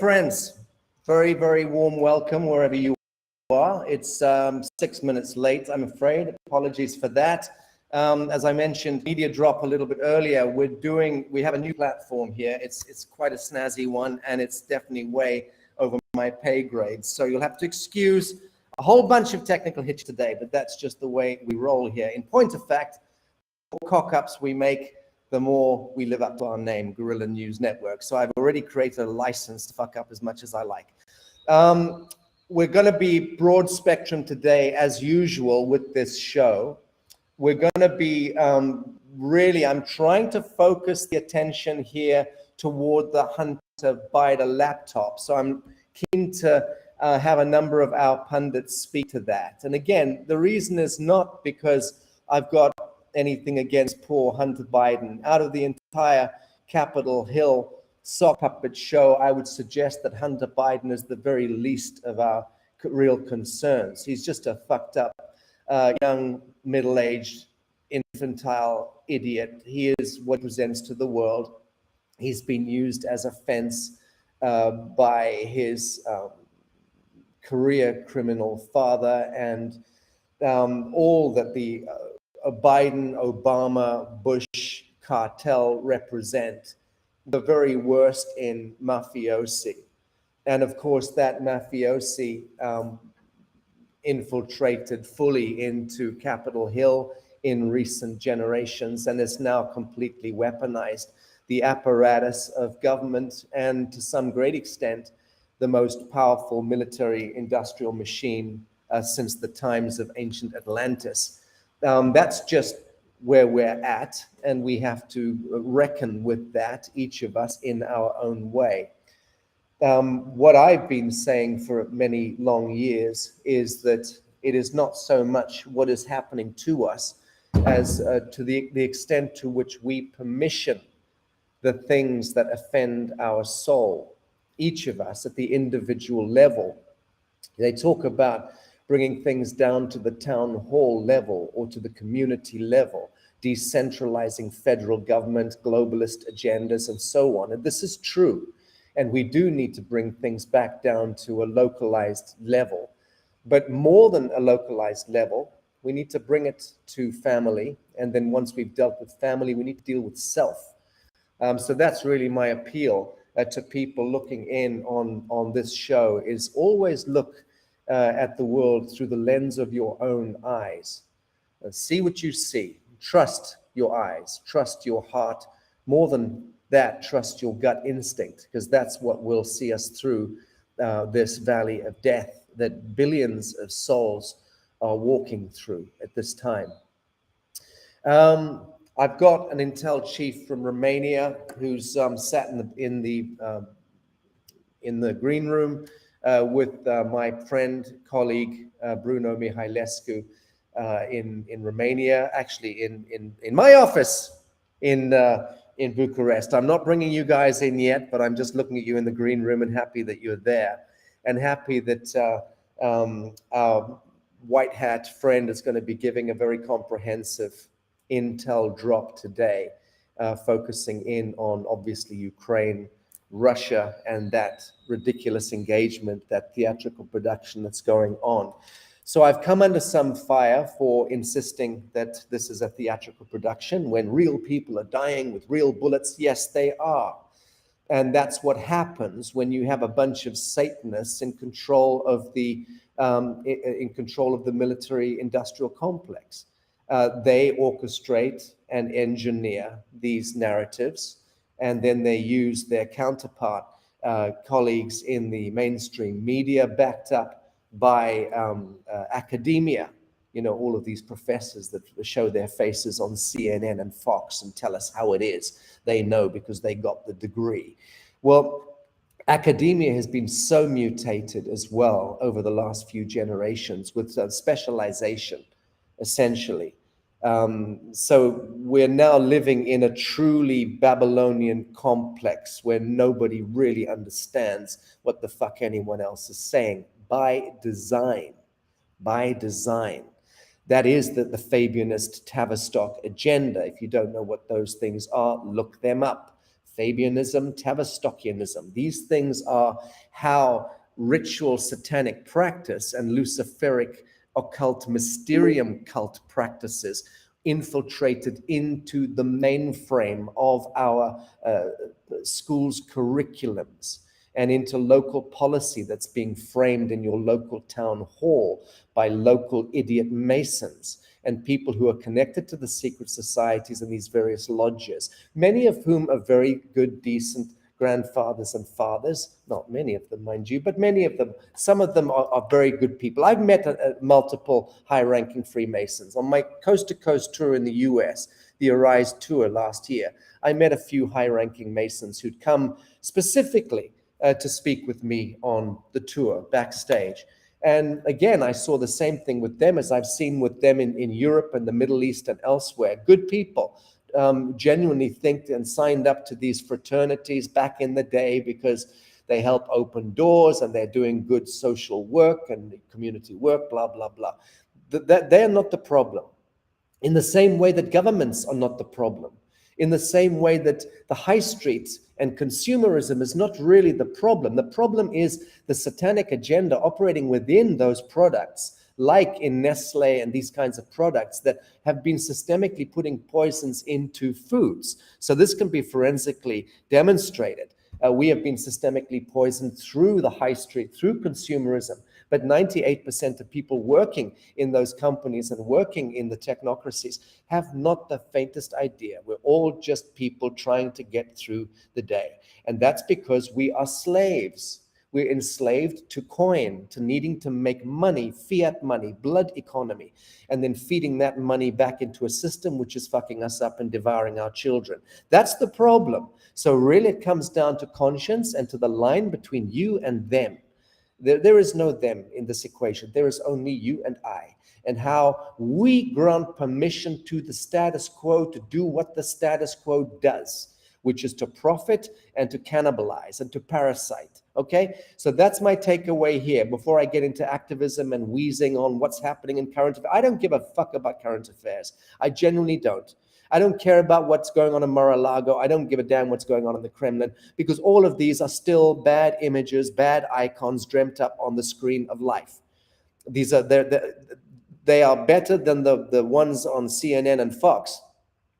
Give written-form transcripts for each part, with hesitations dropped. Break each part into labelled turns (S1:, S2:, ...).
S1: friends, very, very warm welcome wherever you are. It's 6 minutes late, I'm afraid. Apologies for that. As I mentioned, media drop a little bit earlier. We have a new platform here. It's quite a snazzy one, and it's definitely way over my pay grade. So you'll have to excuse a whole bunch of technical hitch today, but that's just the way we roll here. In point of fact, the more cock-ups we make, the more we live up to our name, Guerrilla News Network. So I've already created a license to fuck up as much as I like. We're going to be broad spectrum today, as usual, with this show. We're going to be I'm trying to focus the attention here toward the Hunter Biden laptop. So I'm keen to have a number of our pundits speak to that. And again, the reason is not because I've got anything against poor Hunter Biden. Out of the entire Capitol Hill sock puppet show, I would suggest that Hunter Biden is the very least of our real concerns. He's just a fucked up, young, middle-aged, infantile idiot. He is what he presents to the world. He's been used as a fence by his career criminal father, and all that the Biden, Obama, Bush cartel represent, the very worst in mafiosi. And of course, that mafiosi infiltrated fully into Capitol Hill in recent generations and is now completely weaponized the apparatus of government and, to some great extent, the most powerful military industrial machine since the times of ancient Atlantis. That's just where we're at, and we have to reckon with that, each of us in our own way. What I've been saying for many long years is that it is not so much what is happening to us as to the extent to which we permission the things that offend our soul, each of us at the individual level. They talk about bringing things down to the town hall level or to the community level, decentralizing federal government, globalist agendas, and so on. And this is true. And we do need to bring things back down to a localized level. But more than a localized level, we need to bring it to family. And then once we've dealt with family, we need to deal with self. So that's really my appeal to people looking in on this show, is always look at the world through the lens of your own eyes. See what you see. Trust your eyes. Trust your heart. More than that, trust your gut instinct, because that's what will see us through this valley of death that billions of souls are walking through at this time. I've got an intel chief from Romania who's sat in the green room with my friend, colleague, Bruno Mihailescu in Romania, actually in my office in Bucharest. I'm not bringing you guys in yet, but I'm just looking at you in the green room and happy that you're there, and happy that our white hat friend is going to be giving a very comprehensive intel drop today, focusing in on obviously Ukraine, Russia, and that ridiculous engagement, that theatrical production that's going on. So I've come under some fire for insisting that this is a theatrical production when real people are dying with real bullets. Yes, they are. And that's what happens when you have a bunch of Satanists in control of the military industrial complex. They orchestrate and engineer these narratives, and then they use their counterpart colleagues in the mainstream media, backed up by academia, all of these professors that show their faces on CNN and Fox and tell us how it is. They know because they got the degree. Well, academia has been so mutated as well over the last few generations with specialization, essentially. So we're now living in a truly Babylonian complex where nobody really understands what the fuck anyone else is saying, by design. That is the Fabianist Tavistock agenda. If you don't know what those things are, look them up. Fabianism, Tavistokianism. These things are how ritual satanic practice and Luciferic occult mysterium cult practices infiltrated into the mainframe of our schools' curriculums and into local policy that's being framed in your local town hall by local idiot masons and people who are connected to the secret societies and these various lodges, many of whom are very good, decent grandfathers and fathers, not many of them, mind you, but many of them, some of them are very good people. I've met multiple high-ranking Freemasons. On my coast-to-coast tour in the US, the Arise tour last year, I met a few high-ranking Masons who'd come specifically to speak with me on the tour backstage. And again, I saw the same thing with them as I've seen with them in Europe and the Middle East and elsewhere. Good people. Genuinely think and signed up to these fraternities back in the day because they help open doors and they're doing good social work and community work, blah, blah, blah. They're not the problem. In the same way that governments are not the problem. In the same way that the high street and consumerism is not really the problem. The problem is the satanic agenda operating within those products, like in Nestle and these kinds of products that have been systemically putting poisons into foods. So this can be forensically demonstrated. We have been systemically poisoned through the high street, through consumerism. But 98% of people working in those companies and working in the technocracies have not the faintest idea. We're all just people trying to get through the day. And that's because we are slaves. We're enslaved to coin, to needing to make money, fiat money, blood economy, and then feeding that money back into a system which is fucking us up and devouring our children. That's the problem. So really it comes down to conscience and to the line between you and them. There is no them in this equation. There is only you and I. And how we grant permission to the status quo to do what the status quo does, which is to profit and to cannibalize and to parasite. Okay, so that's my takeaway here before I get into activism and wheezing on what's happening in current affairs. I don't give a fuck about current affairs. I genuinely don't. I don't care about what's going on in Mar-a-Lago. I don't give a damn what's going on in the Kremlin, because all of these are still bad images, bad icons dreamt up on the screen of life. These are they are better than the ones on CNN and Fox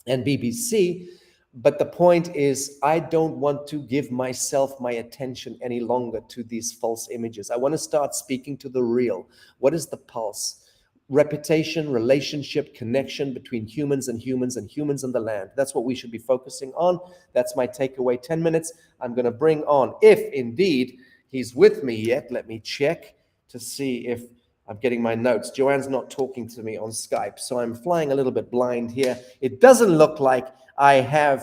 S1: and BBC. But the point is, I don't want to give myself my attention any longer to these false images. I want to start speaking to the real. What is the pulse? Reputation, relationship, connection between humans and humans and humans and the land. That's what we should be focusing on. That's my takeaway. 10 minutes. I'm going to bring on, if indeed he's with me yet, let me check to see if I'm getting my notes. Joanne's not talking to me on Skype, so I'm flying a little bit blind here. It doesn't look like I have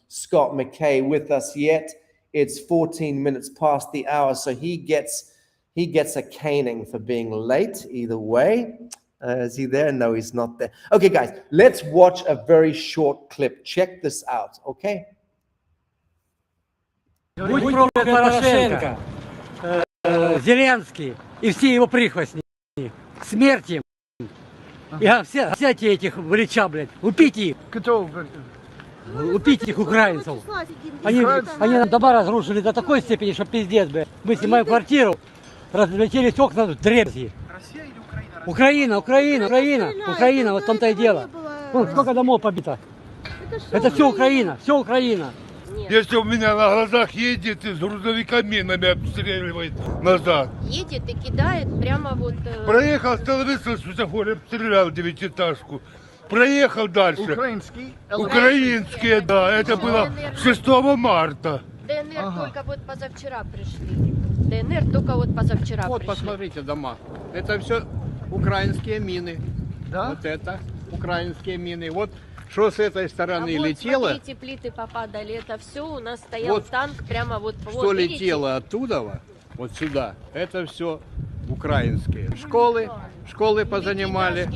S1: Scott McKay with us yet. It's 14 minutes past the hour, so he gets a caning for being late either way. Is he there? No, he's not there. Okay, guys, let's watch a very short clip. Check this out, okay?
S2: Будь проклят Порошенко, Зеленский и все его прихвостни. Смерть им. Я взять этих вылеча, блядь. Убейте их. Убейте этих украинцев. Они нам дома разрушили до такой степени, что пиздец, блядь. Мы снимаем квартиру, разлетелись окна в дребезги.
S3: Россия или Украина?
S2: Украина, вот в том-то и дело. Вон, сколько домов побито. Это все Украина, все Украина.
S3: Если у меня на глазах едет и с грузовика минами обстреливает назад.
S4: Едет и кидает прямо вот...
S3: Проехал, остановился в светофоре, обстрелял девятиэтажку. Проехал дальше. Украинские, да. Это было 6 марта.
S4: ДНР только вот позавчера пришли. ДНР только вот позавчера
S5: Вот
S4: пришли.
S5: посмотрите дома. Это все украинские мины.
S6: Да?
S5: Вот это украинские мины. Вот что с этой стороны
S4: вот
S5: летело,
S4: смотрите, плиты попадали. Это все у нас стоял
S5: Вот
S4: танк прямо вот...
S5: что
S4: вот, видите?
S5: летело оттуда, вот сюда, это все украинские. Школы позанимали,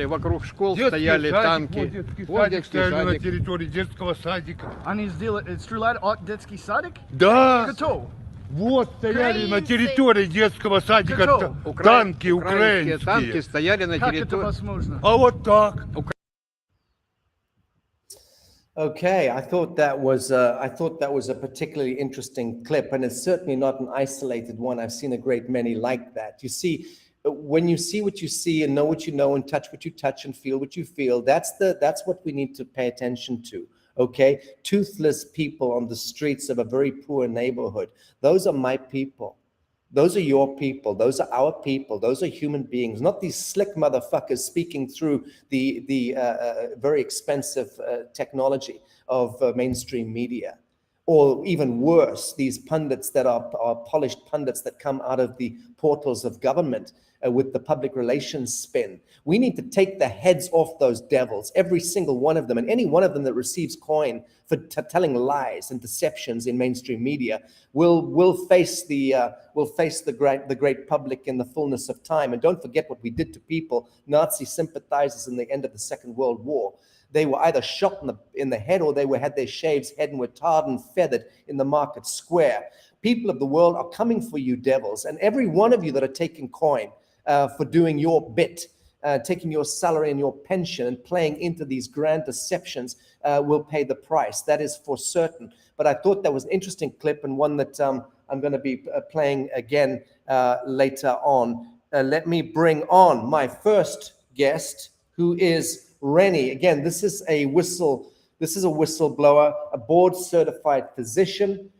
S5: вокруг школ стояли танки.
S3: Вот детский садик на территории детского садика.
S6: Они стреляли от детский садик?
S3: Да.
S6: Кто?
S3: Вот стояли на территории детского садика
S6: Кто?
S3: танки
S5: Украинские
S3: украинские.
S5: танки стояли на
S6: Как это
S5: территории.
S6: возможно?
S3: А вот так.
S1: Okay, I thought that was a particularly interesting clip, and it's certainly not an isolated one. I've seen a great many like that. You see, when you see what you see and know what you know and touch what you touch and feel what you feel, that's what we need to pay attention to. Okay, toothless people on the streets of a very poor neighborhood. Those are my people. Those are your people. Those are our people. Those are human beings, not these slick motherfuckers speaking through the very expensive technology of mainstream media. Or even worse, these pundits that are polished pundits that come out of the portals of government with the public relations spin. We need to take the heads off those devils, every single one of them, and any one of them that receives coin for telling lies and deceptions in mainstream media will face the great public in the fullness of time. And don't forget what we did to people, Nazi sympathizers in the end of the Second World War. They were either shot in the head or they had their shaves head and were tarred and feathered in the market square. People of the world are coming for you, devils, and every one of you that are taking coin for doing your bit, taking your salary and your pension and playing into these grand deceptions will pay the price. That is for certain. But I thought that was an interesting clip and one that I'm going to be playing again later on. Let me bring on my first guest, who is Reni. Again, this is a whistleblower, a board-certified physician,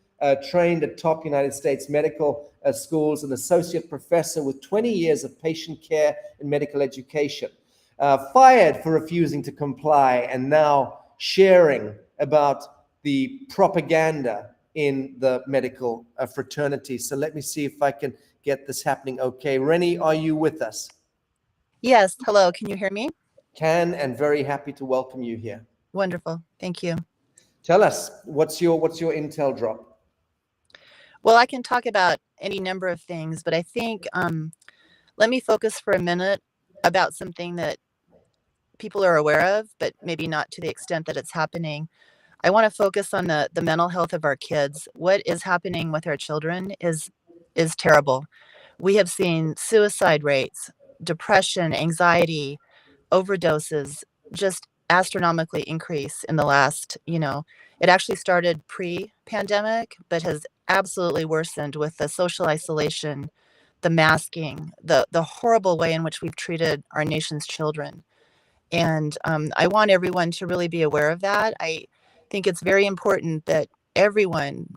S1: trained at top United States medical schools, an associate professor with 20 years of patient care and medical education, fired for refusing to comply, and now sharing about the propaganda in the medical fraternity. So let me see if I can get this happening. Okay, Reni, are you with us?
S7: Yes. Hello. Can you hear me?
S1: Can, and very happy to welcome you here.
S7: Wonderful. Thank you.
S1: Tell us, what's your intel drop?
S7: Well, I can talk about any number of things, but I think let me focus for a minute about something that people are aware of, but maybe not to the extent that it's happening. I want to focus on the mental health of our kids. What is happening with our children is terrible. We have seen suicide rates, depression, anxiety, overdoses just astronomically increase in the last, it actually started pre-pandemic, but has absolutely worsened with the social isolation, the masking, the horrible way in which we've treated our nation's children. And I want everyone to really be aware of that. I think it's very important that everyone,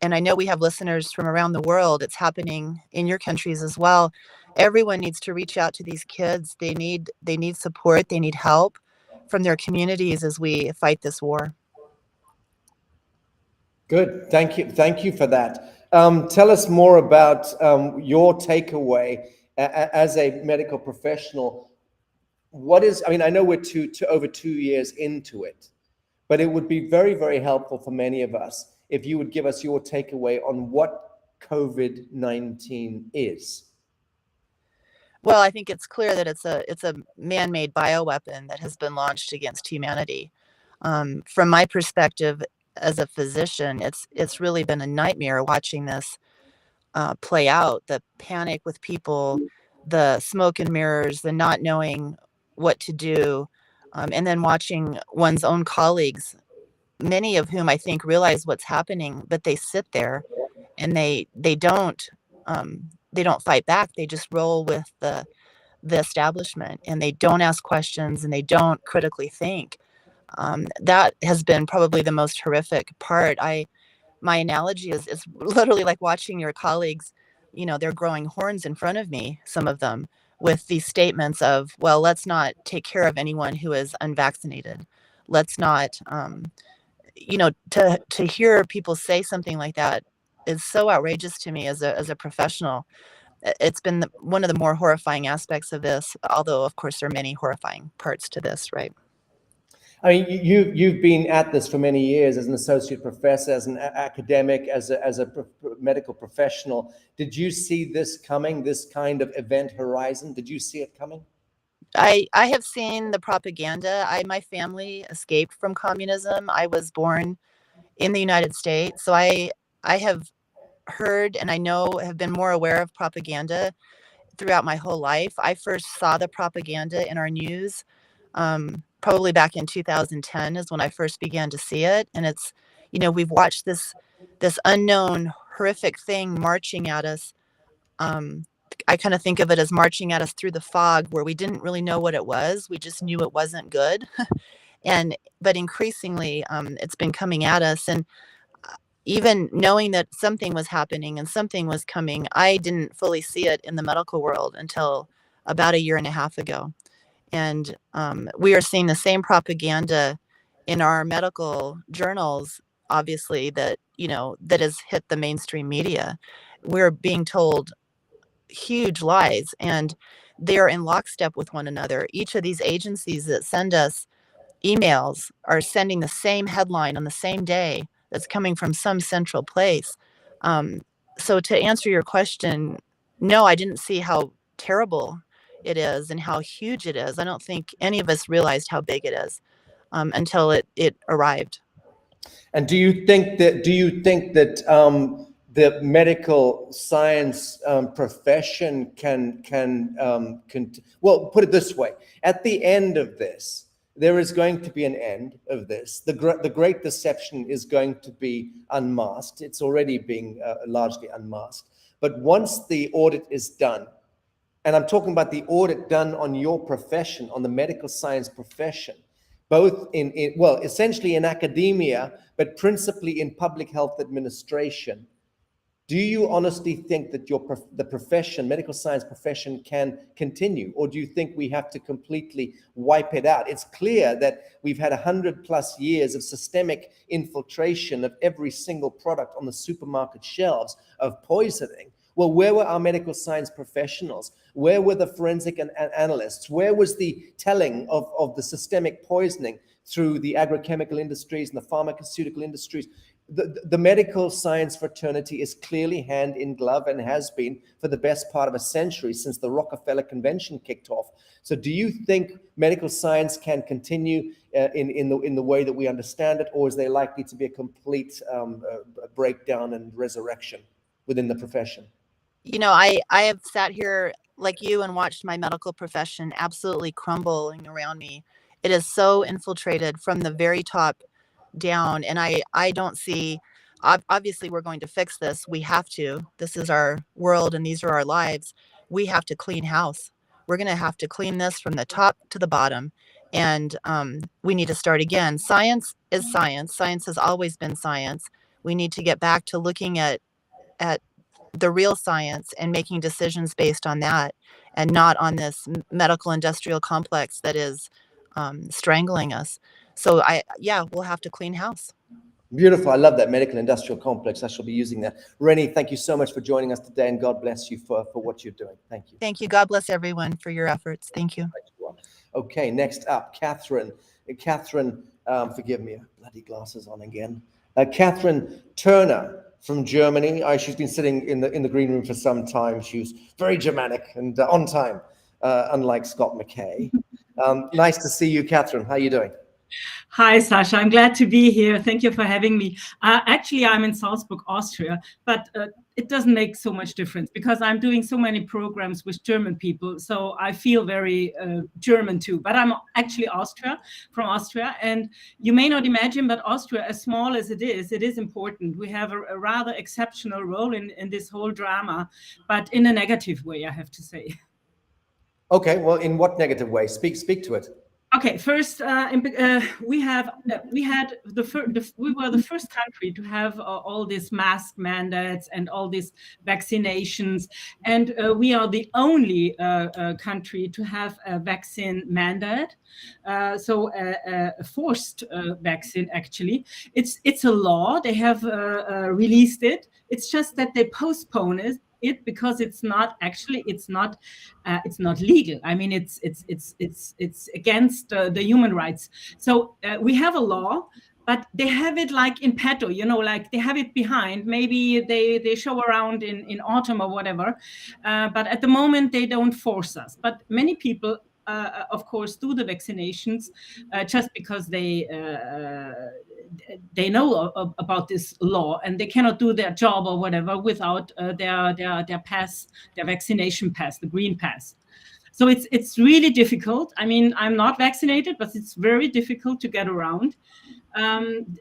S7: and I know we have listeners from around the world, it's happening in your countries as well. Everyone needs to reach out to these kids. They need support. They need help from their communities as we fight this war.
S1: Good. Thank you for that. Tell us more about your takeaway as a medical professional. I know we're over 2 years into it, but it would be very, very helpful for many of us if you would give us your takeaway on what COVID-19 is.
S7: Well, I think it's clear that it's a man-made bioweapon that has been launched against humanity. From my perspective as a physician, it's really been a nightmare watching this play out. The panic with people, the smoke and mirrors, the not knowing what to do, and then watching one's own colleagues, many of whom I think realize what's happening, but they sit there and they don't fight back. They just roll with the establishment, and they don't ask questions, and they don't critically think. That has been probably the most horrific part. My analogy is literally like watching your colleagues, they're growing horns in front of me, some of them, with these statements of, well, let's not take care of anyone who is unvaccinated. Let's not, to hear people say something like that is so outrageous to me as a professional. It's been one of the more horrifying aspects of this, although of course there are many horrifying parts to this, right?
S1: I mean, you've been at this for many years as an associate professor, as an academic, as a medical professional. Did you see this coming, this kind of event horizon? Did you see it coming?
S7: I have seen the propaganda. My family escaped from communism. I was born in the United States, so I have heard, and I know have been more aware of propaganda throughout my whole life. I first saw the propaganda in our news probably back in 2010 is when I first began to see it. And it's, we've watched this unknown horrific thing marching at us. I kind of think of it as marching at us through the fog where we didn't really know what it was. We just knew it wasn't good. But increasingly, it's been coming at us. And even knowing that something was happening and something was coming, I didn't fully see it in the medical world until about a year and a half ago. And we are seeing the same propaganda in our medical journals, obviously, that has hit the mainstream media. We're being told huge lies, and they're in lockstep with one another. Each of these agencies that send us emails are sending the same headline on the same day that's coming from some central place. So to answer your question, no, I didn't see how terrible it is and how huge it is. I don't think any of us realized how big it is until it arrived.
S1: And do you think that the medical science profession can well, put it this way: at the end of this, there is going to be an end of this. The great deception is going to be unmasked. It's already being largely unmasked. But once the audit is done, and I'm talking about the audit done on your profession, on the medical science profession, both essentially in academia, but principally in public health administration, do you honestly think that the profession, medical science profession, can continue? Or do you think we have to completely wipe it out? It's clear that we've had 100+ years of systemic infiltration of every single product on the supermarket shelves of poisoning. Well, where were our medical science professionals? Where were the forensic analysts? Where was the telling of the systemic poisoning through the agrochemical industries and the pharmaceutical industries? The medical science fraternity is clearly hand in glove and has been for the best part of a century, since the Rockefeller Convention kicked off. So do you think medical science can continue in the way that we understand it, or is there likely to be a complete breakdown and resurrection within the profession?
S7: I have sat here like you and watched my medical profession absolutely crumbling around me. It is so infiltrated from the very top down, and I don't see, obviously we're going to fix this. We have to. This is our world and these are our lives. We have to clean house. We're going to have to clean this from the top to the bottom, and we need to start again. Science is science. Science has always been science. We need to get back to looking at the real science and making decisions based on that, and not on this medical industrial complex that is strangling us. So we'll have to clean house.
S1: Beautiful. I love that medical industrial complex. I shall be using that. Reni, thank you so much for joining us today, and God bless you for what you're doing. Thank you.
S7: Thank you. God bless everyone for your efforts. Thank you.
S1: Okay, next up, Catherine. Catherine, forgive me, bloody glasses on again. Catherine Turner from Germany. She's been sitting in the green room for some time. She's very Germanic and on time, unlike Scott McKay. Nice to see you, Catherine. How are you doing?
S8: Hi, Sasha. I'm glad to be here. Thank you for having me. Actually, I'm in Salzburg, Austria, but it doesn't make so much difference because I'm doing so many programs with German people. So I feel very German too, but I'm actually from Austria. And you may not imagine, but Austria, as small as it is important. We have a rather exceptional role in this whole drama, but in a negative way, I have to say.
S1: Okay, well, in what negative way? Speak to it.
S8: Okay, first, we were the first country to have all these mask mandates and all these vaccinations, and we are the only country to have a vaccine mandate, so a forced vaccine. Actually, it's a law. They have released it. It's just that they postpone it because it's not legal. I mean, it's against the human rights. So we have a law, but they have it like in petto, like they have it behind. Maybe they show around in autumn or whatever, but at the moment they don't force us. But many people, of course, do the vaccinations just because they know about this law, and they cannot do their job or whatever without their vaccination pass, the green pass. So it's really difficult. I mean, I'm not vaccinated, but it's very difficult to get around.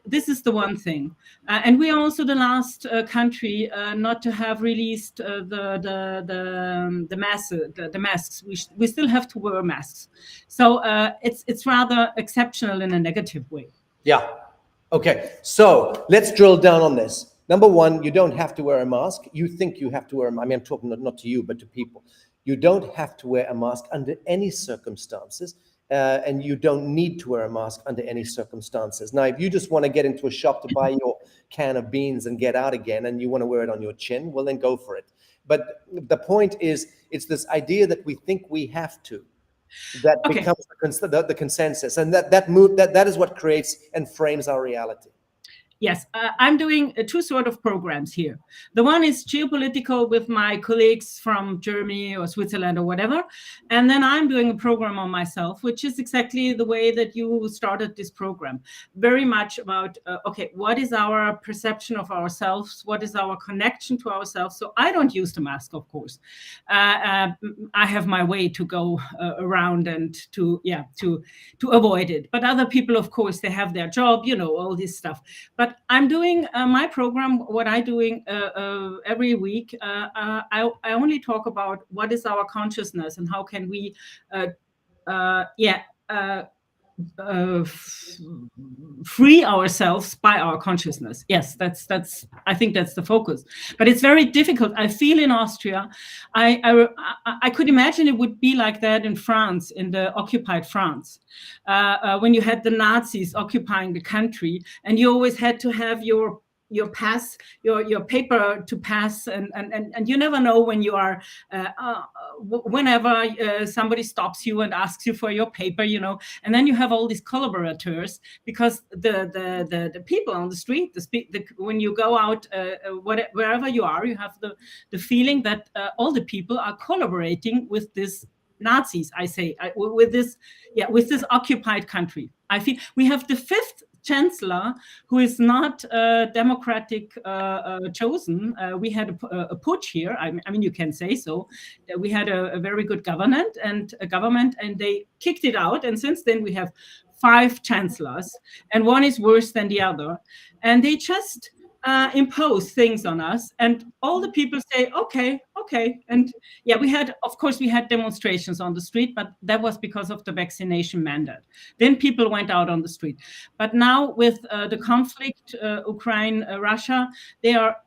S8: This is the one thing, and we are also the last country not to have released the masks. We still have to wear masks, so it's rather exceptional in a negative way.
S1: Yeah. Okay. So let's drill down on this. Number one, you don't have to wear a mask. You think you have to wear. I mean, I'm talking not to you, but to people. You don't have to wear a mask under any circumstances. And you don't need to wear a mask under any circumstances. Now, if you just want to get into a shop to buy your can of beans and get out again, and you want to wear it on your chin, well, then go for it. But the point is, it's this idea that we think we have to, that becomes the consensus, and that is what creates and frames our reality.
S8: Yes, I'm doing two sort of programs here. The one is geopolitical with my colleagues from Germany or Switzerland or whatever. And then I'm doing a program on myself, which is exactly the way that you started this program. Very much about, okay, what is our perception of ourselves? What is our connection to ourselves? So I don't use the mask, of course. I have my way to go around and to avoid it. But other people, of course, they have their job, you know, all this stuff. But I'm doing my program, what I'm doing every week. I only talk about what is our consciousness and how can we, free ourselves by our consciousness. Yes, that's. I think that's the focus. But it's very difficult. I feel in Austria, I could imagine it would be like that in France, in the occupied France, when you had the Nazis occupying the country, and you always had to have your pass, your paper to pass, and you never know when you are whenever somebody stops you and asks you for your paper, you know, and then you have all these collaborators, because the people on the street, when you go out wherever you are, you have the feeling that all the people are collaborating with this Nazis, with this occupied country. I feel we have the fifth chancellor who is not democratic chosen. We had a putsch here. I mean, you can say so. We had a very good government, and they kicked it out. And since then, we have 5 chancellors, and one is worse than the other. And they just impose things on us, and all the people say, okay. And yeah, we had demonstrations on the street, but that was because of the vaccination mandate. Then people went out on the street. But now with the conflict, Ukraine, Russia, they are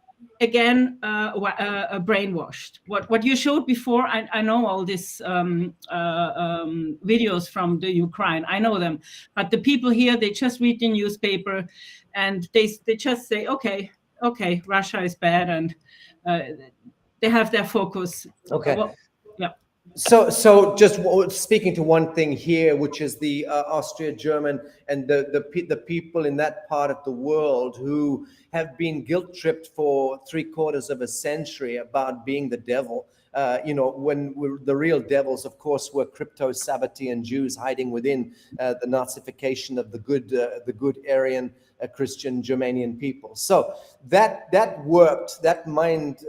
S8: again brainwashed. What you showed before, I know all these videos from the Ukraine, I know them, but the people here, they just read the newspaper, and they just say, okay, Russia is bad, and they have their focus.
S1: Okay.
S8: Well, yeah.
S1: So just speaking to one thing here, which is the Austria-German and the people in that part of the world who have been guilt-tripped for 3/4 of a century about being the devil. When the real devils, of course, were crypto-Sabbatean Jews hiding within the Nazification of the good Aryan Christian Germanian people. So that worked. That mind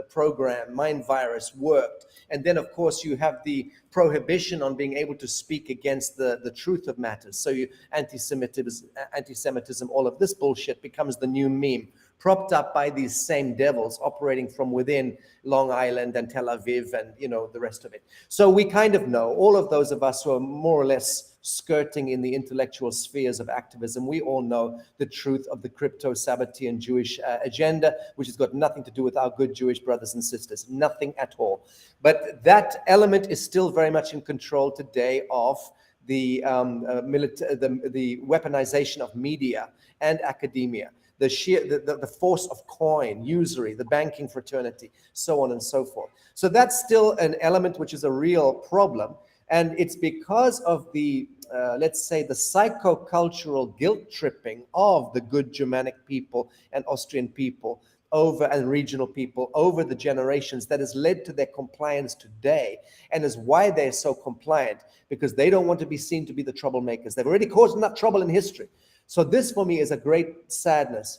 S1: program, mind virus worked. And then, of course, you have the prohibition on being able to speak against the truth of matters. So anti-Semitism, all of this bullshit becomes the new meme, propped up by these same devils operating from within Long Island and Tel Aviv and, the rest of it. So we kind of know, all of those of us who are more or less skirting in the intellectual spheres of activism, we all know the truth of the crypto-Sabbatean Jewish agenda, which has got nothing to do with our good Jewish brothers and sisters, nothing at all. But that element is still very much in control today of the weaponization of media and academia, the force of coin, usury, the banking fraternity, so on and so forth. So that's still an element which is a real problem. And it's because of the, let's say, the psychocultural guilt tripping of the good Germanic people and Austrian people and regional people over the generations that has led to their compliance today, and is why they're so compliant, because they don't want to be seen to be the troublemakers. They've already caused enough trouble in history. So this, for me, is a great sadness,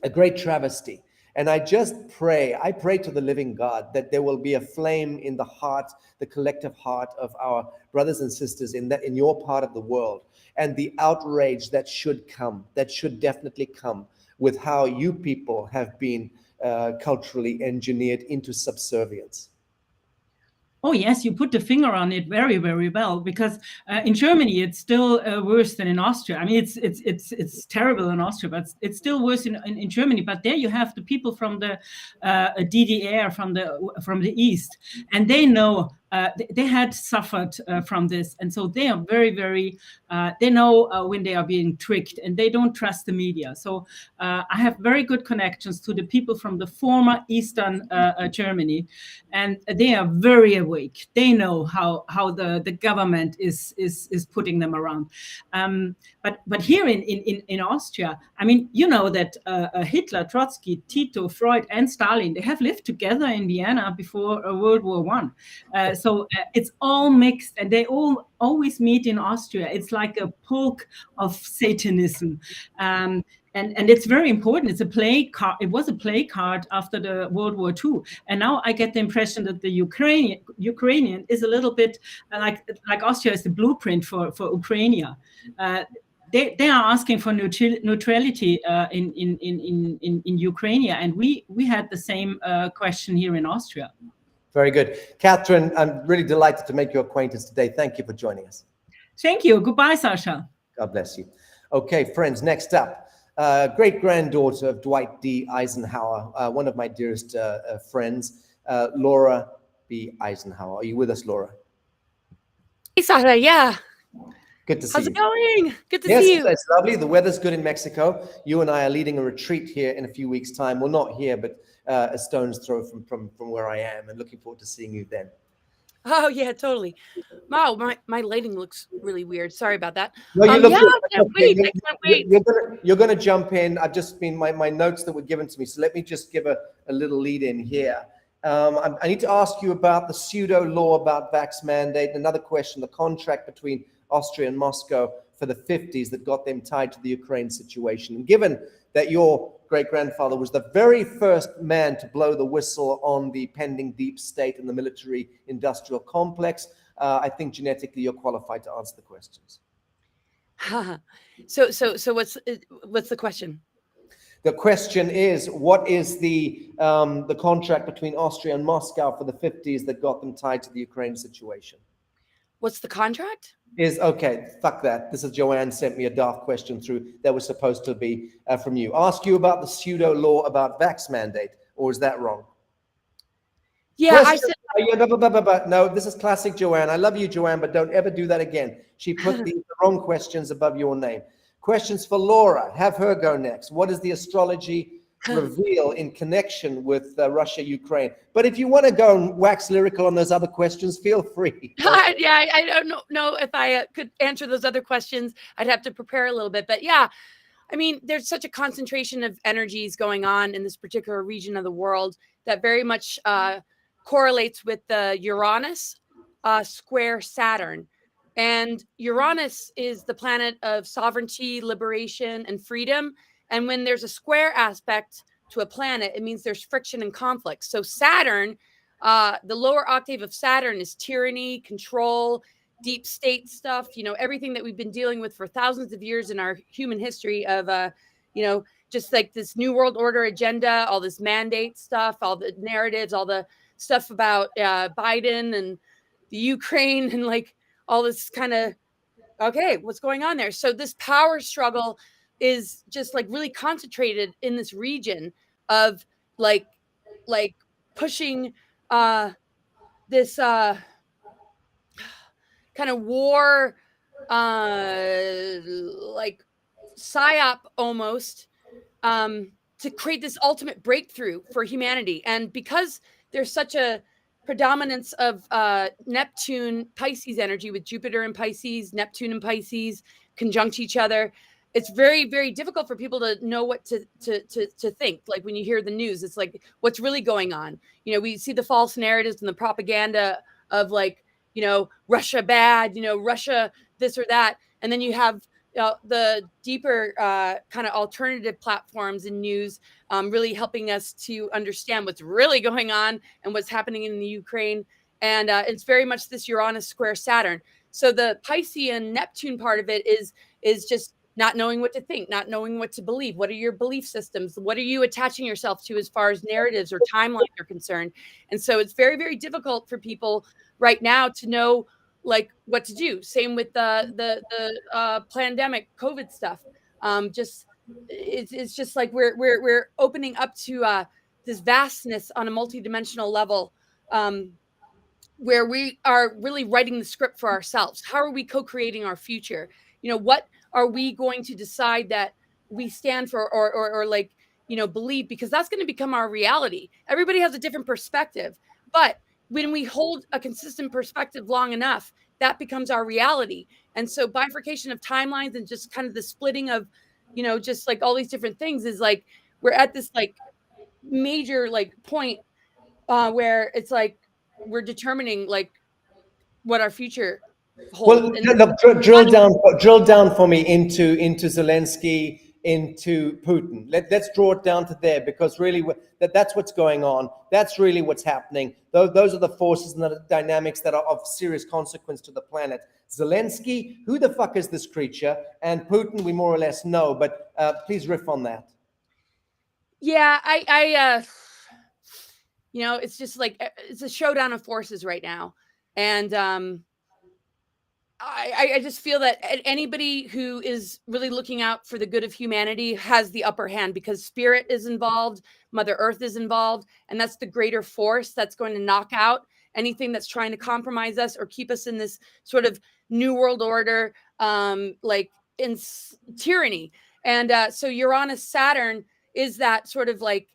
S1: a great travesty. And I pray to the living God that there will be a flame in the heart, the collective heart of our brothers and sisters in your part of the world, and the outrage that should definitely come with how you people have been culturally engineered into subservience.
S8: Oh yes, you put the finger on it very, very well. Because in Germany, it's still worse than in Austria. I mean, it's terrible in Austria, but it's still worse in Germany. But there you have the people from the DDR, from the East, and they know they had suffered from this, and so they are very, very. They know when they are being tricked, and they don't trust the media. So I have very good connections to the people from the former Eastern Germany, and they are very awake. They know how the government is putting them around. But here in Austria, I mean, you know that Hitler, Trotsky, Tito, Freud, and Stalin, they have lived together in Vienna before World War I. So it's all mixed, and they all always meet in Austria. It's like a polk of Satanism. And it's very important. It's a play card. It was a play card after the World War II. And now I get the impression that the Ukrainian is a little bit like Austria is the blueprint for Ukraine. They are asking for neutrality in Ukraine, and we had the same question here in Austria.
S1: Very good. Catherine, I'm really delighted to make your acquaintance today. Thank you for joining us.
S8: Thank you. Goodbye, Sasha.
S1: God bless you. Okay, friends, next up, great-granddaughter of Dwight D. Eisenhower, one of my dearest friends, Laura B. Eisenhower. Are you with us, Laura?
S9: Hey, Sasha, yeah.
S1: Good to see you.
S9: How's it going? Good to
S1: yes,
S9: see you.
S1: It's lovely. The weather's good in Mexico. You and I are leading a retreat here in a few weeks' time. Well, not here, but a stone's throw from where I am, and looking forward to seeing you then.
S9: Oh, yeah, totally. Wow, my lighting looks really weird. Sorry about that.
S1: No, you look
S9: yeah,
S1: good.
S9: I can't wait.
S1: You're going to jump in. I've just been my notes that were given to me. So let me just give a little lead in here. I need to ask you about the pseudo law about vax mandate. Another question, the contract between Austria and Moscow for the 50s that got them tied to the Ukraine situation. And given that your great-grandfather was the very first man to blow the whistle on the pending deep state and the military-industrial complex, I think genetically you're qualified to answer the questions.
S9: So what's the question?
S1: The question is, what is the contract between Austria and Moscow for the 50s that got them tied to the Ukraine situation?
S9: What's the contract?
S1: Okay, fuck that. This is Joanne sent me a daft question through that was supposed to be from you. Ask you about the pseudo law about vax mandate, or is that wrong?
S9: Yeah,
S1: question, no, this is classic Joanne. I love you, Joanne, but don't ever do that again. She put the wrong questions above your name. Questions for Laura. Have her go next. What is the astrology reveal in connection with Russia, Ukraine? But if you want to go and wax lyrical on those other questions, feel free.
S9: Yeah, I don't know if I could answer those other questions. I'd have to prepare a little bit. But yeah, I mean, there's such a concentration of energies going on in this particular region of the world that very much correlates with the Uranus square Saturn. And Uranus is the planet of sovereignty, liberation, and freedom. And when there's a square aspect to a planet, it means there's friction and conflict. So Saturn, the lower octave of Saturn is tyranny, control, deep state stuff, you know, everything that we've been dealing with for thousands of years in our human history of, you know, just like this New World Order agenda, all this mandate stuff, all the narratives, all the stuff about Biden and the Ukraine and like all this kind of, okay, what's going on there? So this power struggle is just like really concentrated in this region of like pushing this kind of war like psyop almost to create this ultimate breakthrough for humanity. And because there's such a predominance of Neptune Pisces energy with Jupiter in Pisces, Neptune and Pisces conjunct each other, it's very, very difficult for people to know what to think. Like when you hear the news, it's like, what's really going on? You know, we see the false narratives and the propaganda of like, you know, Russia bad, you know, Russia this or that. And then you have the deeper kind of alternative platforms and news really helping us to understand what's really going on and what's happening in the Ukraine. And it's very much this Uranus square Saturn. So the Piscean Neptune part of it is just not knowing what to think, not knowing what to believe. What are your belief systems? What are you attaching yourself to as far as narratives or timelines are concerned? And so it's very, very difficult for people right now to know like what to do. Same with the pandemic COVID stuff. Just it's just like we're opening up to this vastness on a multidimensional level. Where we are really writing the script for ourselves. How are we co-creating our future? You know, what are we going to decide that we stand for or like, you know, believe, because that's going to become our reality. Everybody has a different perspective, but when we hold a consistent perspective long enough, that becomes our reality. And so bifurcation of timelines and just kind of the splitting of, you know, just like all these different things is like, we're at this like major like point where it's like, we're determining like what our future holds.
S1: Well,
S9: And
S1: look, drill down for me into Zelensky, into Putin. Let's draw it down to there, because really that's what's going on. That's really what's happening. Those are the forces and the dynamics that are of serious consequence to the planet. Zelensky, who the fuck is this creature? And Putin, we more or less know, but please riff on that.
S9: yeah, I you know, it's just like it's a showdown of forces right now. And I just feel that anybody who is really looking out for the good of humanity has the upper hand, because spirit is involved, Mother Earth is involved, and that's the greater force that's going to knock out anything that's trying to compromise us or keep us in this sort of new world order, like in tyranny. And so Uranus Saturn is that sort of like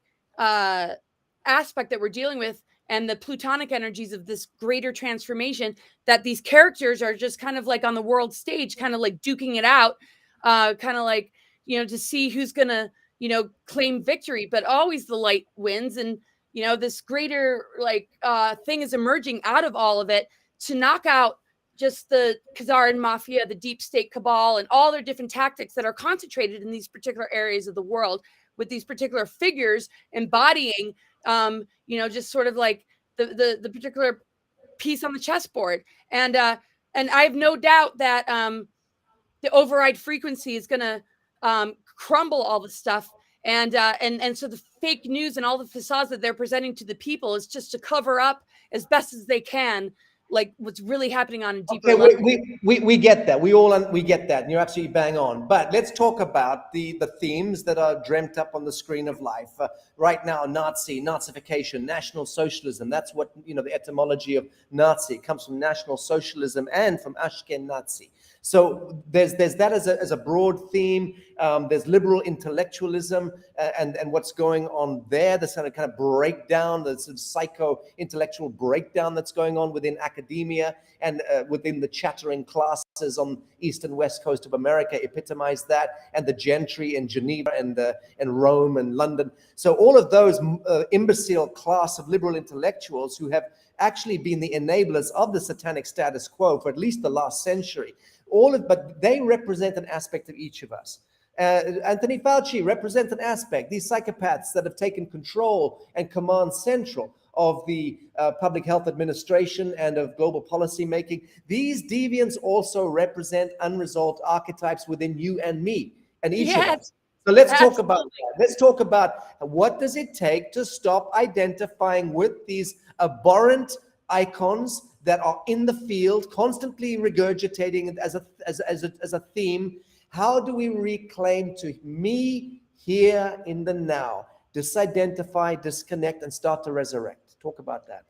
S9: aspect that we're dealing with, and the plutonic energies of this greater transformation, that these characters are just kind of like on the world stage, kind of like duking it out, kind of like, you know, to see who's gonna, you know, claim victory. But always the light wins, and you know, this greater like thing is emerging out of all of it to knock out just the Khazaran mafia, the deep state cabal, and all their different tactics that are concentrated in these particular areas of the world, with these particular figures embodying you know, just sort of like the particular piece on the chessboard. And I have no doubt that the override frequency is going to crumble all the stuff. And so the fake news and all the facades that they're presenting to the people is just to cover up as best as they can, like what's really happening on a deeper level.
S1: We get that. We get that. And you're absolutely bang on. But let's talk about the themes that are dreamt up on the screen of life. Right now, Nazification, National Socialism. That's what, you know, the etymology of Nazi comes from, National Socialism and from Ashkenazi. So there's that as a broad theme. There's liberal intellectualism and what's going on there. There's kind of breakdown, the sort of psycho-intellectual breakdown that's going on within academia and within the chattering classes on east and west coast of America epitomize that, and the gentry in Geneva and Rome and London. So all of those imbecile class of liberal intellectuals who have actually been the enablers of the satanic status quo for at least the last century. But they represent an aspect of each of us. Anthony Fauci represents an aspect. These psychopaths that have taken control and command central of the public health administration and of global policy making. These deviants also represent unresolved archetypes within you and me and each of us. So let's talk about that. Let's talk about what does it take to stop identifying with these abhorrent icons that are in the field, constantly regurgitating it as a theme. How do we reclaim to me here in the now, disidentify, disconnect, and start to resurrect? Talk about that.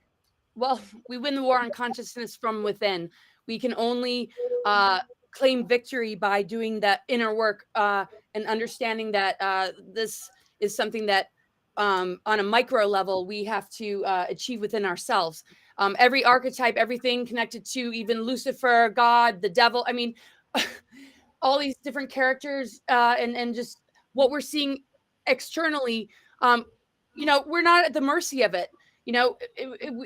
S9: Well, we win the war on consciousness from within. We can only claim victory by doing that inner work and understanding that this is something that on a micro level we have to achieve within ourselves. Every archetype, everything connected to even Lucifer, God, the devil. I mean, all these different characters and just what we're seeing externally. You know, we're not at the mercy of it. You know,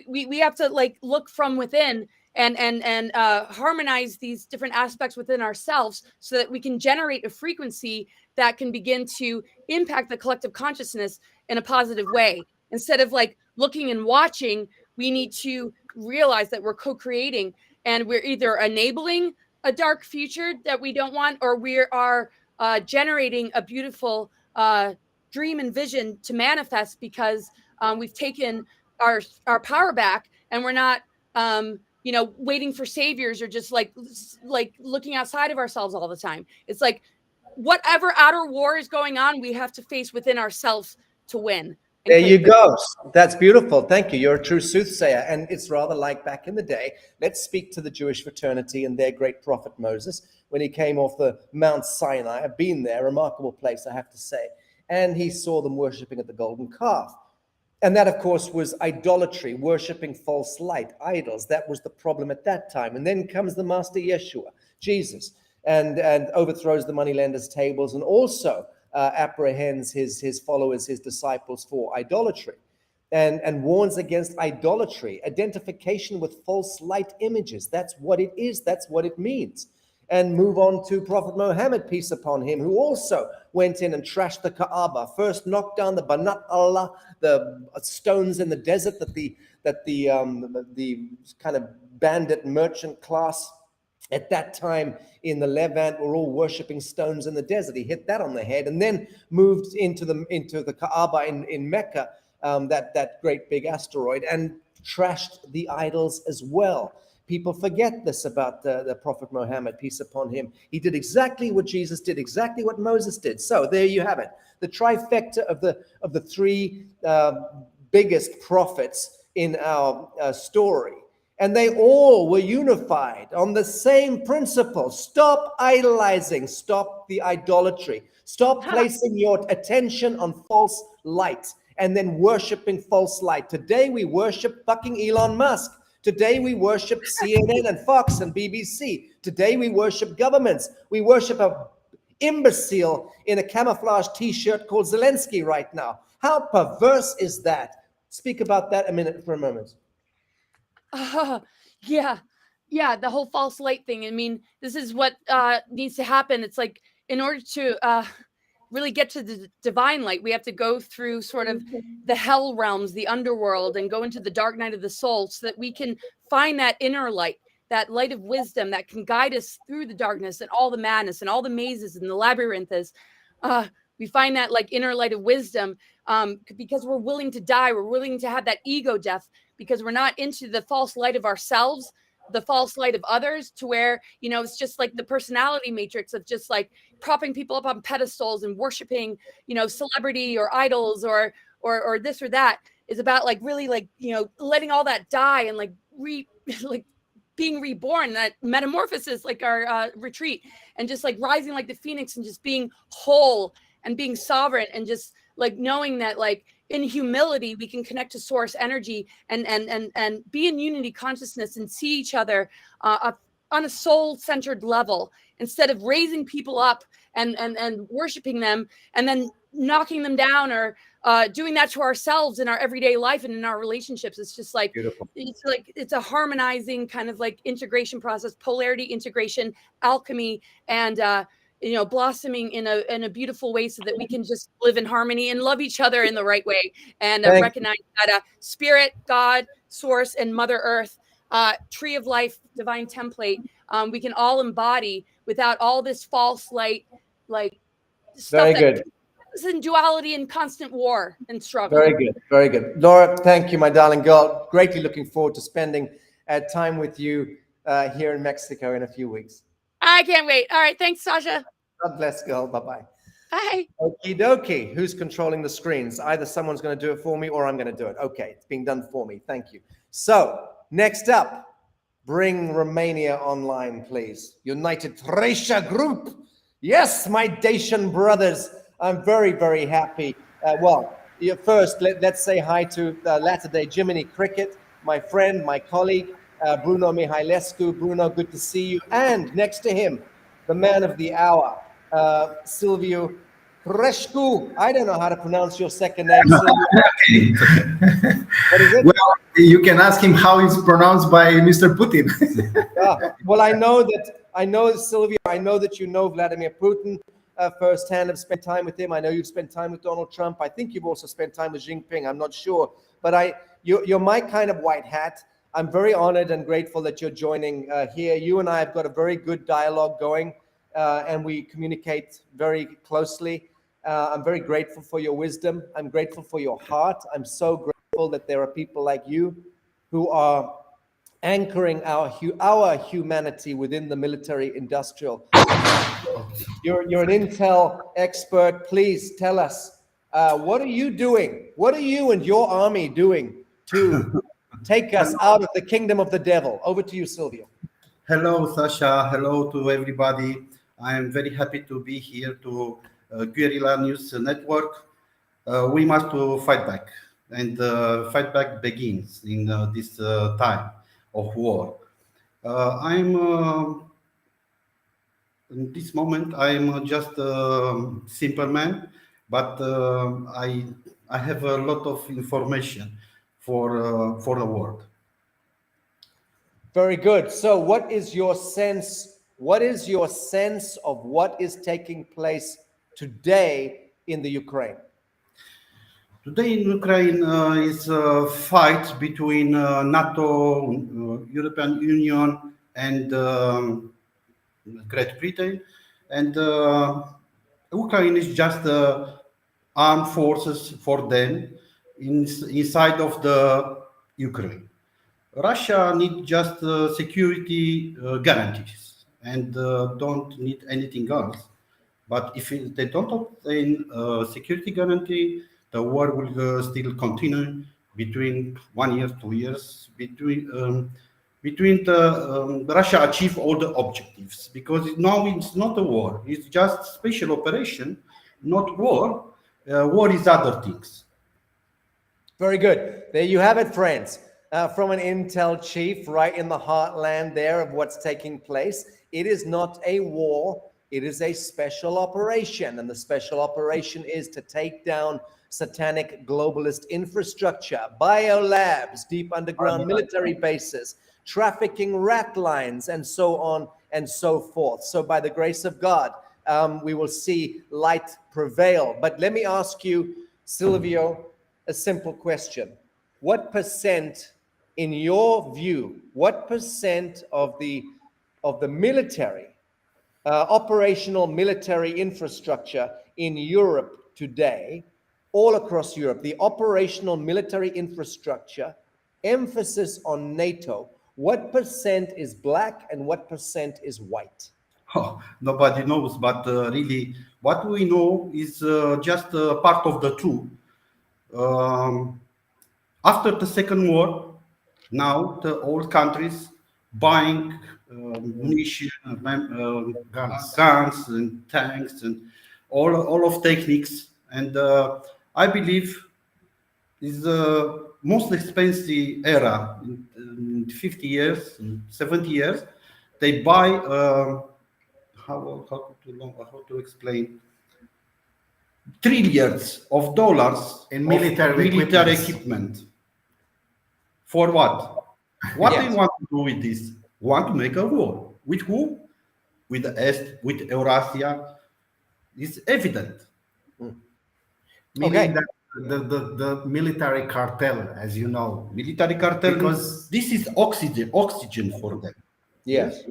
S9: we have to like look from within and harmonize these different aspects within ourselves so that we can generate a frequency that can begin to impact the collective consciousness in a positive way. Instead of like looking and watching, we need to realize that we're co-creating, and we're either enabling a dark future that we don't want, or we are generating a beautiful dream and vision to manifest, because we've taken our power back, and we're not waiting for saviors, or just like looking outside of ourselves all the time. It's like whatever outer war is going on, we have to face within ourselves to win.
S1: There you go. That's beautiful. Thank you. You're a true soothsayer. And it's rather like back in the day. Let's speak to the Jewish fraternity and their great prophet Moses when he came off the Mount Sinai. I've been there, remarkable place, I have to say. And he saw them worshiping at the golden calf. And that, of course, was idolatry, worshiping false light, idols. That was the problem at that time. And then comes the Master Yeshua, Jesus, and overthrows the moneylenders' tables, and also apprehends his followers, his disciples, for idolatry, and warns against idolatry, identification with false light images. That's what it is. That's what it means. And move on to Prophet Muhammad, peace upon him, who also went in and trashed the Kaaba. First knocked down the Banat Allah, the stones in the desert that the kind of bandit merchant class at that time in the Levant were all worshipping stones in the desert. He hit that on the head, and then moved into the Kaaba in Mecca, that great big asteroid, and trashed the idols as well. People forget this about the Prophet Muhammad, peace upon him. He did exactly what Jesus did, exactly what Moses did. So there you have it, the trifecta of the three biggest prophets in our story. And they all were unified on the same principle. Stop idolizing. Stop the idolatry. Stop placing your attention on false light and then worshiping false light. Today we worship fucking Elon Musk. Today we worship CNN and Fox and BBC. Today we worship governments. We worship a imbecile in a camouflage t-shirt called Zelensky right now. How perverse is that? Speak about that for a moment.
S9: Yeah, the whole false light thing. I mean, this is what needs to happen. It's like, in order to really get to the divine light, we have to go through sort of the hell realms, the underworld, and go into the dark night of the soul, so that we can find that inner light, that light of wisdom that can guide us through the darkness and all the madness and all the mazes and the labyrinths. We find that like inner light of wisdom because we're willing to die. We're willing to have that ego death, because we're not into the false light of ourselves, the false light of others, to where, it's just like the personality matrix of just like propping people up on pedestals and worshiping, celebrity or idols or this or that. Is about like really like, letting all that die and like being reborn, that metamorphosis, like our retreat, and just like rising like the phoenix and just being whole and being sovereign, and just like knowing that like in humility we can connect to source energy and be in unity consciousness and see each other on a soul-centered level, instead of raising people up and worshiping them and then knocking them down, or doing that to ourselves in our everyday life and in our relationships. It's just like, beautiful. It's a harmonizing kind of like integration process, polarity integration, alchemy, and blossoming in a beautiful way, so that we can just live in harmony and love each other in the right way, and recognize that spirit, God, source, and Mother Earth, tree of life, divine template, we can all embody without all this false light, like stuff. Very good. In duality and constant war and struggle.
S1: Very good, very good. Laura, thank you, my darling girl. Greatly looking forward to spending time with you here in Mexico in a few weeks.
S9: I can't wait. All right, thanks, Sasha.
S1: God bless, girl. Bye-bye.
S9: Bye.
S1: Okie dokie. Who's controlling the screens? Either someone's going to do it for me or I'm going to do it. Okay, it's being done for me. Thank you. So, next up, bring Romania online, please. United Thracia Group. Yes, my Dacian brothers. I'm very, very happy. First, let's say hi to Latter-day Jiminy Cricket, my friend, my colleague, Bruno Mihailescu. Bruno, good to see you. And next to him, the man of the hour, Silviu Preșcu. I don't know how to pronounce your second name, Silviu. What is it?
S10: Well, you can ask him how it's pronounced by Mr. Putin.
S1: Well, I know Silviu. I know that you know Vladimir Putin firsthand. I've spent time with him. I know you've spent time with Donald Trump. I think you've also spent time with Xi Jinping. I'm not sure, but you're my kind of white hat. I'm very honored and grateful that you're joining here. You and I have got a very good dialogue going, and we communicate very closely. I'm very grateful for your wisdom. I'm grateful for your heart. I'm so grateful that there are people like you who are anchoring our humanity within the military industrial. You're an intel expert. Please tell us, what are you doing? What are you and your army doing to take us out of the kingdom of the devil? Over to you, Silviu.
S10: Hello, Sasha. Hello to everybody. I am very happy to be here to Guerrilla News Network. We must fight back, and fight back begins in this time of war. In this moment, I'm just a simple man, but I have a lot of information for the world.
S1: Very good. So what is your sense? What is your sense of what is taking place today in the Ukraine?
S10: Today in Ukraine is a fight between NATO, European Union, and Great Britain, and Ukraine is just armed forces for them inside of the Ukraine. Russia needs just security guarantees and don't need anything else. But if they don't obtain security guarantee, the war will still continue between 1 year, 2 years, between Russia achieve all the objectives, because now it's not a war, it's just special operation, not war. War is other things.
S1: Very good. There you have it, friends. From an intel chief right in the heartland there of what's taking place. It is not a war. It is a special operation. And the special operation is to take down satanic globalist infrastructure, biolabs, deep underground military bases, trafficking rat lines, and so on and so forth. So by the grace of God, we will see light prevail. But let me ask you, Silviu, a simple question. What percent, in your view, what percent of the military, operational military infrastructure in Europe today, all across Europe, the operational military infrastructure, emphasis on NATO, what percent is black and what percent is white?
S10: Oh, nobody knows, but really what we know is just part of the two. After the Second War, now the old countries buying munition, guns and tanks and all of techniques, and I believe is the most expensive era in 50 years, 70 years. They buy how to explain, trillions of dollars in military equipment. For what? What
S1: Yes.
S10: they want to do with this? Want to make a war. With who? With the East, with Eurasia. It's evident.
S1: Okay.
S11: Meaning that the military cartel, as you know.
S10: Military cartel,
S11: Because
S10: this is oxygen for them.
S1: Yes.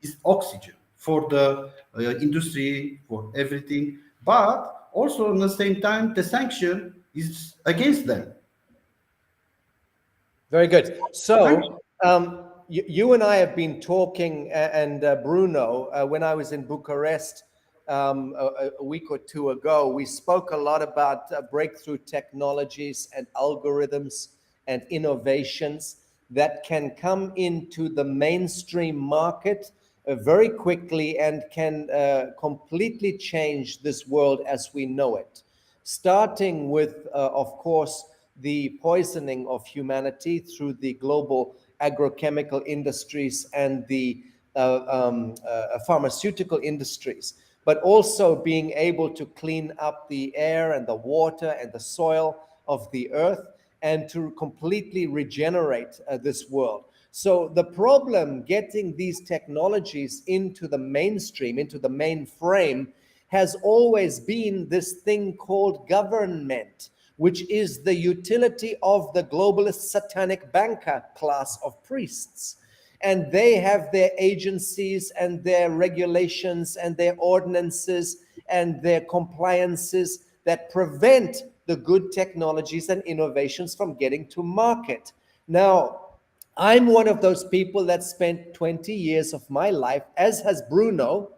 S10: It's oxygen for the industry, for everything. But also at the same time, the sanction is against them.
S1: Very good. So you and I have been talking, and Bruno, when I was in Bucharest a week or two ago, we spoke a lot about breakthrough technologies and algorithms and innovations that can come into the mainstream market very quickly and can completely change this world as we know it. Starting with, of course, the poisoning of humanity through the global agrochemical industries and the pharmaceutical industries. but also being able to clean up the air and the water and the soil of the earth and to completely regenerate this world. So the problem getting these technologies into the mainstream, into the mainframe, has always been this thing called government, which is the utility of the globalist satanic banker class of priests. And they have their agencies and their regulations and their ordinances and their compliances that prevent the good technologies and innovations from getting to market. Now, I'm one of those people that spent 20 years of my life, as has Bruno,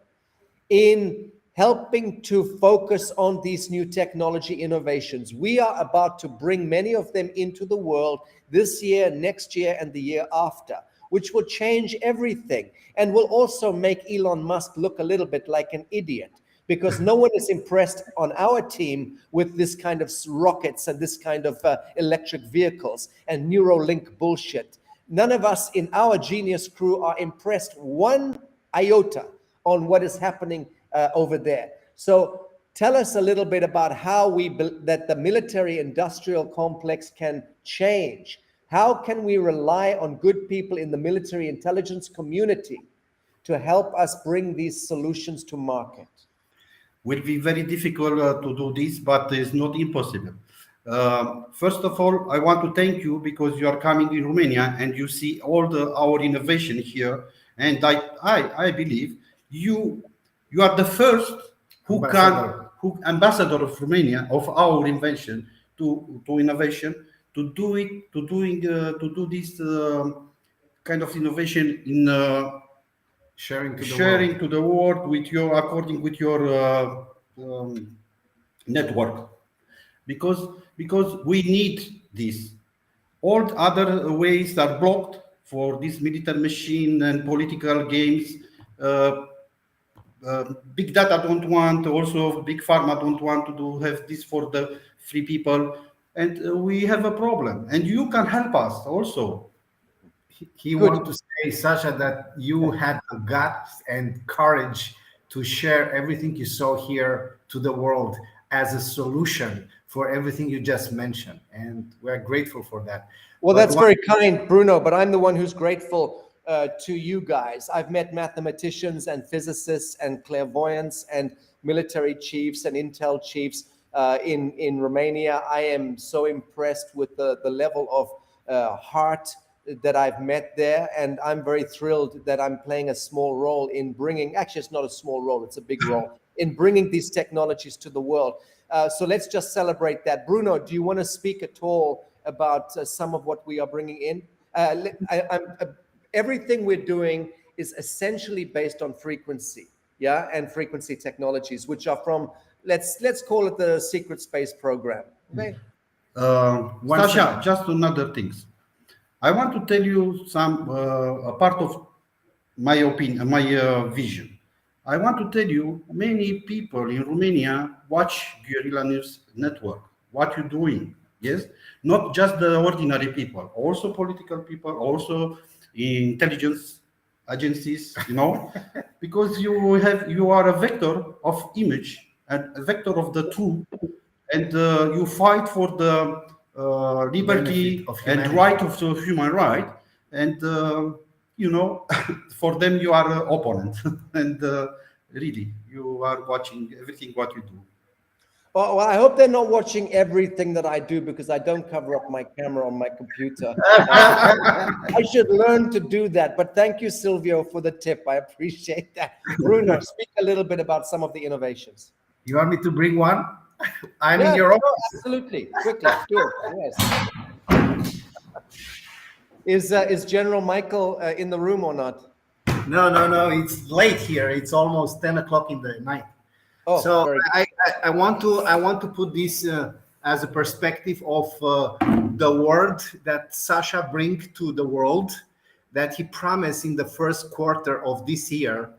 S1: in helping to focus on these new technology innovations. We are about to bring many of them into the world this year, next year, and the year after, which will change everything and will also make Elon Musk look a little bit like an idiot, because no one is impressed on our team with this kind of rockets and this kind of electric vehicles and Neuralink bullshit. None of us in our genius crew are impressed one iota on what is happening over there. So tell us a little bit about how that the military-industrial complex can change. How can we rely on good people in the military intelligence community to help us bring these solutions to market?
S10: Will be very difficult to do this, but it's not impossible. First of all, I want to thank you because you are coming in Romania and you see all our innovation here. And I believe you are the first ambassador of Romania, of our invention to innovation, to do this kind of innovation in sharing to the world with your according with your network, because we need this. All other ways are blocked for this military machine and political games. Big data don't want, also big pharma don't want to have this for the free people, and we have a problem. And you can help us also.
S11: He wanted to say, Sasha, that you had the guts and courage to share everything you saw here to the world as a solution for everything you just mentioned, and we're grateful for that.
S1: Well, that's very kind, Bruno, but I'm the one who's grateful to you guys. I've met mathematicians and physicists and clairvoyants and military chiefs and intel chiefs in Romania. I am so impressed with the level of heart that I've met there, and I'm very thrilled that I'm playing a small role in bringing, actually it's not a small role, it's a big role, in bringing these technologies to the world. So let's just celebrate that. Bruno, do you want to speak at all about some of what we are bringing in? Everything we're doing is essentially based on frequency, yeah, and frequency technologies, which are from, let's call it the secret space program. Okay.
S10: Sasha, just another things. I want to tell you some a part of my opinion, my vision. I want to tell you, many people in Romania watch Guerrilla News Network. What you're doing, yes, not just the ordinary people, also political people, also intelligence agencies, you know, because you are a vector of image and a vector of the truth, and you fight for the liberty and right of the human right, and you know, for them you are opponent, and really you are watching everything what you do.
S1: Well, I hope they're not watching everything that I do, because I don't cover up my camera on my computer. I should learn to do that. But thank you, Silvio, for the tip. I appreciate that. Bruno, speak a little bit about some of the innovations.
S11: You want me to bring one? I'm in your office.
S1: Absolutely. Quickly, do it. Yes. Is General Michael in the room or not?
S11: No. It's late here. It's almost 10 o'clock in the night.
S1: Oh,
S11: so I want to put this as a perspective of the word that Sasha brings to the world, that he promised in the first quarter of this year.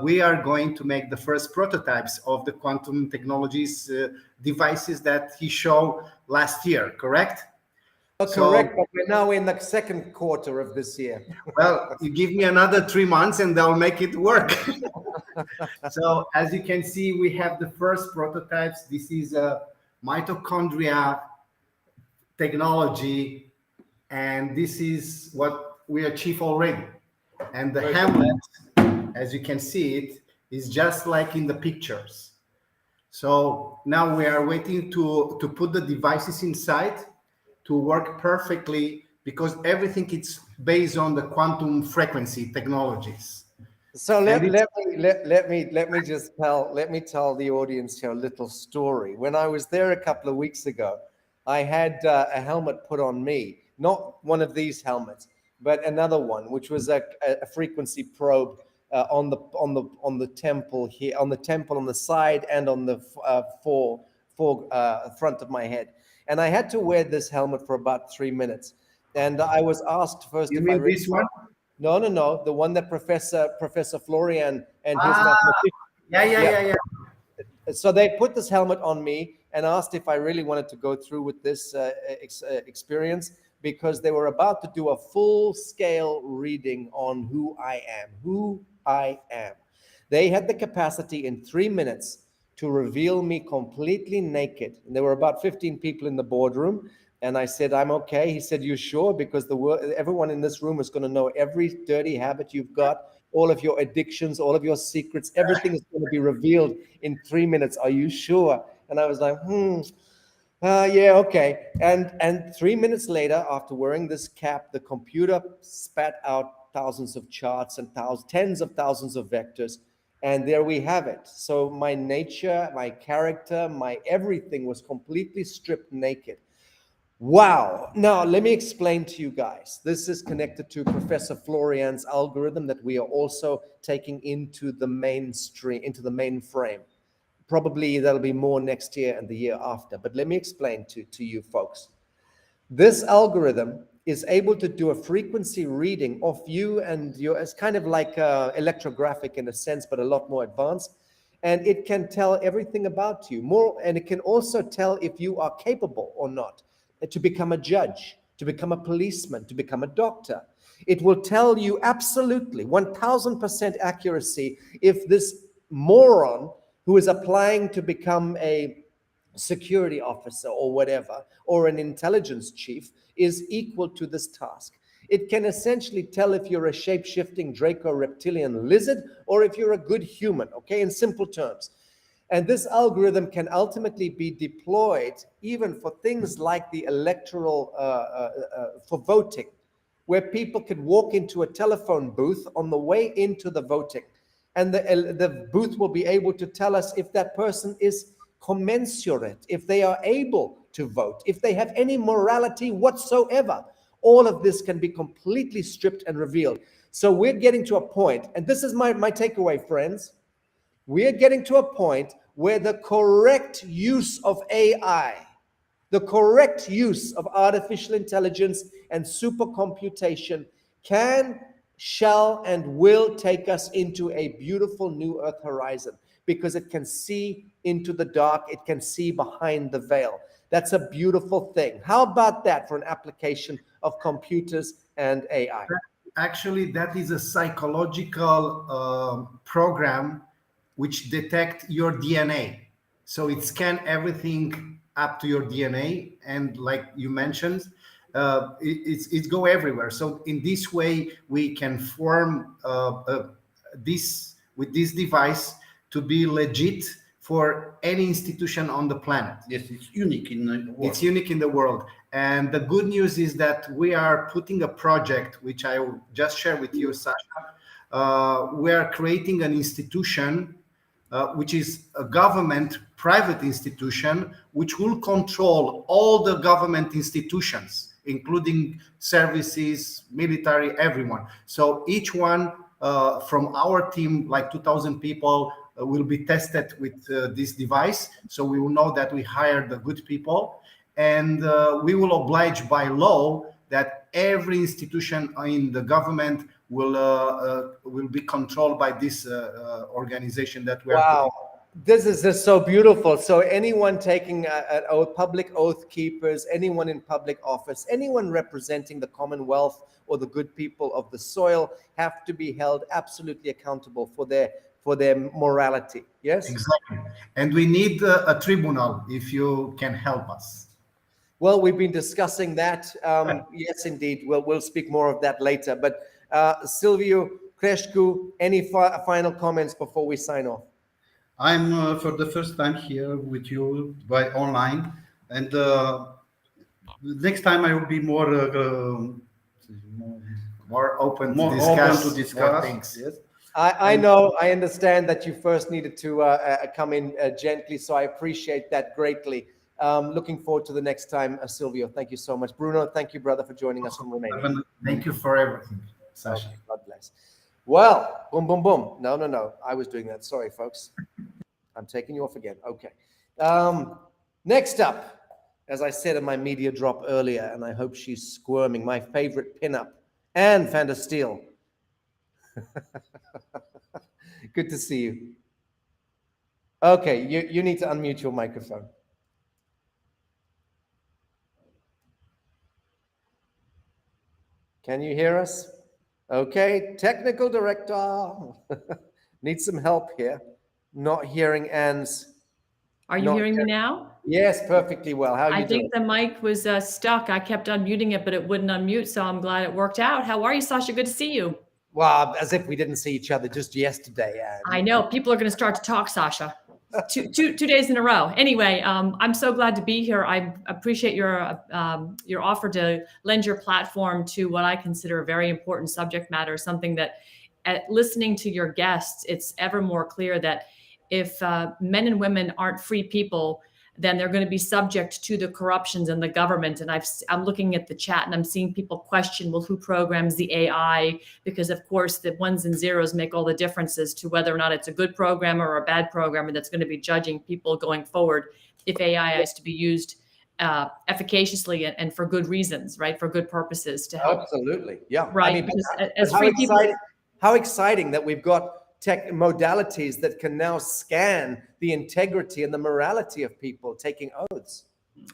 S11: We are going to make the first prototypes of the quantum technologies devices that he showed last year, correct?
S1: Correct, but we're now in the second quarter of this year.
S11: Well, you give me another 3 months and I'll make it work. So as you can see, we have the first prototypes. This is a mitochondria technology, and this is what we achieve already. And the helmet, as you can see it, is just like in the pictures. So now we are waiting to put the devices inside to work perfectly, because everything is based on the quantum frequency technologies.
S1: So let me just tell the audience here a little story. When I was there a couple of weeks ago, I had a helmet put on me, not one of these helmets, but another one, which was a frequency probe on the temple here, on the side, and on the front of my head. And I had to wear this helmet for about 3 minutes. And I was asked first
S11: You
S1: if
S11: mean
S1: I really
S11: this one?
S1: No, the one that Professor Florian and his
S11: Yeah.
S1: So they put this helmet on me and asked if I really wanted to go through with this experience, because they were about to do a full-scale reading on who I am. They had the capacity in 3 minutes to reveal me completely naked. And there were about 15 people in the boardroom. And I said, I'm okay. He said, you sure? Because everyone in this room is going to know every dirty habit you've got, all of your addictions, all of your secrets, everything is going to be revealed in 3 minutes. Are you sure? And I was like, yeah, okay. And 3 minutes later, after wearing this cap, the computer spat out thousands of charts and tens of thousands of vectors. And there we have it. So my nature, my character, my everything was completely stripped naked. Wow. Now, let me explain to you guys. This is connected to Professor Florian's algorithm that we are also taking into the mainstream, into the mainframe. Probably there'll be more next year and the year after. But let me explain to you folks. This algorithm is able to do a frequency reading of you and your, it's kind of like electrographic in a sense, but a lot more advanced. And it can tell everything about you more, and it can also tell if you are capable or not to become a judge, to become a policeman, to become a doctor. It will tell you absolutely 1000% accuracy if this moron who is applying to become a security officer or whatever, or an intelligence chief, is equal to this task. It can essentially tell if you're a shape-shifting Draco-reptilian lizard or if you're a good human, okay, in simple terms. And this algorithm can ultimately be deployed even for things like the electoral, for voting, where people could walk into a telephone booth on the way into the voting. And the booth will be able to tell us if that person is commensurate, if they are able to vote, if they have any morality whatsoever. All of this can be completely stripped and revealed. So we're getting to a point, and this is my takeaway, friends. We're getting to a point where the correct use of AI, the correct use of artificial intelligence and supercomputation can, shall, and will take us into a beautiful new Earth horizon, because it can see into the dark, it can see behind the veil. That's a beautiful thing. How about that for an application of computers and AI?
S11: Actually, that is a psychological program which detect your DNA. So it scan everything up to your DNA, and like you mentioned, it's go everywhere. So in this way, we can form this with this device to be legit for any institution on the planet.
S10: Yes, it's unique in the world.
S11: It's unique in the world. And the good news is that we are putting a project, which I will just share with you, Sasha. We are creating an institution, which is a government private institution, which will control all the government institutions, including services, military, everyone. So each one from our team, like 2,000 people, will be tested with this device. So we will know that we hired the good people, and we will oblige by law that every institution in the government will be controlled by this organization that we are
S1: Wow. This is just so beautiful. So anyone taking an oath, public oath keepers, anyone in public office, anyone representing the Commonwealth or the good people of the soil have to be held absolutely accountable for their for their morality. Yes?
S11: Exactly. And we need a tribunal if you can help us.
S1: Well, we've been discussing that. Yes, indeed. We'll speak more of that later. But Silviu, Creșcu, any final comments before we sign off?
S10: I'm for the first time here with you by online, and next time I will be more
S11: open
S10: more
S11: to discuss,
S10: open to discuss
S11: more things.
S10: Yes.
S1: I know, I understand that you first needed to come in gently, so I appreciate that greatly. Looking forward to the next time, Silvio. Thank you so much. Bruno, thank you, brother, for joining us from Romania.
S11: Thank you for everything, Sasha.
S1: Okay, God bless. Well, boom, boom, boom. No. I was doing that. Sorry, folks. I'm taking you off again. Okay. Next up, as I said in my media drop earlier, and I hope she's squirming, my favorite pinup, Anne van der Steel. Good to see you. Okay, you need to unmute your microphone. Can you hear us? Okay, technical director. Need some help here. Not hearing Anne's.
S12: Are you hearing me now?
S1: Yes, perfectly well. How are you doing?
S12: I think the mic was stuck. I kept unmuting it, but it wouldn't unmute, so I'm glad it worked out. How are you, Sasha? Good to see you.
S1: Well, as if we didn't see each other just yesterday. Anne.
S12: I know. People are going to start to talk, Sasha. two days in a row. Anyway, I'm so glad to be here. I appreciate your offer to lend your platform to what I consider a very important subject matter, something that listening to your guests, it's ever more clear that if men and women aren't free people, then they're going to be subject to the corruptions in the government. And I'm looking at the chat and I'm seeing people question, well, who programs the AI? Because of course the ones and zeros make all the differences to whether or not it's a good programmer or a bad programmer that's going to be judging people going forward if AI is to be used efficaciously and for good reasons, right? For good purposes to help.
S1: Absolutely. Yeah.
S12: Right.
S1: I mean, how exciting that we've got tech modalities that can now scan the integrity and the morality of people taking oaths.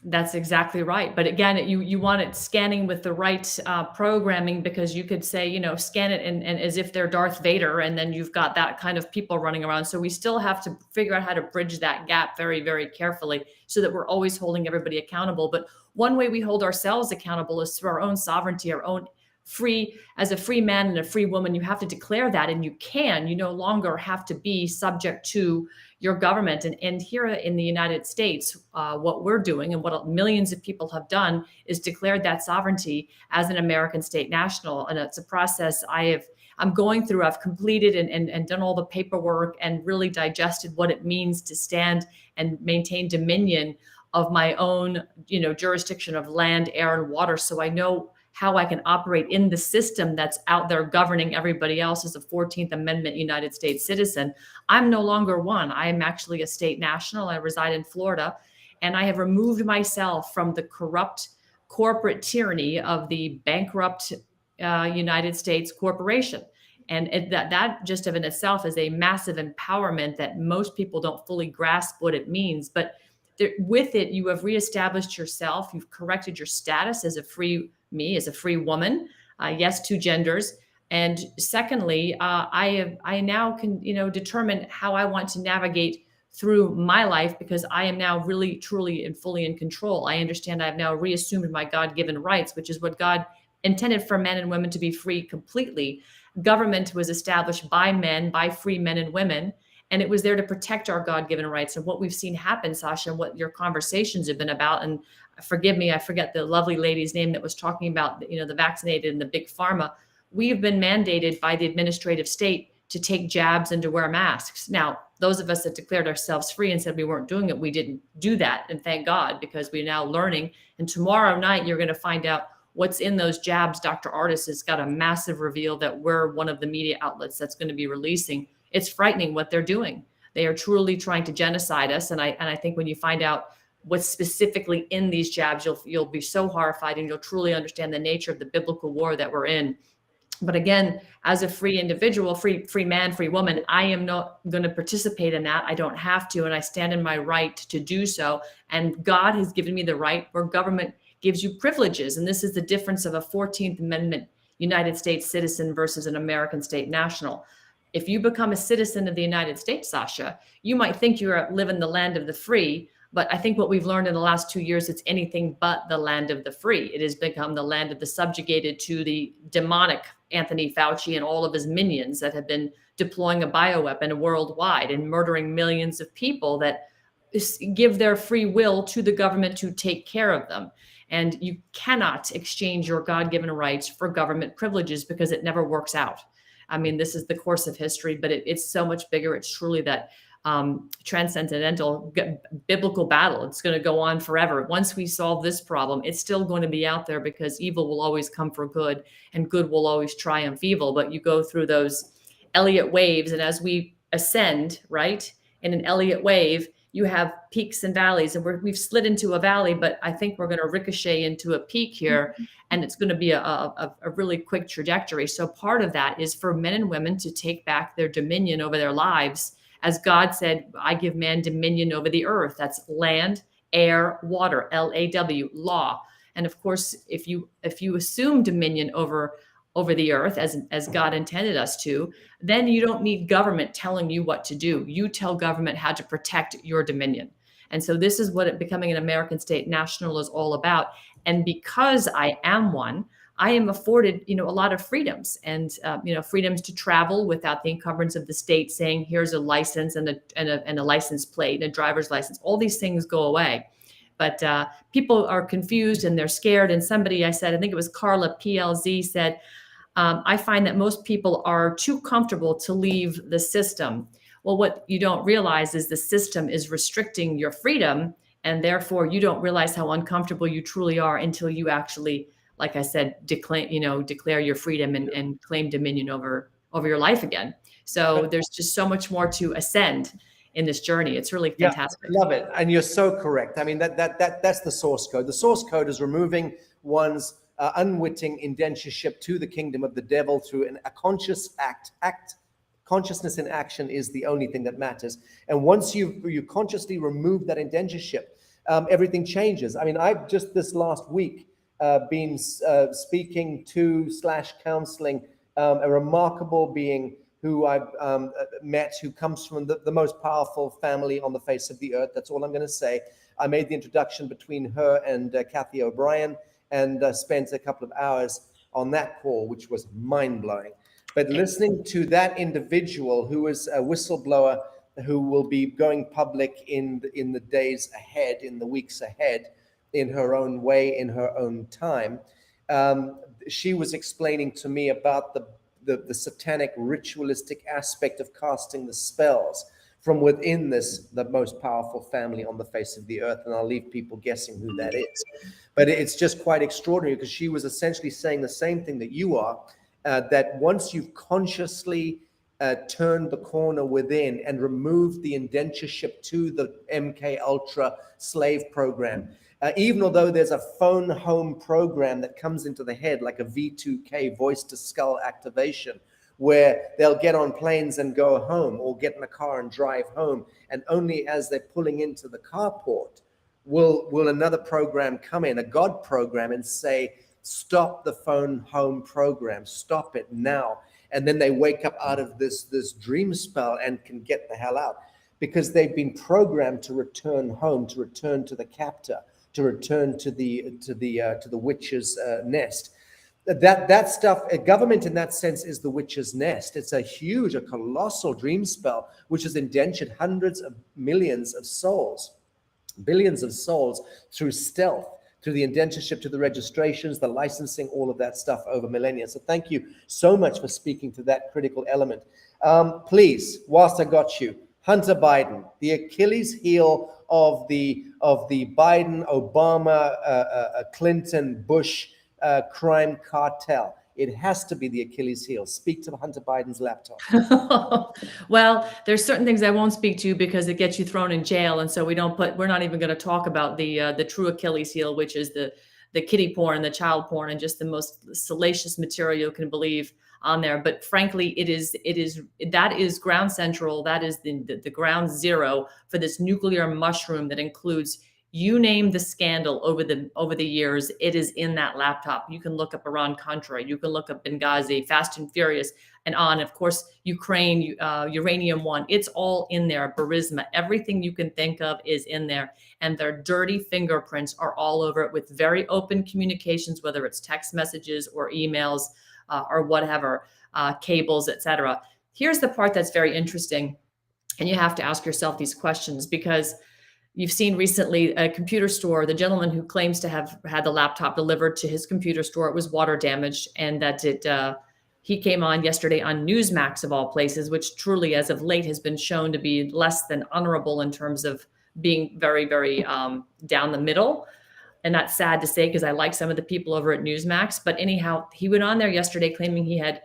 S12: That's exactly right. But again, you want it scanning with the right programming, because you could say, scan it and as if they're Darth Vader, and then you've got that kind of people running around. So we still have to figure out how to bridge that gap very, very carefully so that we're always holding everybody accountable. But one way we hold ourselves accountable is through our own sovereignty, our own as a free man and a free woman. You have to declare that, and you no longer have to be subject to your government. And here in the United States, what we're doing and what millions of people have done is declared that sovereignty as an American state national. And it's a process I'm going through. I've completed and done all the paperwork and really digested what it means to stand and maintain dominion of my own, jurisdiction of land, air, and water. So I know how I can operate in the system that's out there governing everybody else as a 14th Amendment United States citizen. I'm no longer one. I am actually a state national. I reside in Florida, and I have removed myself from the corrupt corporate tyranny of the bankrupt United States corporation. And that just of in itself is a massive empowerment that most people don't fully grasp what it means. But with it, you have reestablished yourself. You've corrected your status as a free woman. Yes, two genders. And secondly, I now can, determine how I want to navigate through my life, because I am now really, truly, and fully in control. I understand I've now reassumed my God-given rights, which is what God intended for men and women to be free completely. Government was established by men, by free men and women, and it was there to protect our God-given rights. And what we've seen happen, Sasha, and what your conversations have been about, and forgive me, I forget the lovely lady's name that was talking about, the vaccinated and the big pharma. We have been mandated by the administrative state to take jabs and to wear masks. Now, those of us that declared ourselves free and said we weren't doing it, we didn't do that. And thank God, because we're now learning. And tomorrow night, you're going to find out what's in those jabs. Dr. Artis has got a massive reveal that we're one of the media outlets that's going to be releasing. It's frightening what they're doing. They are truly trying to genocide us. And I think when you find out what's specifically in these jabs, you'll be so horrified, and you'll truly understand the nature of the biblical war that we're in. But again, as a free individual, free man, free woman, I am not going to participate in that. I don't have to, and I stand in my right to do so. And God has given me the right, where government gives you privileges. And this is the difference of a 14th Amendment United States citizen versus an American state national. If you become a citizen of the United States, Sasha, you might think you live in the land of the free, but I think what we've learned in the last 2 years, it's anything but the land of the free. It has become the land of the subjugated to the demonic Anthony Fauci and all of his minions that have been deploying a bioweapon worldwide and murdering millions of people that give their free will to the government to take care of them. And you cannot exchange your God-given rights for government privileges because it never works out. I mean, this is the course of history, but it's so much bigger. It's truly that transcendental biblical battle. It's going to go on forever. Once we solve this problem, it's still going to be out there because evil will always come for good and good will always triumph evil. But you go through those Elliott waves, and as we ascend, right, in an Elliott wave, you have peaks and valleys, and we've slid into a valley, but I think we're going to ricochet into a peak here, and it's going to be a really quick trajectory. So part of that is for men and women to take back their dominion over their lives. As God said, I give man dominion over the earth. That's land, air, water, LAW, law. And of course, if you assume dominion over the earth as God intended us to, then you don't need government telling you what to do. You tell government how to protect your dominion. And so this is what becoming an American state national is all about. And because I am one, I am afforded, a lot of freedoms and, freedoms to travel without the encumbrance of the state saying, here's a license and a license plate and a driver's license. All these things go away. But people are confused and they're scared. And somebody, I think it was Carla PLZ said, I find that most people are too comfortable to leave the system. Well, what you don't realize is the system is restricting your freedom, and therefore you don't realize how uncomfortable you truly are until you actually, like I said, declare your freedom and claim dominion over your life again. So there's just so much more to ascend in this journey. It's really fantastic.
S1: Yeah, love it. And you're so correct. I mean, that's the source code. The source code is removing one's unwitting indentureship to the kingdom of the devil through a conscious act. Consciousness in action is the only thing that matters. And once you consciously remove that indentureship, everything changes. I mean, I've just this last week been speaking to / counseling a remarkable being who I've met, who comes from the most powerful family on the face of the earth. That's all I'm going to say. I made the introduction between her and Kathy O'Brien, and spent a couple of hours on that call, which was mind-blowing. But listening to that individual who is a whistleblower who will be going public in the days ahead, in the weeks ahead, in her own way, in her own time, she was explaining to me about the satanic ritualistic aspect of casting the spells from within the most powerful family on the face of the earth. And I'll leave people guessing who that is. But it's just quite extraordinary because she was essentially saying the same thing that you are, that once you've consciously turned the corner within and removed the indentureship to the MK Ultra slave program, even although there's a phone home program that comes into the head like a V2K, voice to skull activation, where they'll get on planes and go home or get in a car and drive home. And only as they're pulling into the carport will another program come in, a God program, and say, stop the phone home program, stop it now. And then they wake up out of this dream spell and can get the hell out because they've been programmed to return home, to return to the captor, to return to the witch's nest. That stuff, government in that sense is the witch's nest. It's a colossal dream spell, which has indentured hundreds of millions of souls, billions of souls through stealth, through the indentureship to the registrations, the licensing, all of that stuff over millennia. So thank you so much for speaking to that critical element. Please, whilst I got you, Hunter Biden, the Achilles heel of the Biden, Obama, Clinton, Bush crime cartel. It has to be the Achilles heel. Speak to Hunter Biden's laptop.
S12: Well, there's certain things I won't speak to because it gets you thrown in jail, and so we're not even going to talk about the true Achilles heel, which is the kiddie porn, the child porn, and just the most salacious material you can believe on there. But frankly, that is ground central. That is the ground zero for this nuclear mushroom that includes, you name the scandal over the years, it is in that laptop. You can look up Iran-Contra, you can look up Benghazi, Fast and Furious. and on. Of course, Ukraine, Uranium One, it's all in there. Burisma, everything you can think of is in there. And their dirty fingerprints are all over it with very open communications, whether it's text messages or emails or whatever, cables, etc. Here's the part that's very interesting. And you have to ask yourself these questions because you've seen recently a computer store, the gentleman who claims to have had the laptop delivered to his computer store, it was water damaged, and that he came on yesterday on Newsmax of all places, which truly as of late has been shown to be less than honorable in terms of being very, very down the middle. And that's sad to say because I like some of the people over at Newsmax. But anyhow, he went on there yesterday claiming he had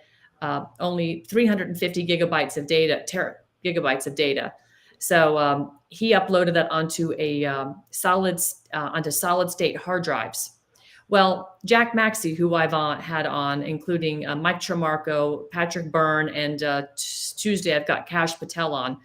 S12: only 350 gigabytes of data. So he uploaded that onto a solid state hard drives. Well, Jack Maxey, who I've had on, including Mike Tremarco, Patrick Byrne, and Tuesday I've got Kash Patel on.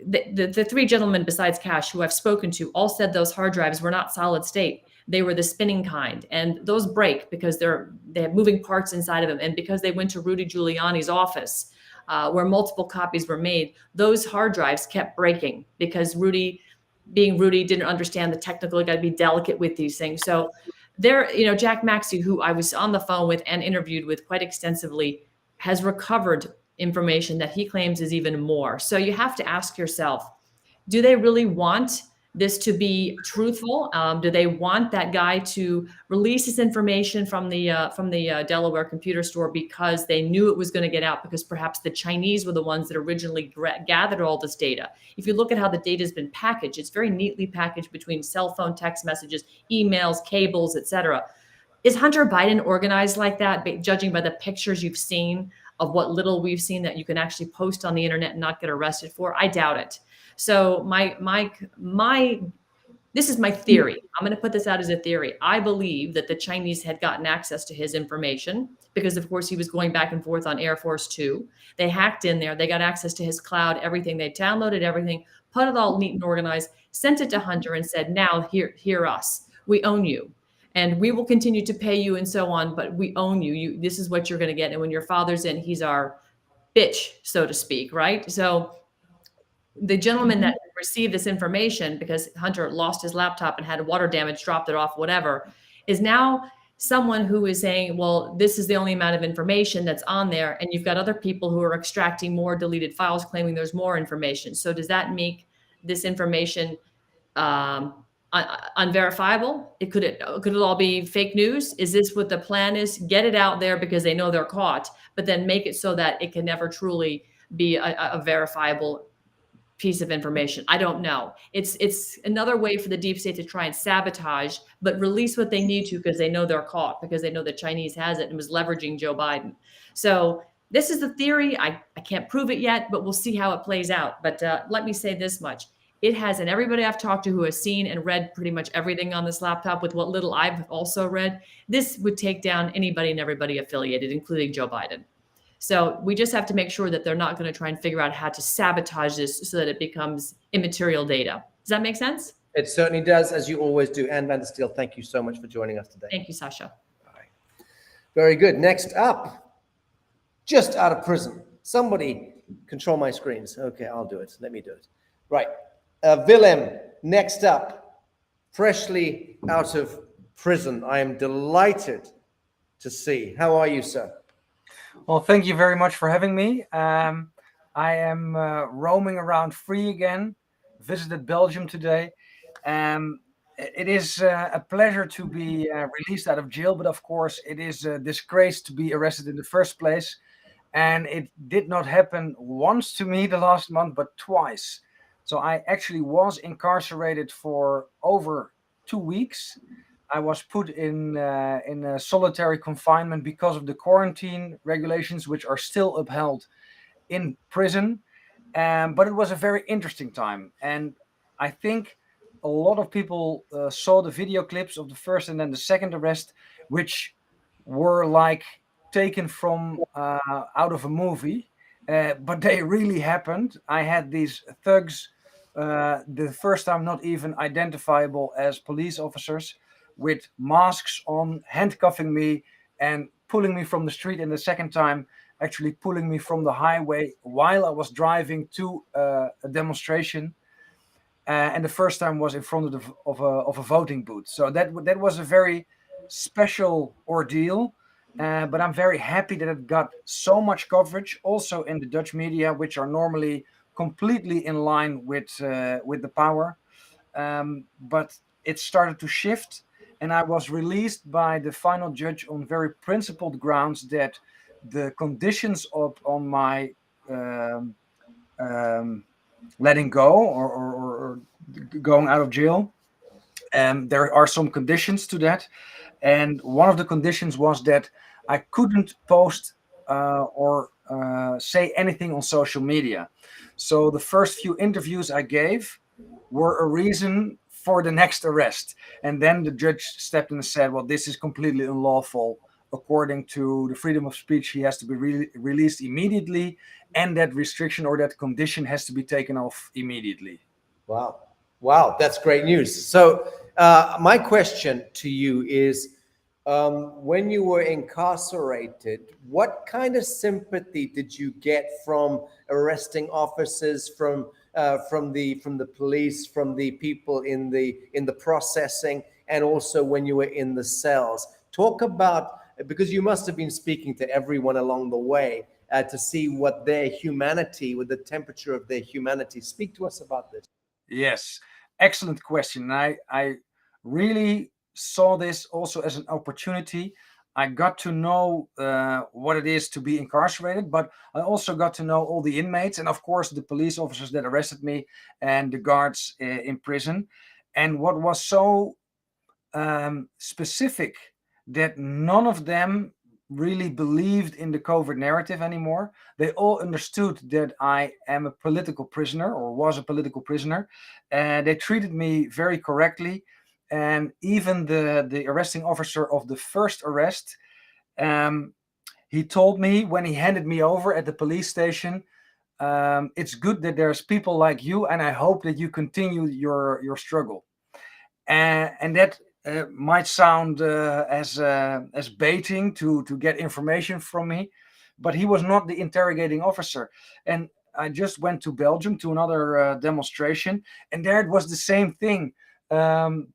S12: The three gentlemen besides Kash who I've spoken to all said those hard drives were not solid state. They were the spinning kind, and those break because they have moving parts inside of them. And because they went to Rudy Giuliani's office, where multiple copies were made, those hard drives kept breaking because Rudy, didn't understand the technical. You got to be delicate with these things. So there, Jack Maxey, who I was on the phone with and interviewed with quite extensively, has recovered information that he claims is even more. So you have to ask yourself, do they really want this to be truthful? Do they want that guy to release this information from the Delaware computer store because they knew it was going to get out, because perhaps the Chinese were the ones that originally gathered all this data? If you look at how the data has been packaged, it's very neatly packaged between cell phone text messages, emails, cables, etc. Is Hunter Biden organized like that, judging by the pictures you've seen of what little we've seen that you can actually post on the internet and not get arrested for? I doubt it. So this is my theory. I'm going to put this out as a theory. I believe that the Chinese had gotten access to his information because, of course, he was going back and forth on Air Force 2. They hacked in there. They got access to his cloud, everything. They downloaded everything, put it all neat and organized, sent it to Hunter and said, now hear us. We own you. And we will continue to pay you and so on, but we own you. This is what you're going to get. And when your father's in, he's our bitch, so to speak, right? So the gentleman that received this information because Hunter lost his laptop and had water damage, dropped it off, whatever, is now someone who is saying, well, this is the only amount of information that's on there. And you've got other people who are extracting more deleted files, claiming there's more information. So does that make this information unverifiable? Could it all be fake news? Is this what the plan is? Get it out there because they know they're caught, but then make it so that it can never truly be a verifiable piece of information. I don't know. It's another way for the deep state to try and sabotage, but release what they need to because they know they're caught, because they know the Chinese has it and was leveraging Joe Biden. So this is the theory. I can't prove it yet, but we'll see how it plays out. But let me say this much. It has, and everybody I've talked to who has seen and read pretty much everything on this laptop, with what little I've also read, this would take down anybody and everybody affiliated, including Joe Biden. So we just have to make sure that they're not going to try and figure out how to sabotage this so that it becomes immaterial data. Does that make sense?
S1: It certainly does, as you always do. Anne van der Steel, thank you so much for joining us today.
S12: Thank you, Sasha.
S1: Bye. Very good. Next up, just out of prison. Somebody control my screens. Okay, I'll do it. Let me do it. Right. Willem, next up, freshly out of prison. I am delighted to see. How are you, sir?
S13: Well, thank you very much for having me. I am roaming around free again, visited Belgium today. It is a pleasure to be released out of jail, but of course it is a disgrace to be arrested in the first place. And it did not happen once to me the last month, but twice. So I actually was incarcerated for over 2 weeks. I was put in a solitary confinement because of the quarantine regulations, which are still upheld in prison. But it was a very interesting time. And I think a lot of people saw the video clips of the first and then the second arrest, which were like taken from out of a movie. But they really happened. I had these thugs, the first time not even identifiable as police officers, with masks on, handcuffing me and pulling me from the street. And the second time, actually pulling me from the highway while I was driving to a demonstration. And the first time was in front of a voting booth. So that was a very special ordeal. But I'm very happy that it got so much coverage, also in the Dutch media, which are normally completely in line with the power. But it started to shift, and I was released by the final judge on very principled grounds that the conditions on my letting go or going out of jail, there are some conditions to that, and one of the conditions was that I couldn't post or say anything on social media. So the first few interviews I gave were a reason for the next arrest. And then the judge stepped in and said, well, this is completely unlawful. According to the freedom of speech, he has to be released immediately, and that restriction or that condition has to be taken off immediately.
S1: Wow. Wow, that's great news. So my question to you is, when you were incarcerated, what kind of sympathy did you get from arresting officers, from the police, from the people in the processing, and also when you were in the cells? Talk about, because you must have been speaking to everyone along the way to see what their humanity, with the temperature of their humanity. Speak to us about this.
S13: Yes, excellent question. I really saw this also as an opportunity. I got to know what it is to be incarcerated, but I also got to know all the inmates and, of course, the police officers that arrested me and the guards in prison. And what was so specific, that none of them really believed in the COVID narrative anymore. They all understood that I am a political prisoner or was a political prisoner, and they treated me very correctly. And even the arresting officer of the first arrest, he told me when he handed me over at the police station, it's good that there's people like you, and I hope that you continue your struggle. And that might sound as baiting to get information from me, but he was not the interrogating officer. And I just went to Belgium to another demonstration, and there it was the same thing.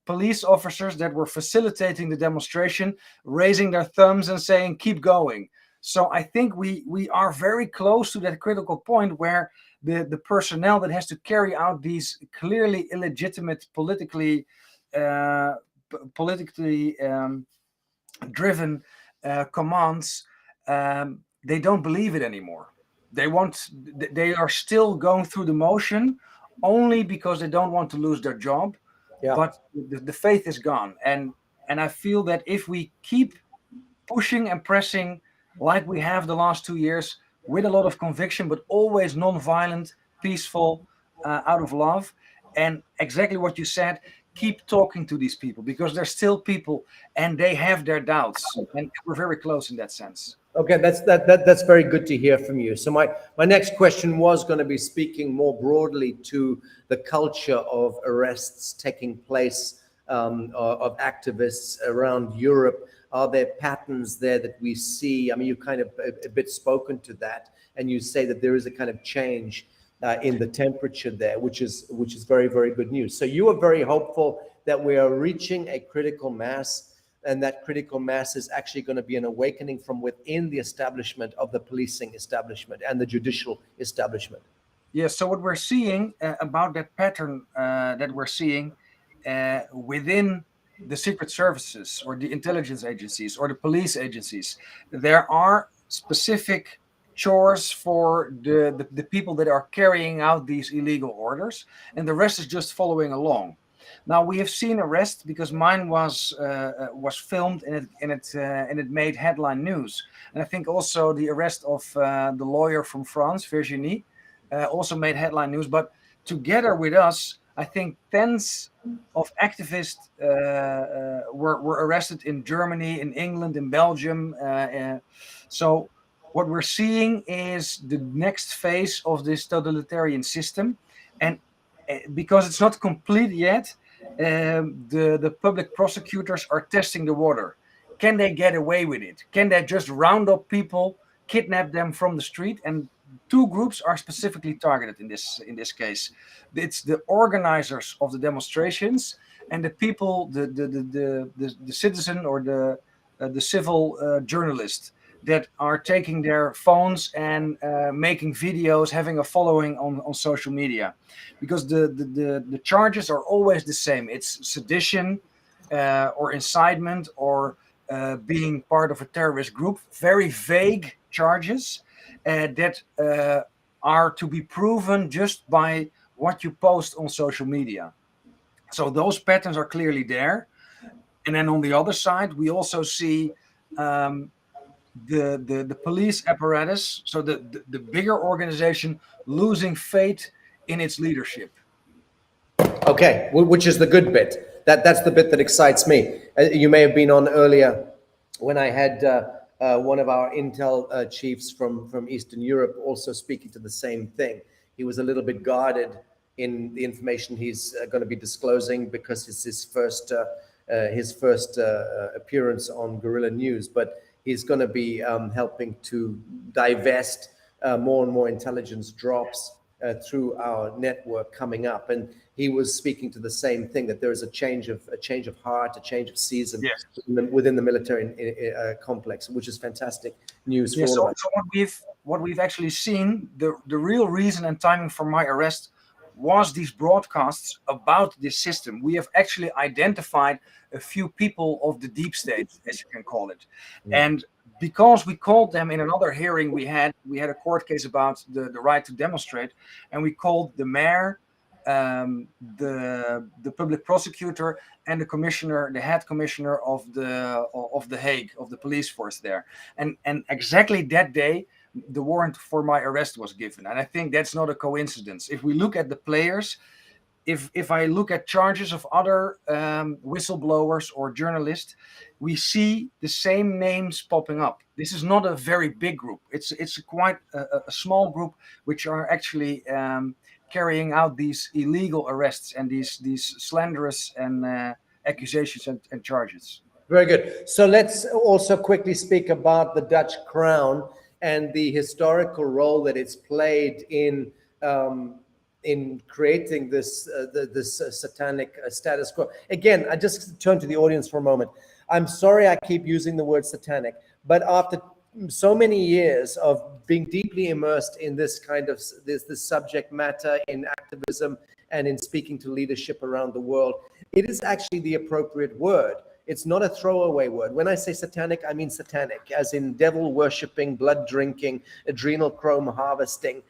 S13: Police officers that were facilitating the demonstration, raising their thumbs and saying, keep going. So I think we are very close to that critical point where the personnel that has to carry out these clearly illegitimate, politically driven commands, they don't believe it anymore. They are still going through the motion only because they don't want to lose their job.
S1: Yeah.
S13: But the faith is gone, and I feel that if we keep pushing and pressing like we have the last 2 years, with a lot of conviction, but always non-violent, peaceful, out of love, and exactly what you said, keep talking to these people, because they're still people and they have their doubts, and we're very close in that sense.
S1: Okay, that's very good to hear from you. So my next question was going to be speaking more broadly to the culture of arrests taking place of activists around Europe. Are there patterns there that we see? I mean, you've kind of a bit spoken to that, and you say that there is a kind of change in the temperature there, which is very, very good news. So you are very hopeful that we are reaching a critical mass, and that critical mass is actually going to be an awakening from within the establishment of the policing establishment and the judicial establishment.
S13: Yes, so what we're seeing about that pattern that we're seeing within the secret services or the intelligence agencies or the police agencies, there are specific chores for the people that are carrying out these illegal orders, and the rest is just following along. Now we have seen arrests, because mine was filmed and it made headline news, and I think also the arrest of the lawyer from France, Virginie, also made headline news. But together with us, I think tens of activists were arrested in Germany, in England, in Belgium. So what we're seeing is the next phase of this totalitarian system, and because it's not complete yet, the public prosecutors are testing the water. Can they get away with it? Can they just round up people, kidnap them from the street. And two groups are specifically targeted in this case. It's the organizers of the demonstrations and the people, the citizen or the civil journalist that are taking their phones and making videos, having a following on social media, because the charges are always the same. It's sedition or incitement or being part of a terrorist group. Very vague charges that are to be proven just by what you post on social media. So those patterns are clearly there. And then on the other side, we also see the police apparatus, so the bigger organization losing faith in its leadership.
S1: Okay, which is the good bit. That's the bit that excites me. You may have been on earlier when I had one of our intel chiefs from Eastern Europe also speaking to the same thing. He was a little bit guarded in the information he's going to be disclosing because it's his first appearance on Guerrilla News, but he's going to be helping to divest more and more intelligence drops through our network coming up. And he was speaking to the same thing, that there is a change of heart, a change of season
S13: yes.
S1: within the military complex, which is fantastic news for all of us.
S13: So what we've actually seen, the real reason and timing for my arrest was these broadcasts about this system. We have actually identified a few people of the deep state, as you can call it. And because we called them in another hearing, we had a court case about the right to demonstrate, and we called the mayor, the public prosecutor, and the commissioner, the head commissioner of the Hague, of the police force there. And exactly that day, the warrant for my arrest was given. And I think that's not a coincidence. If we look at the players, if I look at charges of other whistleblowers or journalists, we see the same names popping up. This is not a very big group. It's quite a small group which are actually carrying out these illegal arrests and these slanderous and accusations and charges.
S1: Very good. So let's also quickly speak about the Dutch crown and the historical role that it's played in creating this satanic status quo. Again, I just turn to the audience for a moment. I'm sorry I keep using the word satanic, but after so many years of being deeply immersed in this kind of this subject matter, in activism and in speaking to leadership around the world, it is actually the appropriate word. It's not a throwaway word. When I say satanic, I mean satanic, as in devil worshipping, blood drinking, adrenal chrome harvesting,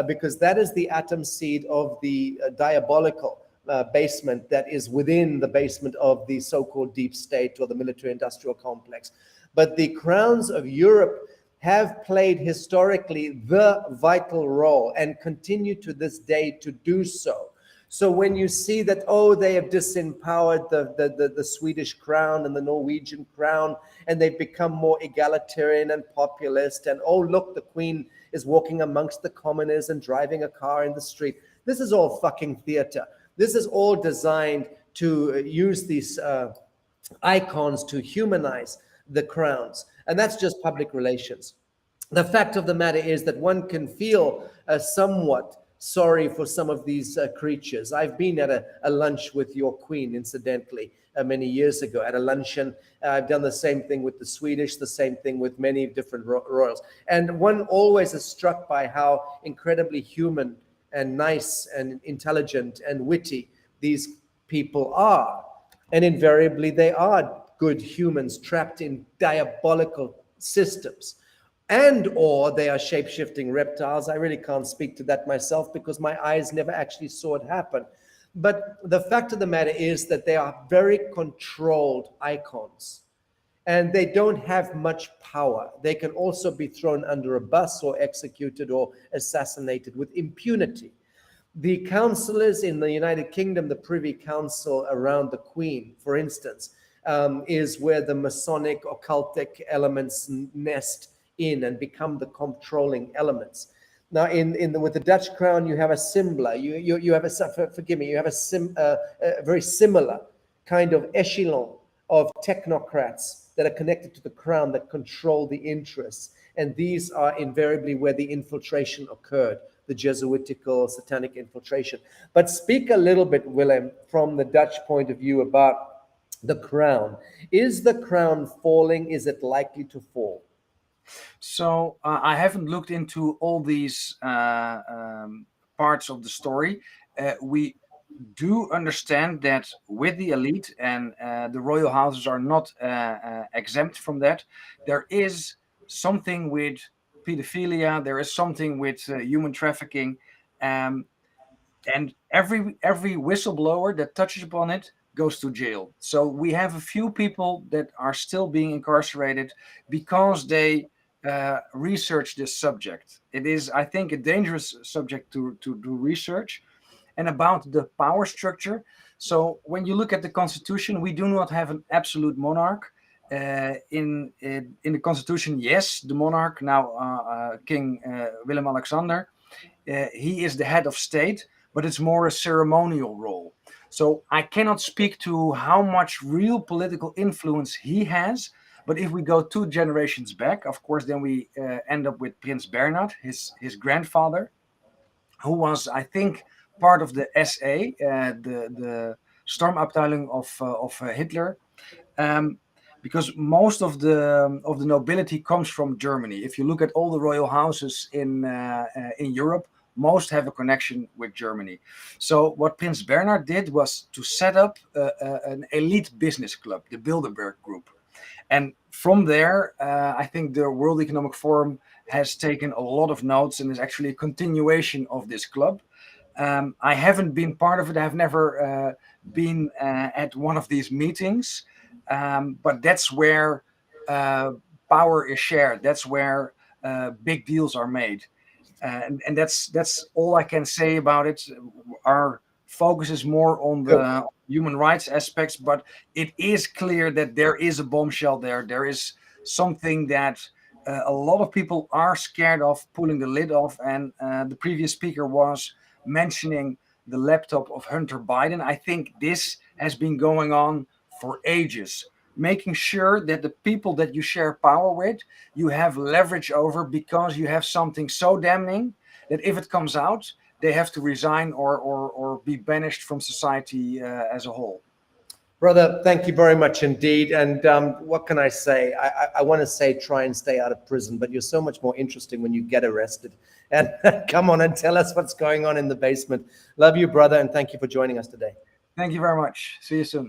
S1: because that is the atom seed of the diabolical basement that is within the basement of the so-called deep state or the military-industrial complex. But the crowns of Europe have played historically the vital role and continue to this day to do so. So when you see that, oh, they have disempowered the Swedish crown and the Norwegian crown, and they've become more egalitarian and populist, and oh, look, the Queen is walking amongst the commoners and driving a car in the street. This is all fucking theater. This is all designed to use these icons to humanize the crowns. And that's just public relations. The fact of the matter is that one can feel somewhat sorry for some of these creatures. I've been at a lunch with your Queen, incidentally, many years ago at a luncheon. I've done the same thing with the Swedish, the same thing with many different royals. And one always is struck by how incredibly human and nice and intelligent and witty these people are. And invariably they are good humans trapped in diabolical systems. And or they are shape-shifting reptiles. I really can't speak to that myself because my eyes never actually saw it happen. But the fact of the matter is that they are very controlled icons and they don't have much power. They can also be thrown under a bus or executed or assassinated with impunity. The councillors in the United Kingdom, the Privy Council around the Queen, for instance, is where the Masonic occultic elements nest in and become the controlling elements. Now, with the Dutch crown, you have a similar. You have you have a very similar kind of echelon of technocrats that are connected to the crown that control the interests. And these are invariably where the infiltration occurred, the Jesuitical satanic infiltration. But speak a little bit, Willem, from the Dutch point of view about the crown. Is the crown falling? Is it likely to fall?
S13: So I haven't looked into all these parts of the story. We do understand that with the elite and the royal houses are not exempt from that. There is something with pedophilia. There is something with human trafficking, and every whistleblower that touches upon it goes to jail. So we have a few people that are still being incarcerated because they research this subject. It is, I think, a dangerous subject to do research. And about the power structure. So when you look at the constitution, we do not have an absolute monarch. In the constitution, yes, the monarch, now King Willem-Alexander, he is the head of state, but it's more a ceremonial role. So I cannot speak to how much real political influence he has. But if we go 2 generations back, of course, then we end up with Prince Bernhard, his grandfather, who was, I think, part of the SA, the Stormabteilung of Hitler, because most of the nobility comes from Germany. If you look at all the royal houses in Europe, most have a connection with Germany. So what Prince Bernhard did was to set up an elite business club, the Bilderberg Group. And from there, I think the World Economic Forum has taken a lot of notes and is actually a continuation of this club. I haven't been part of it. I've never been at one of these meetings, but that's where power is shared. That's where big deals are made. And that's all I can say about it. Our focus is more on the human rights aspects, but it is clear that there is a bombshell there. There is something that a lot of people are scared of pulling the lid off. And the previous speaker was mentioning the laptop of Hunter Biden. I think this has been going on for ages, making sure that the people that you share power with, you have leverage over, because you have something so damning that if it comes out, they have to resign or be banished from society as a whole.
S1: Brother, thank you very much indeed. And what can I say? I want to say try and stay out of prison, but you're so much more interesting when you get arrested. And come on and tell us what's going on in the basement. Love you, brother, and thank you for joining us today.
S13: Thank you very much. See you soon.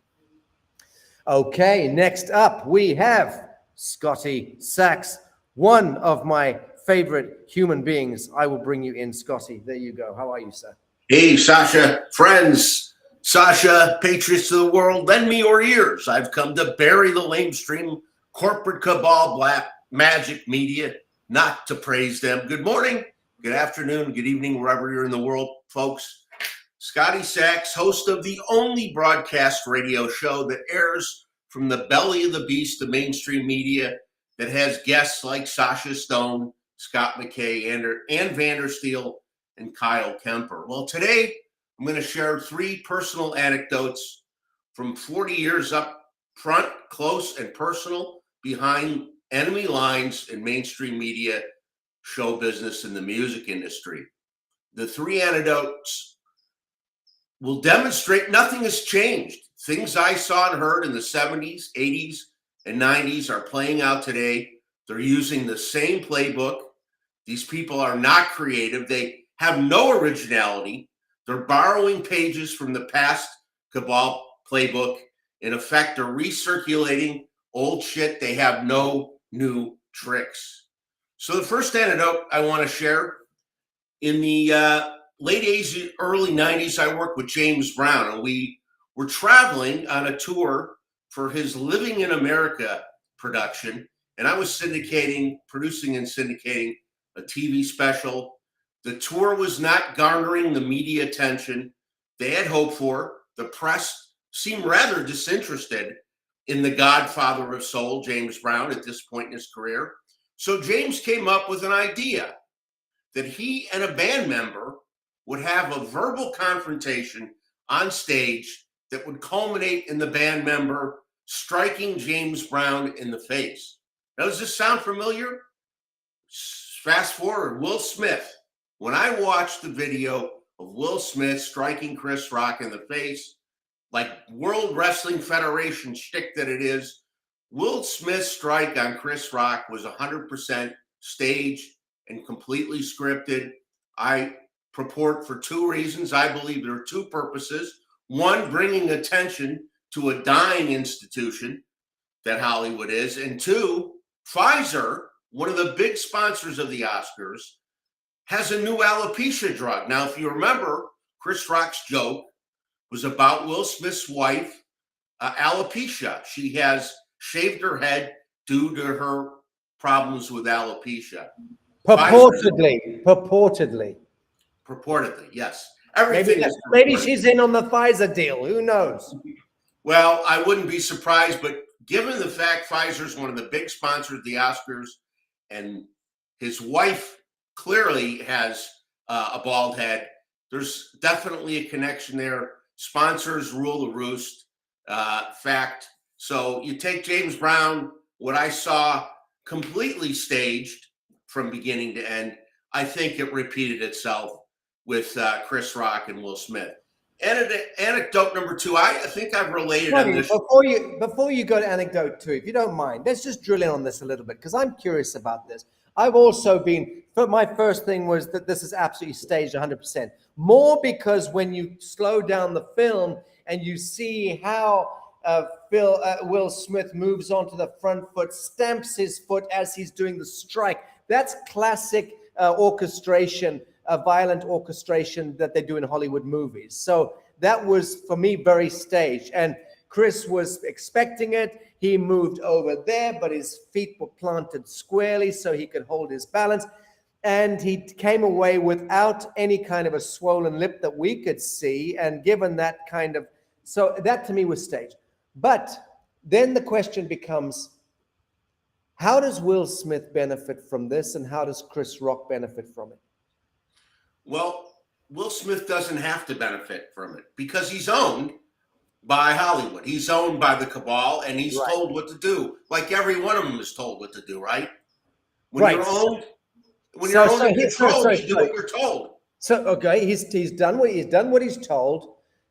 S1: Okay, next up we have Scotty Sachs, one of my favorite human beings. I will bring you in, Scotty. There you go. How are you, sir?
S14: Hey, Sasha, friends. Sasha, patriots of the world, lend me your ears. I've come to bury the lamestream corporate cabal, black magic media, not to praise them. Good morning, good afternoon, good evening, wherever you're in the world, folks. Scotty Sachs, host of the only broadcast radio show that airs from the belly of the beast of mainstream media, that has guests like Sasha Stone, Scott McKay, Ann Vandersteel, and Kyle Kemper. Well, today I'm going to share 3 personal anecdotes from 40 years up front, close and personal, behind enemy lines in mainstream media, show business, and the music industry. The 3 anecdotes will demonstrate nothing has changed. Things I saw and heard in the 70s, 80s, and 90s are playing out today. They're using the same playbook. These people are not creative. They have no originality. They're borrowing pages from the past cabal playbook. In effect, they're recirculating old shit. They have no new tricks. So the first anecdote I want to share, in the late 80s, early 90s, I worked with James Brown, and we were traveling on a tour for his Living in America production. And I was producing and syndicating a TV special. The tour was not garnering the media attention they had hoped for. The press seemed rather disinterested in the godfather of soul, James Brown, at this point in his career. So James came up with an idea that he and a band member would have a verbal confrontation on stage that would culminate in the band member striking James Brown in the face. Now, does this sound familiar? Fast forward, Will Smith. When I watched the video of Will Smith striking Chris Rock in the face, like World Wrestling Federation shtick that it is, Will Smith's strike on Chris Rock was 100% staged and completely scripted. I purport for two reasons. I believe there are two purposes. One, bringing attention to a dying institution that Hollywood is. And two, Pfizer, one of the big sponsors of the Oscars, has a new alopecia drug. Now, if you remember, Chris Rock's joke was about Will Smith's wife, alopecia. She has shaved her head due to her problems with alopecia.
S1: Purportedly,
S14: yes. Everything
S1: maybe she's in on the Pfizer deal. Who knows?
S14: Well, I wouldn't be surprised, but given the fact Pfizer's one of the big sponsors of the Oscars, and his wife clearly has a bald head, there's definitely a connection there. Sponsors rule the roost. Fact. So you take James Brown, what I saw completely staged from beginning to end. I think it repeated itself with Chris Rock and Will Smith. Anecdote number two, I think I've related on this.
S1: Before you go to anecdote two, if you don't mind, let's just drill in on this a little bit, because I'm curious about this. I've also been, my first thing was that this is absolutely staged 100%. More because when you slow down the film and you see how Will Smith moves onto the front foot, stamps his foot as he's doing the strike, that's classic orchestration, violent orchestration that they do in Hollywood movies. So that was, for me, very staged. And Chris was expecting it. He moved over there, but his feet were planted squarely so he could hold his balance. And he came away without any kind of a swollen lip that we could see. And given that kind of, so that to me was staged. But then the question becomes, how does Will Smith benefit from this, and how does Chris Rock benefit from it?
S14: Well, Will Smith doesn't have to benefit from it because he's owned by Hollywood. He's owned by the cabal, and he's told what to do. Like every one of them is told what to do, right? When you're owned, you do what you're told.
S1: So okay, he's done what he's told.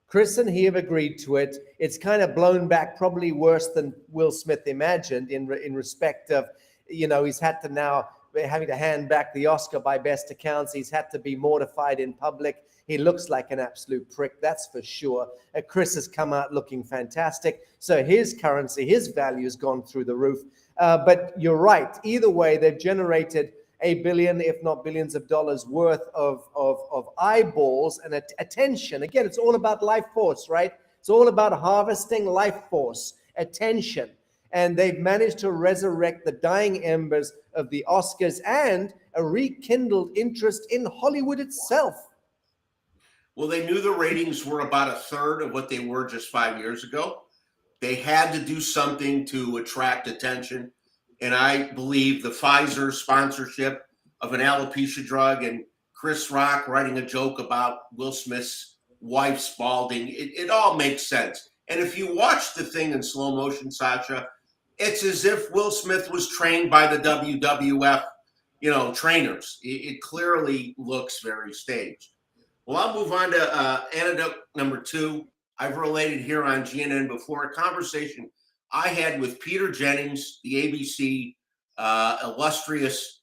S1: Chris and he have agreed to it. It's kind of blown back, probably worse than Will Smith imagined in respect of, he's had to now having to hand back the Oscar by best accounts. He's had to be mortified in public. He looks like an absolute prick, that's for sure. Chris has come out looking fantastic. So his currency, his value has gone through the roof. But you're right. Either way, they've generated $1 billion, if not billions of dollars worth of eyeballs and attention. Again, it's all about life force, right? It's all about harvesting life force, attention. And they've managed to resurrect the dying embers of the Oscars and a rekindled interest in Hollywood itself.
S14: Well, they knew the ratings were about a third of what they were just 5 years ago. They had to do something to attract attention. And I believe the Pfizer sponsorship of an alopecia drug and Chris Rock writing a joke about Will Smith's wife balding, it all makes sense. And if you watch the thing in slow motion, Sasha, it's as if Will Smith was trained by the WWF, trainers. It clearly looks very staged. Well, I'll move on to anecdote number two. I've related here on GNN before a conversation I had with Peter Jennings, the ABC illustrious.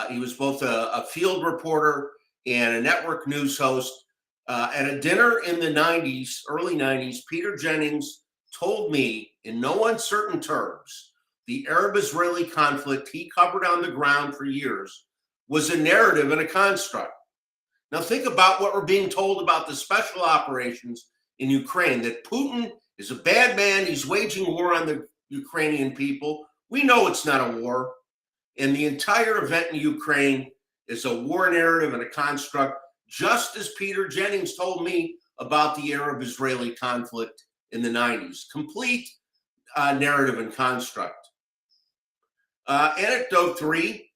S14: He was both a field reporter and a network news host. At a dinner in the 90s, early 90s, Peter Jennings told me in no uncertain terms the Arab-Israeli conflict he covered on the ground for years was a narrative and a construct. Now think about what we're being told about the special operations in Ukraine, that Putin is a bad man. He's waging war on the Ukrainian people. We know it's not a war. And the entire event in Ukraine is a war narrative and a construct, just as Peter Jennings told me about the Arab-Israeli conflict in the 90s. Complete narrative and construct. Anecdote three,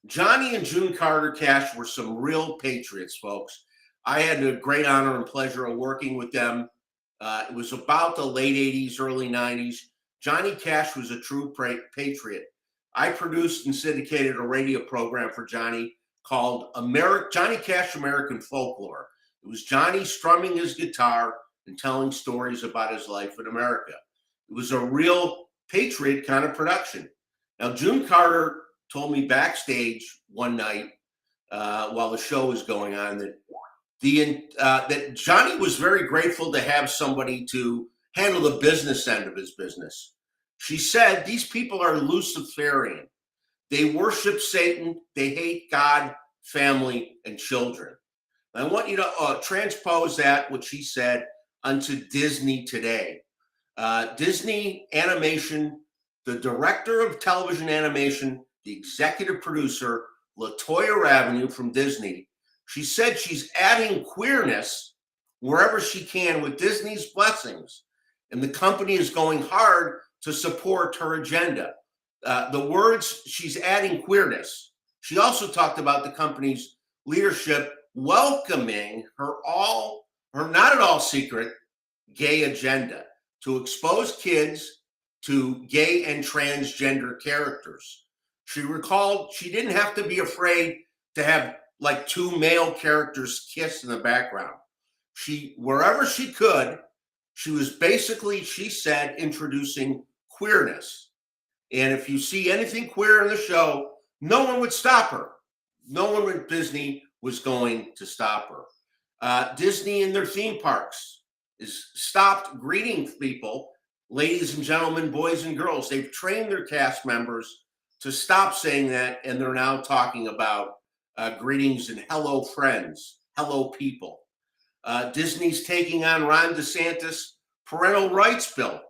S14: Johnny and June Carter Cash were some real patriots, folks. I had the great honor and pleasure of working with them. It was about the late 80s, early 90s. Johnny Cash was a true patriot. I produced and syndicated a radio program for Johnny called Johnny Cash American Folklore. It was Johnny strumming his guitar and telling stories about his life in America. It was a real patriot kind of production. Now, June Carter told me backstage one night while the show was going on that that Johnny was very grateful to have somebody to handle the business end of his business. She said, these people are Luciferian. They worship Satan. They hate God, family, and children. I want you to transpose that, what she said, onto Disney today. Disney Animation, the director of television animation, the executive producer, LaToya Avenue from Disney, she said she's adding queerness wherever she can with Disney's blessings. And the company is going hard to support her agenda. The words, she's adding queerness. She also talked about the company's leadership welcoming her not at all secret gay agenda to expose kids to gay and transgender characters. She recalled she didn't have to be afraid to have like two male characters kiss in the background. Wherever she could, she was basically, she said, introducing queerness. And if you see anything queer in the show, no one would stop her. No one at Disney was going to stop her. Disney in their theme parks is stopped greeting people, ladies and gentlemen, boys and girls. They've trained their cast members to stop saying that, and they're now talking about greetings and hello friends, hello people. Disney's taking on Ron DeSantis' parental rights bill,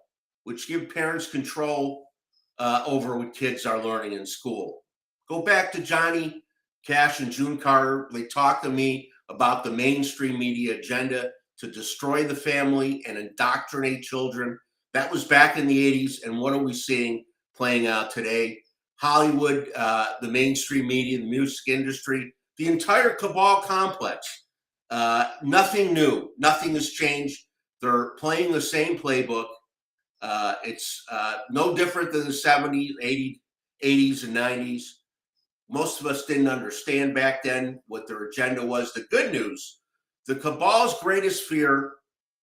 S14: which give parents control over what kids are learning in school. Go back to Johnny Cash and June Carter. They talked to me about the mainstream media agenda to destroy the family and indoctrinate children. That was back in the 80s. And what are we seeing playing out today? Hollywood, the mainstream media, the music industry, the entire cabal complex. Nothing new. Nothing has changed. They're playing the same playbook. It's no different than the 70s, 80s, and 90s. Most of us didn't understand back then what their agenda was. The good news, the cabal's greatest fear,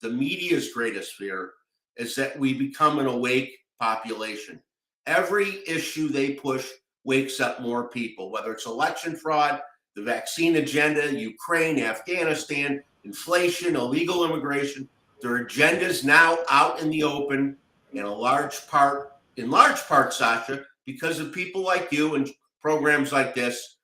S14: the media's greatest fear, is that we become an awake population. Every issue they push wakes up more people, whether it's election fraud, the vaccine agenda, Ukraine, Afghanistan, inflation, illegal immigration. Their agenda's now out in the open in large part, Sasha, because of people like you and programs like this.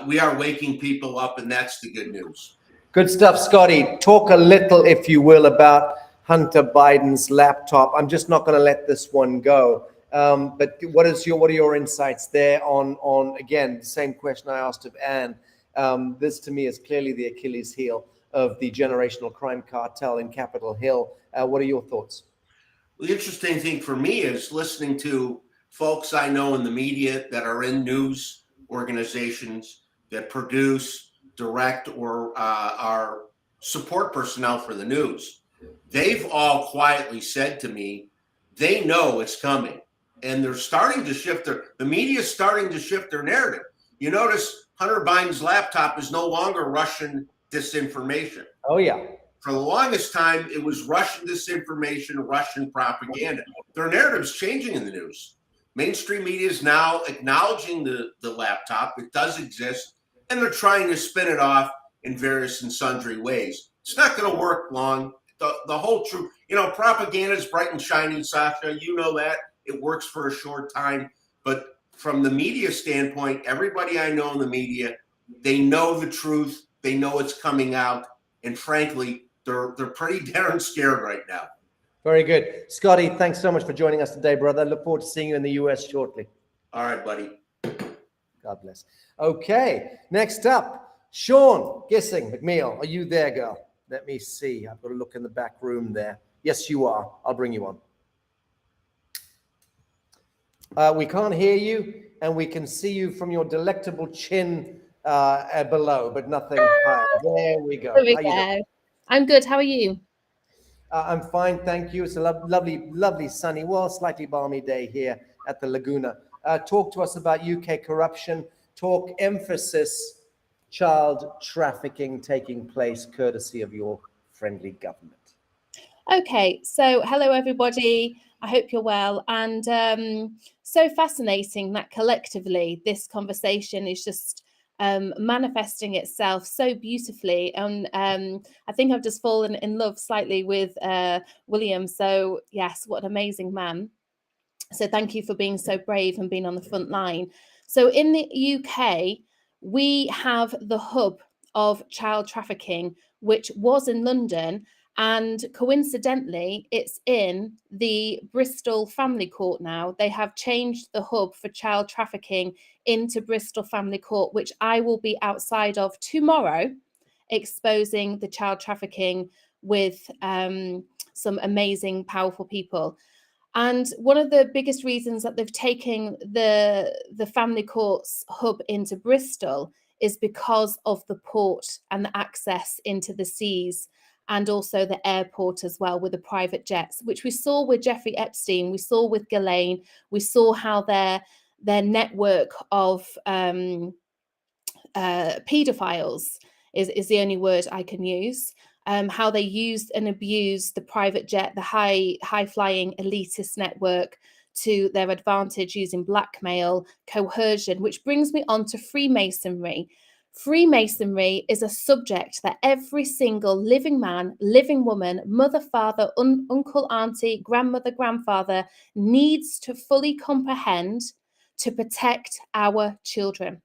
S14: We are waking people up, and that's the good news.
S1: Good stuff, Scotty. Talk a little, if you will, about Hunter Biden's laptop. I'm just not going to let this one go. But what are your insights there on again, the same question I asked of Anne? This to me is clearly the Achilles heel of the generational crime cartel in Capitol Hill. What are your thoughts?
S14: The interesting thing for me is listening to folks I know in the media that are in news organizations that produce, direct, or are support personnel for the news. They've all quietly said to me, they know it's coming. And they're starting to shift the media is starting to shift their narrative. You notice Hunter Biden's laptop is no longer Russian disinformation.
S1: Oh, yeah.
S14: For the longest time, it was Russian disinformation, Russian propaganda. Their narrative's changing in the news. Mainstream media is now acknowledging the laptop. It does exist, and they're trying to spin it off in various and sundry ways. It's not going to work long. The whole truth, propaganda is bright and shiny, Sasha. You know that. It works for a short time. But from the media standpoint, everybody I know in the media, they know the truth. They know it's coming out. And frankly, they're pretty darn scared right now.
S1: Very good. Scotty, thanks so much for joining us today, brother. Look forward to seeing you in the U.S. shortly.
S14: All right, buddy.
S1: God bless. Okay, next up, Sean Gissing McNeil. Are you there, girl? Let me see. I've got to look in the back room there. Yes, you are. I'll bring you on. We can't hear you, and we can see you from your delectable chin below, but nothing higher. There we go.
S15: There we go. I'm good. How are you?
S1: I'm fine, thank you. It's a lovely, lovely sunny, well, slightly balmy day here at the Laguna Talk to us about UK corruption. Talk emphasis, child trafficking taking place courtesy of your friendly government.
S15: Okay, so hello everybody. I hope you're well. And so fascinating that collectively this conversation is just manifesting itself so beautifully. And I think I've just fallen in love slightly with William. So yes, what an amazing man. So thank you for being so brave and being on the front line. So in the UK, we have the hub of child trafficking, which was in London. And coincidentally, it's in the Bristol Family Court now. They have changed the hub for child trafficking into Bristol Family Court, which I will be outside of tomorrow, exposing the child trafficking with some amazing, powerful people. And one of the biggest reasons that they've taken the family courts hub into Bristol is because of the port and the access into the seas, and also the airport as well with the private jets, which we saw with Jeffrey Epstein, we saw with Ghislaine, we saw how their network of paedophiles is the only word I can use. How they used and abused the private jet, the high flying elitist network to their advantage using blackmail, coercion, which brings me on to Freemasonry. Freemasonry is a subject that every single living man, living woman, mother, father, uncle, auntie, grandmother, grandfather needs to fully comprehend to protect our children.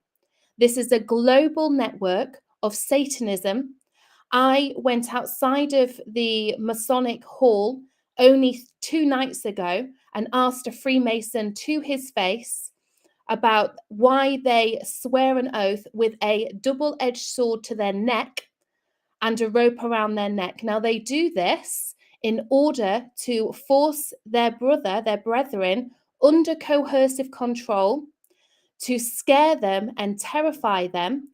S15: This is a global network of Satanism. I went outside of the Masonic Hall only 2 nights ago and asked a Freemason to his face about why they swear an oath with a double-edged sword to their neck and a rope around their neck. Now, they do this in order to force their brethren, under coercive control, to scare them and terrify them,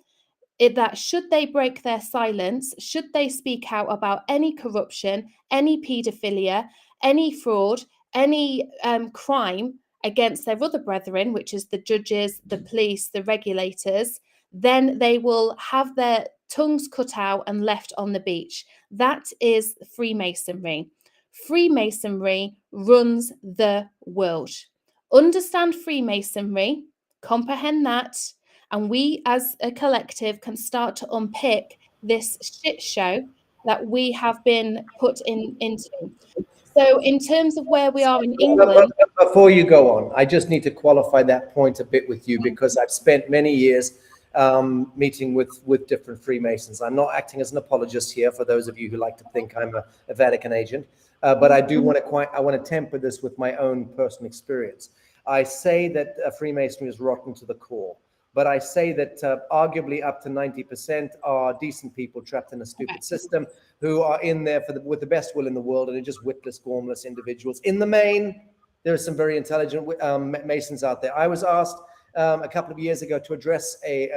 S15: that should they break their silence, should they speak out about any corruption, any paedophilia, any fraud, any crime against their other brethren, which is the judges, the police, the regulators, then they will have their tongues cut out and left on the beach. That is Freemasonry. Freemasonry runs the world. Understand Freemasonry, comprehend that, and we as a collective can start to unpick this shit show that we have been put into. So in terms of where we are in England...
S1: Before you go on, I just need to qualify that point a bit with you, because I've spent many years meeting with different Freemasons. I'm not acting as an apologist here for those of you who like to think I'm a Vatican agent, but I do want to temper this with my own personal experience. I say that Freemasonry is rotten to the core. But I say that arguably up to 90% are decent people trapped in a stupid system who are in there with the best will in the world, and are just witless, gormless individuals. In the main, there are some very intelligent Masons out there. I was asked a couple of years ago to address a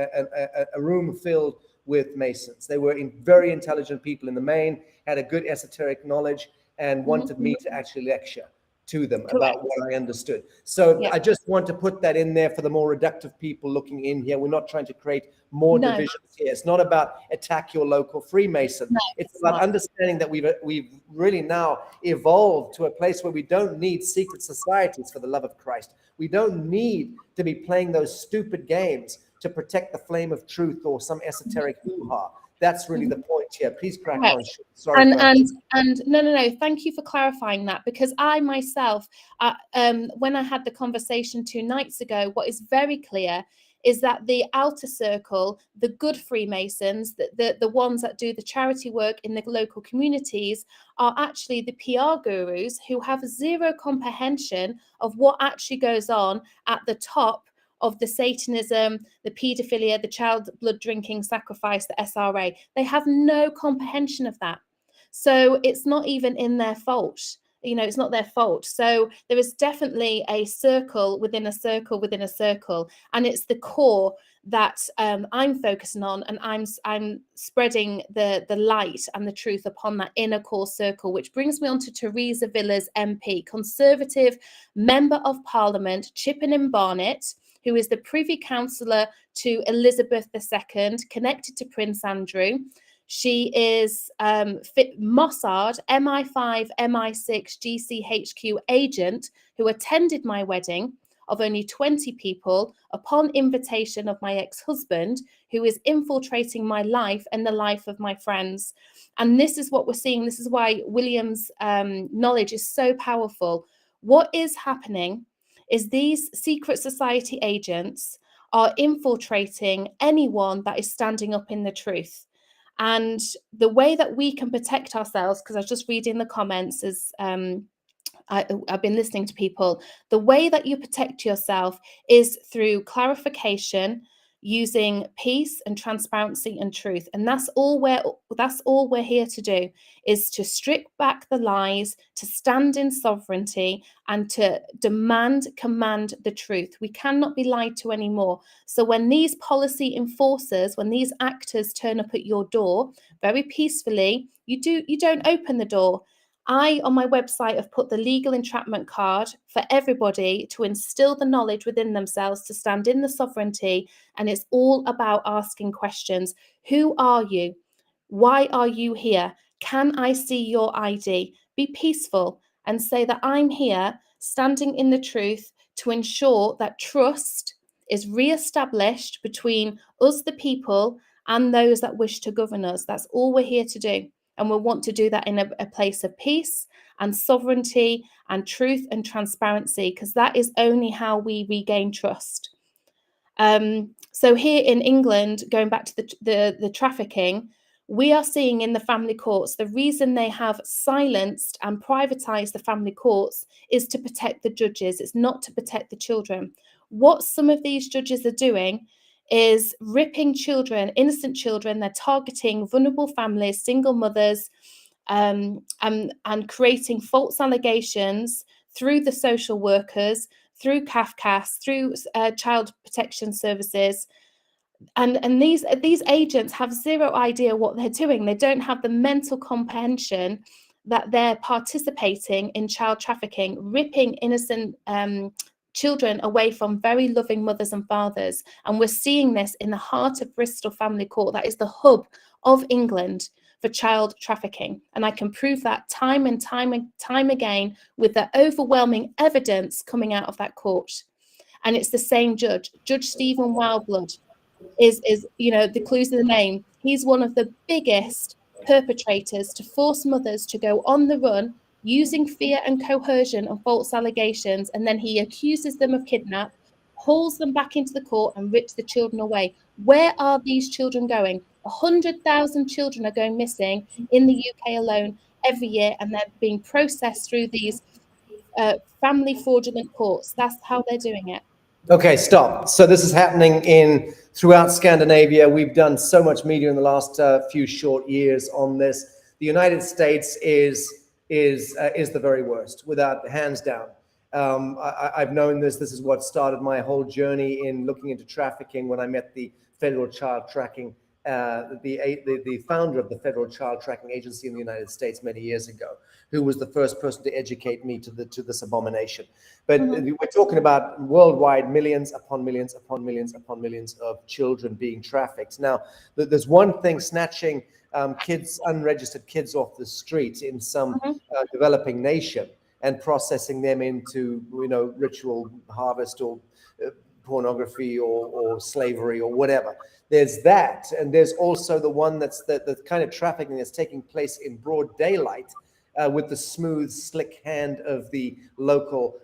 S1: room filled with Masons. They were very intelligent people in the main, had a good esoteric knowledge, and wanted me to actually lecture to them about what I understood. So I just want to put that in there for the more reductive people looking in here. We're not trying to create more divisions here. It's not about attack your local Freemason. It's about understanding that we've really now evolved to a place where we don't need secret societies, for the love of Christ. We don't need to be playing those stupid games to protect the flame of truth or some esoteric hoo-ha. That's really the point here. Please crack on. Sorry.
S15: And no. Thank you for clarifying that, because I myself, when I had the conversation 2 nights ago, what is very clear is that the outer circle, the good Freemasons, the ones that do the charity work in the local communities, are actually the PR gurus who have zero comprehension of what actually goes on at the top of the Satanism, the paedophilia, the child blood drinking sacrifice, the SRA. They have no comprehension of that. So it's not even in their fault. You know, it's not their fault. So there is definitely a circle within a circle within a circle. And it's the core that I'm focusing on, and I'm spreading the light and the truth upon that inner core circle, which brings me on to Teresa Villas MP, Conservative Member of Parliament, Chippenham Barnet, who is the Privy Councillor to Elizabeth II, connected to Prince Andrew. She is Mossad MI5 MI6 GCHQ agent who attended my wedding of only 20 people upon invitation of my ex-husband, who is infiltrating my life and the life of my friends. And this is what we're seeing. This is why William's knowledge is so powerful. What is happening is these secret society agents are infiltrating anyone that is standing up in the truth. And the way that we can protect ourselves, because I was just reading the comments as I've been listening to people, the way that you protect yourself is through clarification, using peace and transparency and truth. And that's all we're here to do, is to strip back the lies, to stand in sovereignty, and to command the truth. We cannot be lied to anymore. So when these policy enforcers, when these actors turn up at your door very peacefully, you don't open the door. I, on my website, have put the legal entrapment card for everybody to instill the knowledge within themselves to stand in the sovereignty. And it's all about asking questions. Who are you? Why are you here? Can I see your ID? Be peaceful and say that I'm here standing in the truth to ensure that trust is re-established between us, the people, and those that wish to govern us. That's all we're here to do. And we'll want to do that in a place of peace and sovereignty and truth and transparency, because that is only how we regain trust. So here in England, going back to the trafficking, we are seeing in the family courts, the reason they have silenced and privatized the family courts is to protect the judges. It's not to protect the children. What some of these judges are doing is ripping children, innocent children. They're targeting vulnerable families, single mothers, and creating false allegations through the social workers, through CAFCAS, through child protection services. And these agents have zero idea what they're doing. They don't have the mental comprehension that they're participating in child trafficking, ripping innocent children away from very loving mothers and fathers. And we're seeing this in the heart of Bristol Family Court. That is the hub of England for child trafficking. And I can prove that time and time again with the overwhelming evidence coming out of that court. And it's the same judge, Judge Stephen Wildblood, is the clues in the name. He's one of the biggest perpetrators to force mothers to go on the run using fear and coercion and false allegations, and then he accuses them of kidnap, hauls them back into the court and rips the children away. Where are these children going? 100,000 children are going missing in the UK alone every year, and they're being processed through these family fraudulent courts. That's how they're doing it.
S1: Okay, stop. So this is happening throughout Scandinavia. We've done so much media in the last few short years on this. The United States is the very worst, without hands down. I've known this. This is what started my whole journey in looking into trafficking when I met the Federal Child Tracking, the founder of the Federal Child Tracking Agency in the United States many years ago, who was the first person to educate me to this abomination. But we're talking about worldwide millions upon millions upon millions upon millions of children being trafficked. Now, there's one thing, snatching unregistered kids off the street in some developing nation and processing them into, ritual harvest or pornography or slavery or whatever. There's that, and there's also the one that's the kind of trafficking that's taking place in broad daylight with the smooth, slick hand of the local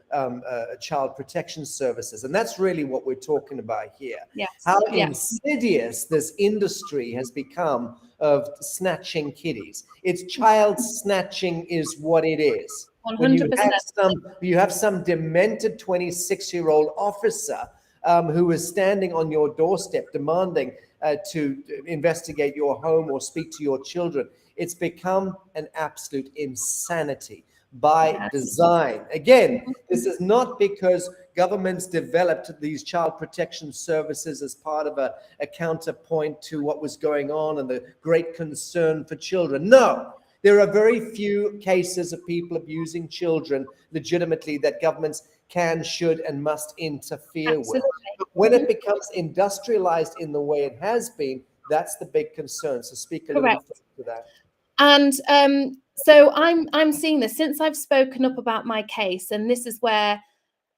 S1: child protection services. And that's really what we're talking about here.
S15: Yes.
S1: How insidious this industry has become of snatching kiddies. It's child snatching is what it is.
S15: 100%.
S1: When you have some demented 26-year-old officer who is standing on your doorstep demanding to investigate your home or speak to your children. It's become an absolute insanity by design. Again, this is not because governments developed these child protection services as part of a counterpoint to what was going on and the great concern for children. No, there are very few cases of people abusing children legitimately that governments can, should, and must interfere with. But when it becomes industrialized in the way it has been, that's the big concern. So speak a little bit to that.
S15: And so I'm seeing this since I've spoken up about my case, and this is where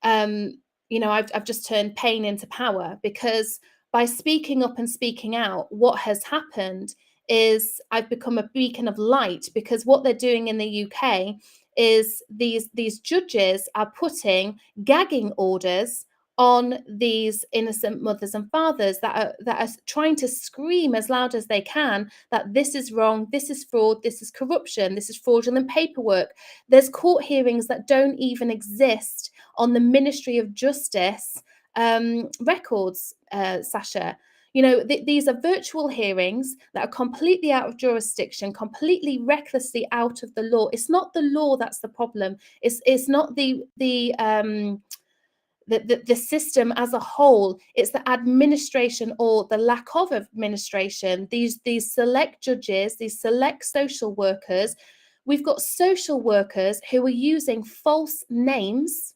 S15: I've just turned pain into power, because by speaking up and speaking out, what has happened is I've become a beacon of light, because what they're doing in the UK is these judges are putting gagging orders on these innocent mothers and fathers that are trying to scream as loud as they can that this is wrong, this is fraud, this is corruption, this is fraudulent paperwork. There's court hearings that don't even exist on the Ministry of Justice records, Sasha. These are virtual hearings that are completely out of jurisdiction, completely recklessly out of the law. It's not the law that's the problem. It's not the system as a whole. It's the administration, or the lack of administration. These select judges, these select social workers. We've got social workers who are using false names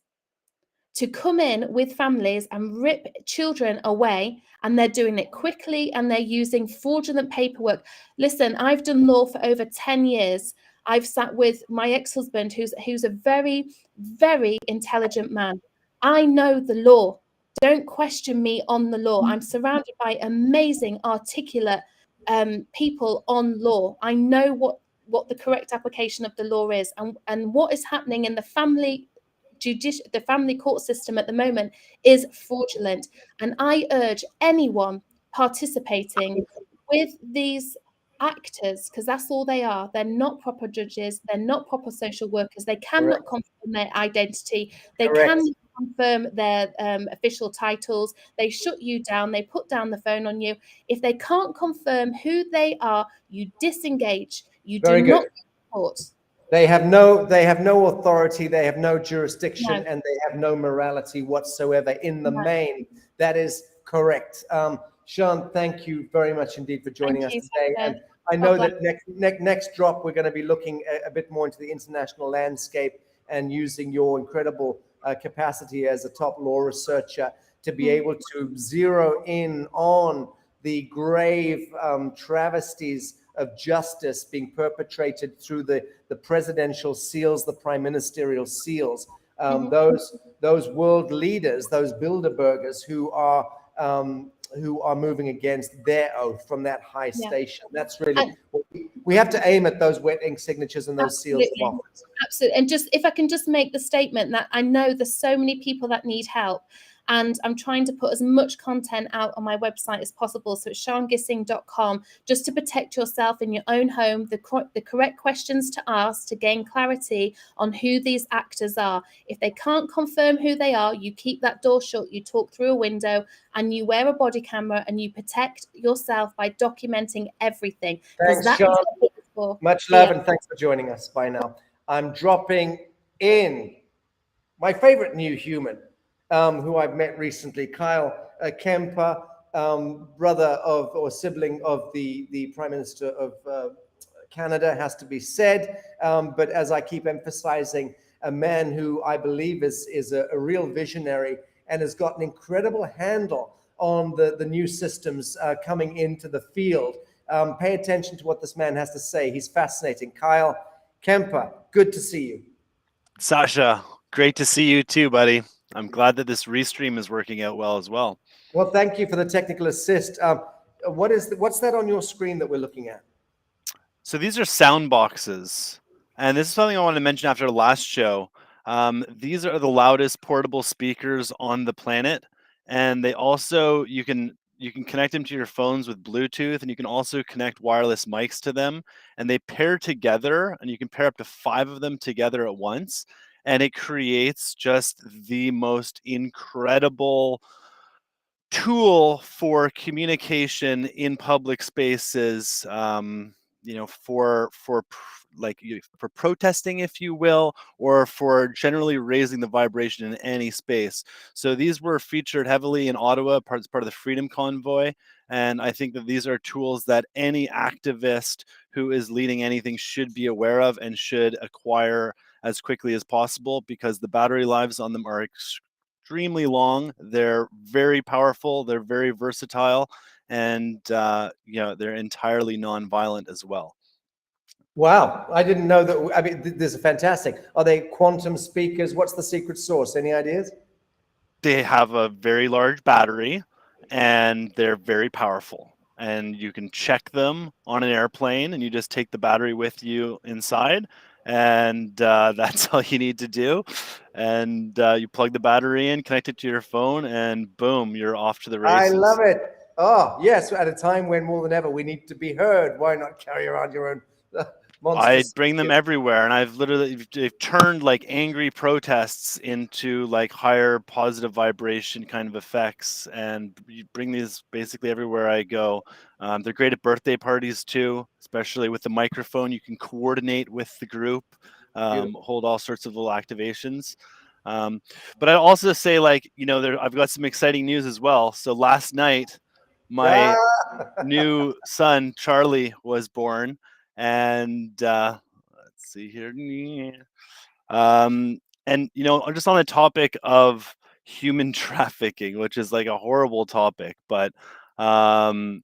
S15: to come in with families and rip children away, and they're doing it quickly, and they're using fraudulent paperwork. Listen, I've done law for over 10 years. I've sat with my ex-husband, who's a very, very intelligent man. I know the law. Don't question me on the law. I'm surrounded by amazing, articulate people on law. I know what the correct application of the law is, and what is happening in the family court system at the moment is fraudulent. And I urge anyone participating with these actors, because that's all they are. They're not proper judges. They're not proper social workers. They cannot confirm their identity. They cannot confirm their official titles. They shut you down. They put down the phone on you. If they can't confirm who they are, you disengage. You do not report.
S1: They have no authority, they have no jurisdiction, and they have no morality whatsoever in the main. That is correct. Sean, thank you very much indeed for joining us today. And I know that next drop, we're going to be looking a bit more into the international landscape and using your incredible capacity as a top law researcher to be able to zero in on the grave travesties of justice being perpetrated through the presidential seals, the prime ministerial seals, those world leaders, those Bilderbergers who are moving against their oath from that high station. That's really, we have to aim at those wet ink signatures and those seals of office.
S15: Absolutely. And just, if I can just make the statement that I know there's so many people that need help, and I'm trying to put as much content out on my website as possible. So it's SeanGissing.com, just to protect yourself in your own home, the correct questions to ask to gain clarity on who these actors are. If they can't confirm who they are, you keep that door shut, you talk through a window, and you wear a body camera, and you protect yourself by documenting everything.
S1: Thanks, Sean. Much love, and thanks for joining us. Bye now. I'm dropping in my favorite new human, who I've met recently, Kyle Kemper, brother of, or sibling of the Prime Minister of Canada, has to be said. But as I keep emphasizing, a man who I believe is a real visionary and has got an incredible handle on the new systems coming into the field. Pay attention to what this man has to say. He's fascinating. Kyle Kemper, good to see you.
S16: Sasha, great to see you too, buddy. I'm glad that this restream is working out well as well.
S1: Well, thank you for the technical assist. What's that on your screen that we're looking at?
S16: So these are sound boxes. And this is something I wanted to mention after the last show. These are the loudest portable speakers on the planet. And they also, you can connect them to your phones with Bluetooth, and you can also connect wireless mics to them. And they pair together, and you can pair up to 5 of them together at once. And it creates just the most incredible tool for communication in public spaces. for for protesting, if you will, or for generally raising the vibration in any space. So these were featured heavily in Ottawa as part of the Freedom Convoy. And I think that these are tools that any activist who is leading anything should be aware of and should acquire as quickly as possible, because the battery lives on them are extremely long. They're very powerful. They're very versatile. And, they're entirely non-violent as well.
S1: Wow, I didn't know that. I mean, this is fantastic. Are they quantum speakers? What's the secret sauce? Any ideas?
S16: They have a very large battery and they're very powerful. And you can check them on an airplane, and you just take the battery with you inside. And that's all you need to do. And you plug the battery in, connect it to your phone, and boom, you're off to the
S1: I
S16: races.
S1: love it. Oh, yes, at a time when more than ever we need to be heard. Why not carry around your own monster?
S16: I bring them everywhere, and they've turned like angry protests into like higher positive vibration kind of effects, and you bring these basically everywhere I go. They're great at birthday parties too, especially with the microphone. You can coordinate with the group, hold all sorts of little activations. But I also say, I've got some exciting news as well. So last night, my new son Charlie was born. And let's see here. And just on the topic of human trafficking, which is like a horrible topic, but one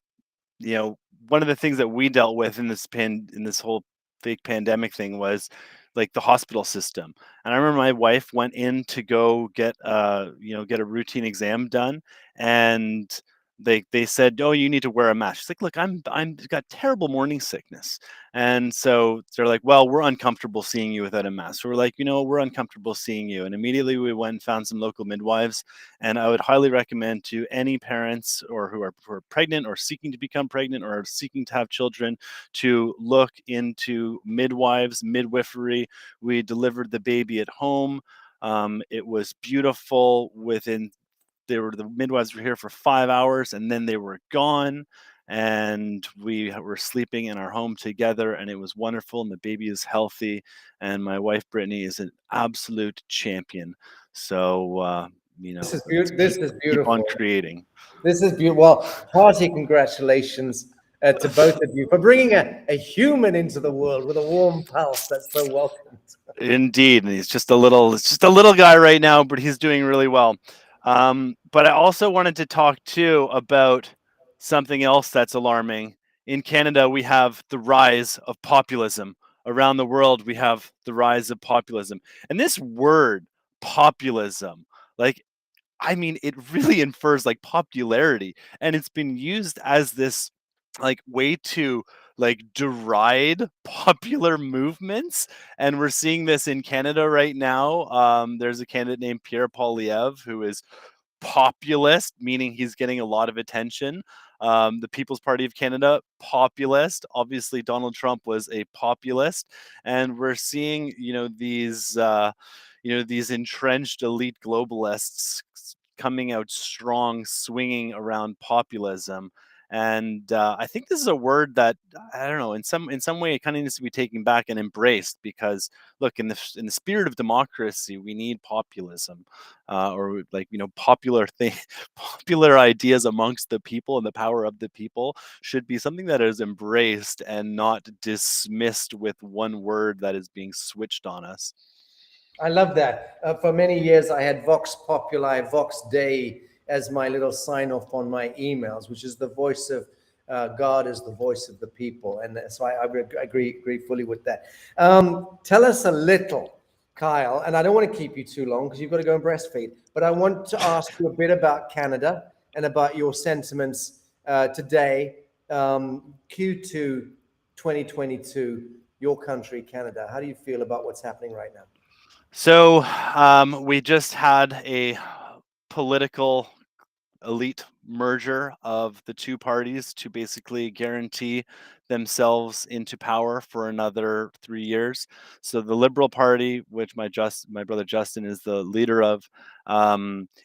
S16: of the things that we dealt with in this whole fake pandemic thing was like the hospital system. And I remember my wife went in to go get a routine exam done, and they said, "Oh, you need to wear a mask." She's like, "Look, I'm got terrible morning sickness." And so they're like, "Well, we're uncomfortable seeing you without a mask." So we're like, we're uncomfortable seeing you. And immediately we went and found some local midwives. And I would highly recommend to any parents or who are pregnant or seeking to become pregnant or seeking to have children to look into midwives, midwifery. We delivered the baby at home. It was beautiful. The midwives were here for 5 hours, and then they were gone, and we were sleeping in our home together, and it was wonderful, and the baby is healthy, and my wife Brittany is an absolute champion. So
S1: this is beautiful.
S16: Keep on creating.
S1: This is beautiful. Well, hearty congratulations to both of you for bringing a human into the world with a warm pulse. That's so welcome.
S16: Indeed, and he's just a little guy right now, but he's doing really well. But I also wanted to talk too about something else that's alarming. In Canada, we have the rise of populism. Around the world, we have the rise of populism. And this word, populism, it really infers like popularity. And it's been used as this way to deride popular movements, and we're seeing this in Canada right now. There's a candidate named Pierre Poilievre who is populist, meaning he's getting a lot of attention. The People's Party of Canada, populist. Obviously, Donald Trump was a populist, and we're seeing these entrenched elite globalists coming out strong, swinging around populism. And I think this is a word that, I don't know, in some way it kind of needs to be taken back and embraced, because look, in the spirit of democracy, we need populism, or popular ideas amongst the people, and the power of the people should be something that is embraced and not dismissed with one word that is being switched on us.
S1: I love that. For many years, I had Vox Populi, Vox Dei as my little sign off on my emails, which is the voice of God is the voice of the people. And so I agree fully with that. Tell us a little, Kyle, and I don't want to keep you too long because you've got to go and breastfeed, but I want to ask you a bit about Canada and about your sentiments today, Q2 2022, your country, Canada. How do you feel about what's happening right now?
S16: So we just had a political elite merger of the two parties to basically guarantee themselves into power for another 3 years. So the Liberal Party, which my brother Justin is the leader of,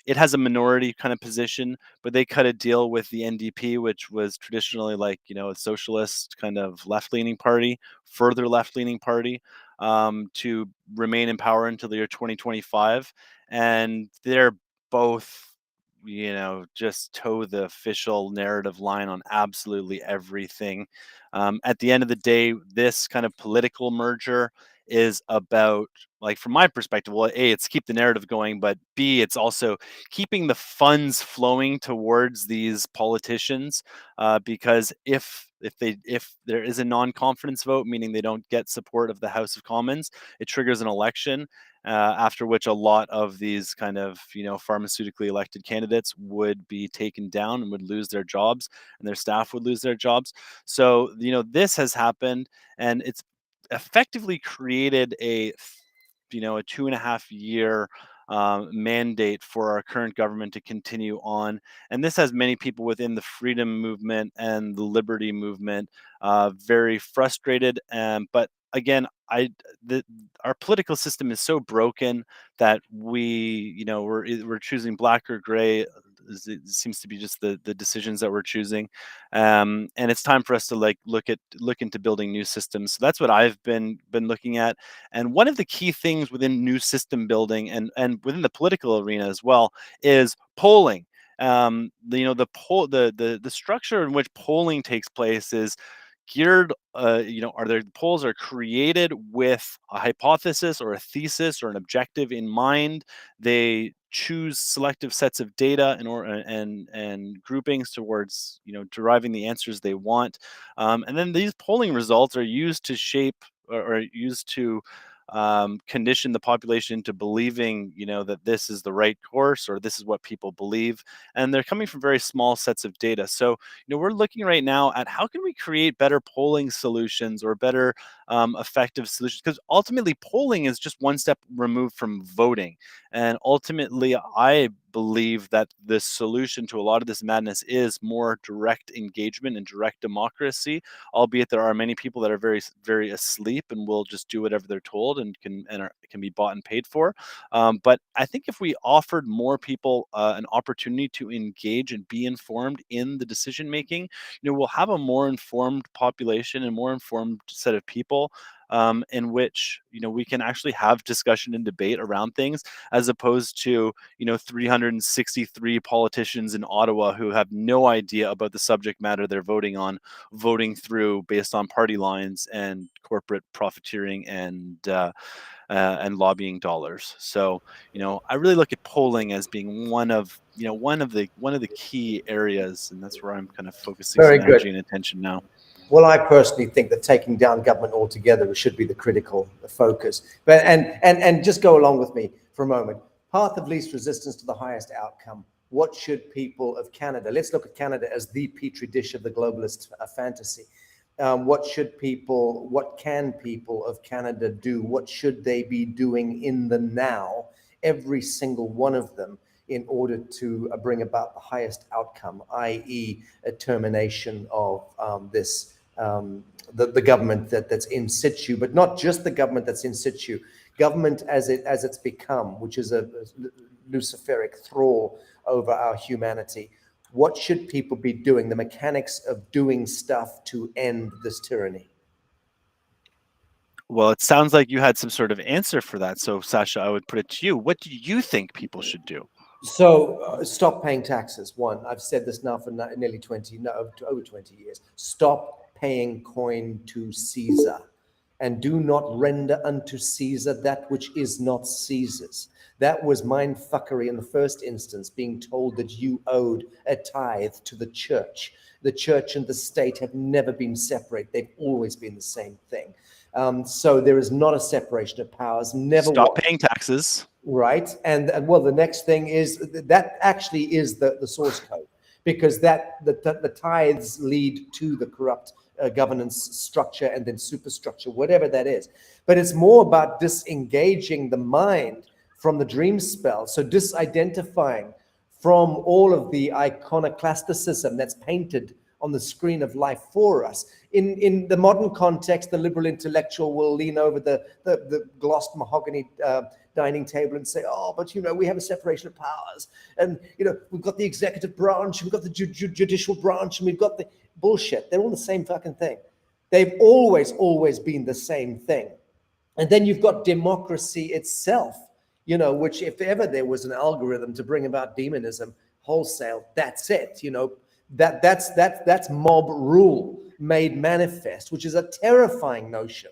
S16: it has a minority kind of position, but they cut a deal with the NDP, which was traditionally like, a socialist kind of left-leaning party, further left-leaning party, to remain in power until the year 2025. And they're both, just toe the official narrative line on absolutely everything. At the end of the day, this kind of political merger is about, like, from my perspective, well, A, it's keep the narrative going, but B, it's also keeping the funds flowing towards these politicians, because if there is a non-confidence vote, meaning they don't get support of the House of Commons, it triggers an election, after which a lot of these kind of pharmaceutically elected candidates would be taken down and would lose their jobs, and their staff would lose their jobs. So this has happened, and it's effectively created a 2.5 year mandate for our current government to continue on. And this has many people within the freedom movement and the liberty movement very frustrated. But again, our political system is so broken that we're choosing black or gray. It seems to be just the decisions that we're choosing, and it's time for us to look into building new systems. So that's what I've been looking at. And one of the key things within new system building and within the political arena as well is polling. The structure in which polling takes place is geared, polls are created with a hypothesis or a thesis or an objective in mind. They choose selective sets of data and groupings towards deriving the answers they want, and then these polling results are used to shape or used to condition the population to believing that this is the right course or this is what people believe, and they're coming from very small sets of data. So we're looking right now at how can we create better polling solutions or better effective solutions, because ultimately polling is just one step removed from voting. And ultimately I believe that the solution to a lot of this madness is more direct engagement and direct democracy, albeit there are many people that are very, very asleep and will just do whatever they're told and can be bought and paid for. But I think if we offered more people an opportunity to engage and be informed in the decision making, we'll have a more informed population and more informed set of people, in which we can actually have discussion and debate around things, as opposed to 363 politicians in Ottawa who have no idea about the subject matter they're voting on, voting through based on party lines and corporate profiteering and lobbying dollars. So I really look at polling as being one of the key areas, and that's where I'm kind of focusing some energy and attention now.
S1: Well, I personally think that taking down government altogether should be the critical focus. But and just go along with me for a moment. Path of least resistance to the highest outcome. What should people of Canada? Let's look at Canada as the petri dish of the globalist fantasy. What can people of Canada do? What should they be doing in the now? Every single one of them, in order to bring about the highest outcome, i.e. a termination of the government that's in situ, but not just the government that's in situ, government as it's become, which is a luciferic thrall over our humanity. What should people be doing, the mechanics of doing stuff to end this tyranny?
S16: Well, it sounds like you had some sort of answer for that. So, Sasha, I would put it to you. What do you think people should do?
S1: So stop paying taxes. One, I've said this now for nearly over 20 years. Stop paying coin to Caesar, and do not render unto Caesar that which is not Caesar's. That was mindfuckery in the first instance, being told that you owed a tithe to the church. The church and the state have never been separate. They've always been the same thing. So there is not a separation of powers. Never.
S16: Stop paying taxes.
S1: Right. And well, the next thing is that actually is the source code, because the tithes lead to the corrupt governance structure and then superstructure, whatever that is. But it's more about disengaging the mind from the dream spell. So disidentifying from all of the iconoclasticism that's painted on the screen of life for us. In the modern context, the liberal intellectual will lean over the glossed mahogany dining table and say, oh, but, you know, we have a separation of powers. And, you know, we've got the executive branch, we've got the judicial branch, and we've got the bullshit. They're all the same fucking thing. They've always been the same thing. And then you've got democracy itself, you know, which if ever there was an algorithm to bring about demonism wholesale, that's it, you know. That's mob rule made manifest, which is a terrifying notion.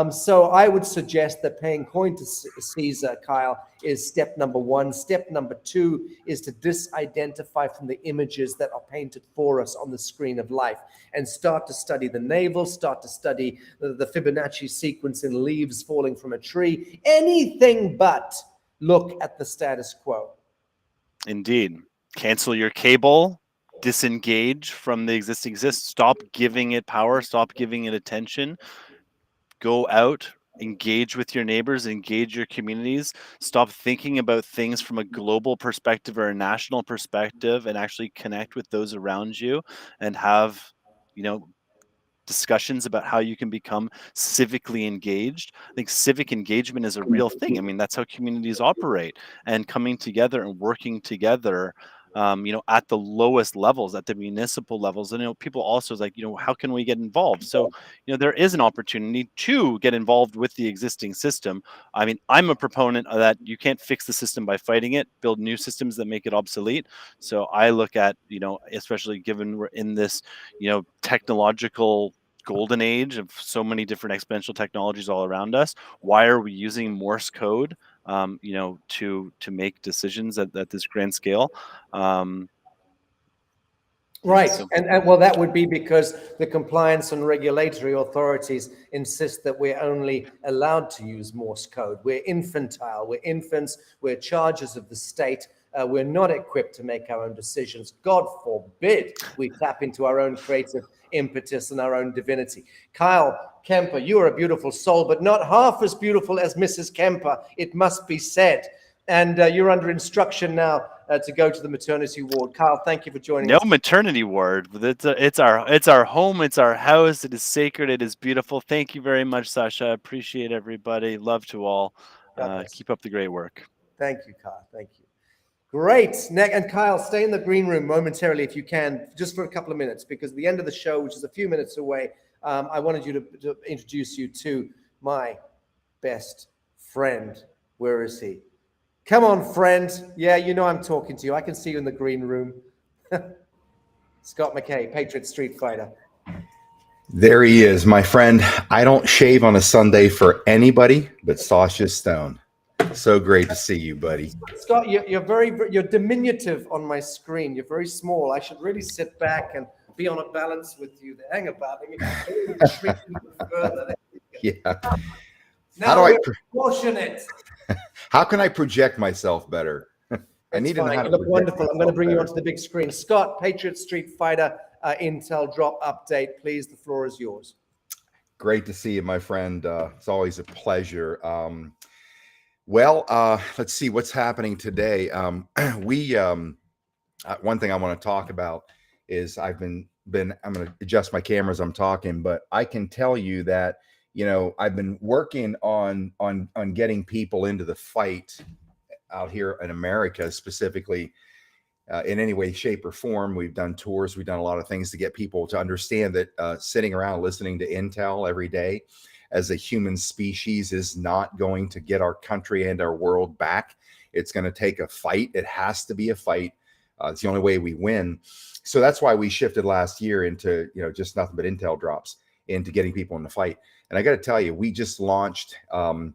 S1: So I would suggest that paying coin to Caesar, Kyle, is step number one. Step number two is to disidentify from the images that are painted for us on the screen of life and start to study the navel, start to study the Fibonacci sequence in leaves falling from a tree, anything but look at the status quo.
S16: Indeed. Cancel your cable. Disengage from the existing stop giving it power, stop giving it attention, go out, engage with your neighbors, engage your communities, stop thinking about things from a global perspective or a national perspective, and actually connect with those around you and have, you know, discussions about how you can become civically engaged. I think civic engagement is a real thing. I mean, that's how communities operate, and coming together and working together, you know, at the lowest levels, at the municipal levels. And, you know, people also is like, you know, how can we get involved? So, you know, there is an opportunity to get involved with the existing system. I mean, I'm a proponent of that. You can't fix the system by fighting it, build new systems that make it obsolete. So I look at, you know, especially given we're in this, you know, technological golden age of so many different exponential technologies all around us, why are we using Morse code, you know, to make decisions at this grand scale?
S1: Right,
S16: So.
S1: and well, that would be because the compliance and regulatory authorities insist that we're only allowed to use Morse code. We're infantile, we're infants, we're charges of the state. We're not equipped to make our own decisions. God forbid we tap into our own creative impetus and our own divinity. Kyle Kemper, you are a beautiful soul, but not half as beautiful as Mrs. Kemper, it must be said. And you're under instruction now to go to the maternity ward. Kyle, thank you for joining us.
S16: No maternity ward. It's our home. It's our house. It is sacred. It is beautiful. Thank you very much, Sasha. I appreciate everybody. Love to all. Keep up the great work.
S1: Thank you, Kyle. Thank you. Great. And Kyle, stay in the green room momentarily if you can, just for a couple of minutes, because at the end of the show, which is a few minutes away, I wanted you to introduce you to my best friend. Where is he? Come on, friend. Yeah, you know I'm talking to you. I can see you in the green room. Scott McKay, Patriot Street Fighter.
S17: There he is, my friend. I don't shave on a Sunday for anybody but Sasha Stone. So great to see you, buddy.
S1: Scott, you're diminutive on my screen. You're very small. I should really sit back and be on a balance with you. Hang about.
S17: Yeah.
S1: Now
S17: How do I
S1: proportionate?
S17: How can I project myself better? I need to know how to
S1: look
S17: project
S1: wonderful. I'm going to bring you
S17: myself
S1: onto the big screen. Scott, Patriot Street Fighter Intel drop update, please. The floor is yours.
S17: Great to see you, my friend. It's always a pleasure. Well, let's see what's happening today. One thing I want to talk about is I'm going to adjust my camera as I'm talking, but I can tell you that, you know, I've been working on getting people into the fight out here in America, specifically in any way, shape, or form. We've done tours. We've done a lot of things to get people to understand that sitting around listening to intel every day as a human species is not going to get our country and our world back. It's going to take a fight. It has to be a fight. It's the only way we win. So that's why we shifted last year into, you know, just nothing but intel drops, into getting people in the fight. And I got to tell you, we just launched an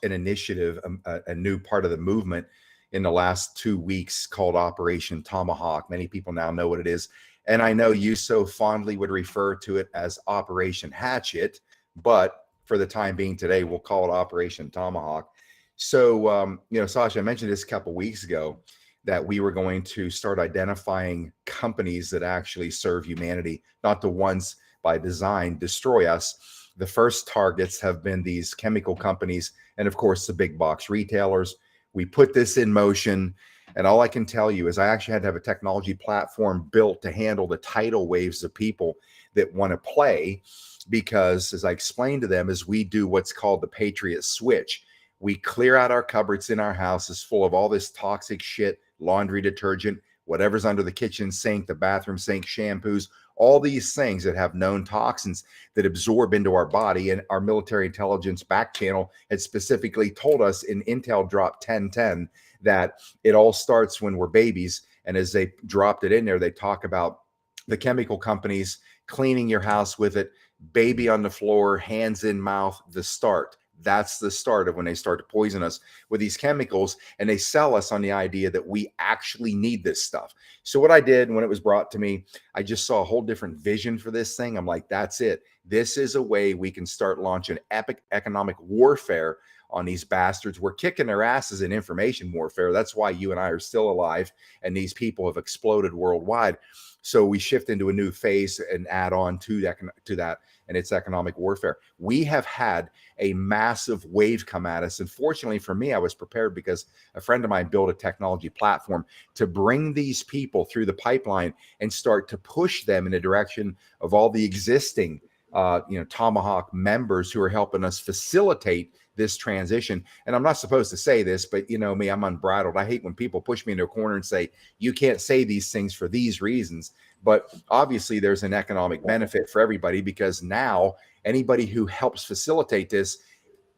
S17: initiative, a new part of the movement in the last 2 weeks called Operation Tomahawk. Many people now know what it is. And I know you so fondly would refer to it as Operation Hatchet, but for the time being today, we'll call it Operation Tomahawk. So, you know, Sasha, I mentioned this a couple of weeks ago that we were going to start identifying companies that actually serve humanity, not the ones by design destroy us. The first targets have been these chemical companies and, of course, the big box retailers. We put this in motion. And all I can tell you is I actually had to have a technology platform built to handle the tidal waves of people that want to play, because as I explained to them, as we do what's called the Patriot Switch, we clear out our cupboards in our houses full of all this toxic shit, laundry detergent, whatever's under the kitchen sink, the bathroom sink, shampoos, all these things that have known toxins that absorb into our body. And our military intelligence back channel had specifically told us in Intel Drop 1010 that it all starts when we're babies. And as they dropped it in there, they talk about the chemical companies cleaning your house with it, baby on the floor, hands in mouth, the start. That's the start of when they start to poison us with these chemicals, and they sell us on the idea that we actually need this stuff. So what I did when it was brought to me, I just saw a whole different vision for this thing. I'm like, that's it. This is a way we can start launching epic economic warfare on these bastards. We're kicking their asses in information warfare. That's why you and I are still alive, and these people have exploded worldwide. So we shift into a new phase and add on to that, and it's economic warfare. We have had a massive wave come at us. And fortunately for me, I was prepared because a friend of mine built a technology platform to bring these people through the pipeline and start to push them in the direction of all the existing Tomahawk members who are helping us facilitate this transition. And I'm not supposed to say this, but you know me, I'm unbridled. I hate when people push me into a corner and say, you can't say these things for these reasons. But obviously there's an economic benefit for everybody, because now anybody who helps facilitate this,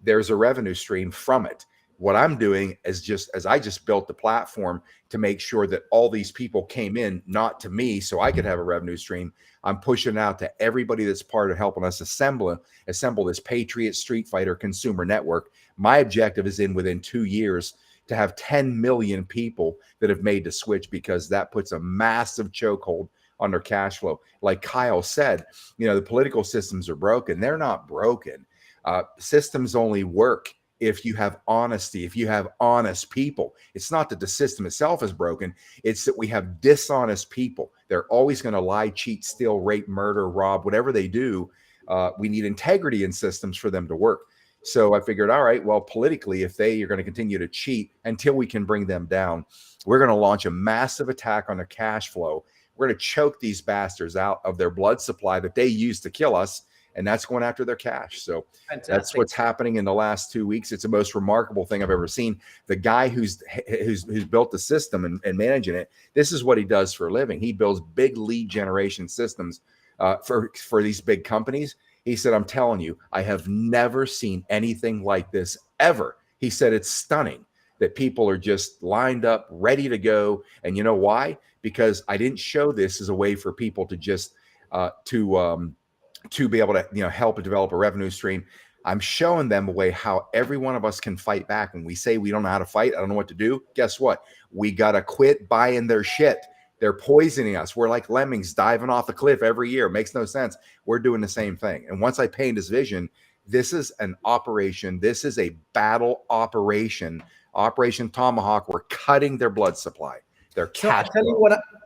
S17: there's a revenue stream from it. What I'm doing is I just built the platform to make sure that all these people came in, not to me, so I could have a revenue stream. I'm pushing out to everybody that's part of helping us assemble this Patriot Street Fighter consumer network. My objective is within 2 years to have 10 million people that have made the switch, because that puts a massive chokehold on their cash flow. Like Kyle said, the political systems are broken. They're not broken. Systems only work if you have honesty, if you have honest people. It's not that the system itself is broken. It's that we have dishonest people. They're always going to lie, cheat, steal, rape, murder, rob, whatever they do. We need integrity in systems for them to work. So I figured, all right, well, politically, if they are going to continue to cheat until we can bring them down, we're going to launch a massive attack on their cash flow. We're going to choke these bastards out of their blood supply that they use to kill us. And that's going after their cash. So That's what's happening in the last 2 weeks. It's the most remarkable thing I've ever seen. The guy who's built the system and managing it, this is what he does for a living. He builds big lead generation systems for these big companies. He said, I'm telling you, I have never seen anything like this ever. He said, it's stunning that people are just lined up, ready to go. And you know why? Because I didn't show this as a way for people to just to be able to help develop a revenue stream. I'm showing them a way how every one of us can fight back. When we say we don't know how to fight, I don't know what to do, guess what? We got to quit buying their shit. They're poisoning us. We're like lemmings diving off a cliff every year. It makes no sense. We're doing the same thing. And once I paint this vision, this is an operation. This is a battle operation. Operation Tomahawk. We're cutting their blood supply. Their cash.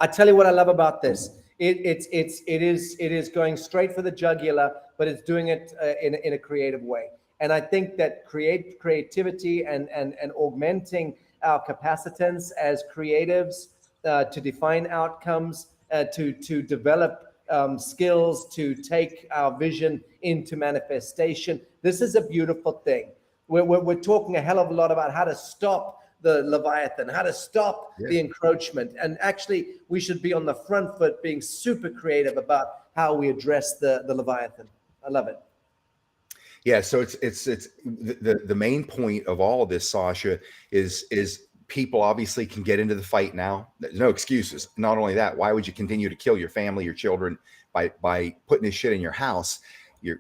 S1: I tell you what I love about this. It is going straight for the jugular, but it's doing it in a creative way. And I think that creativity and augmenting our capacitance as creatives to define outcomes, to develop skills, to take our vision into manifestation. This is a beautiful thing. We're talking a hell of a lot about how to stop the Leviathan, how to stop the encroachment. And actually, we should be on the front foot being super creative about how we address the Leviathan. I love it.
S17: Yeah, so it's the main point of all of this, Sasha, is people obviously can get into the fight now. There's no excuses. Not only that, why would you continue to kill your family, your children by putting this shit in your house?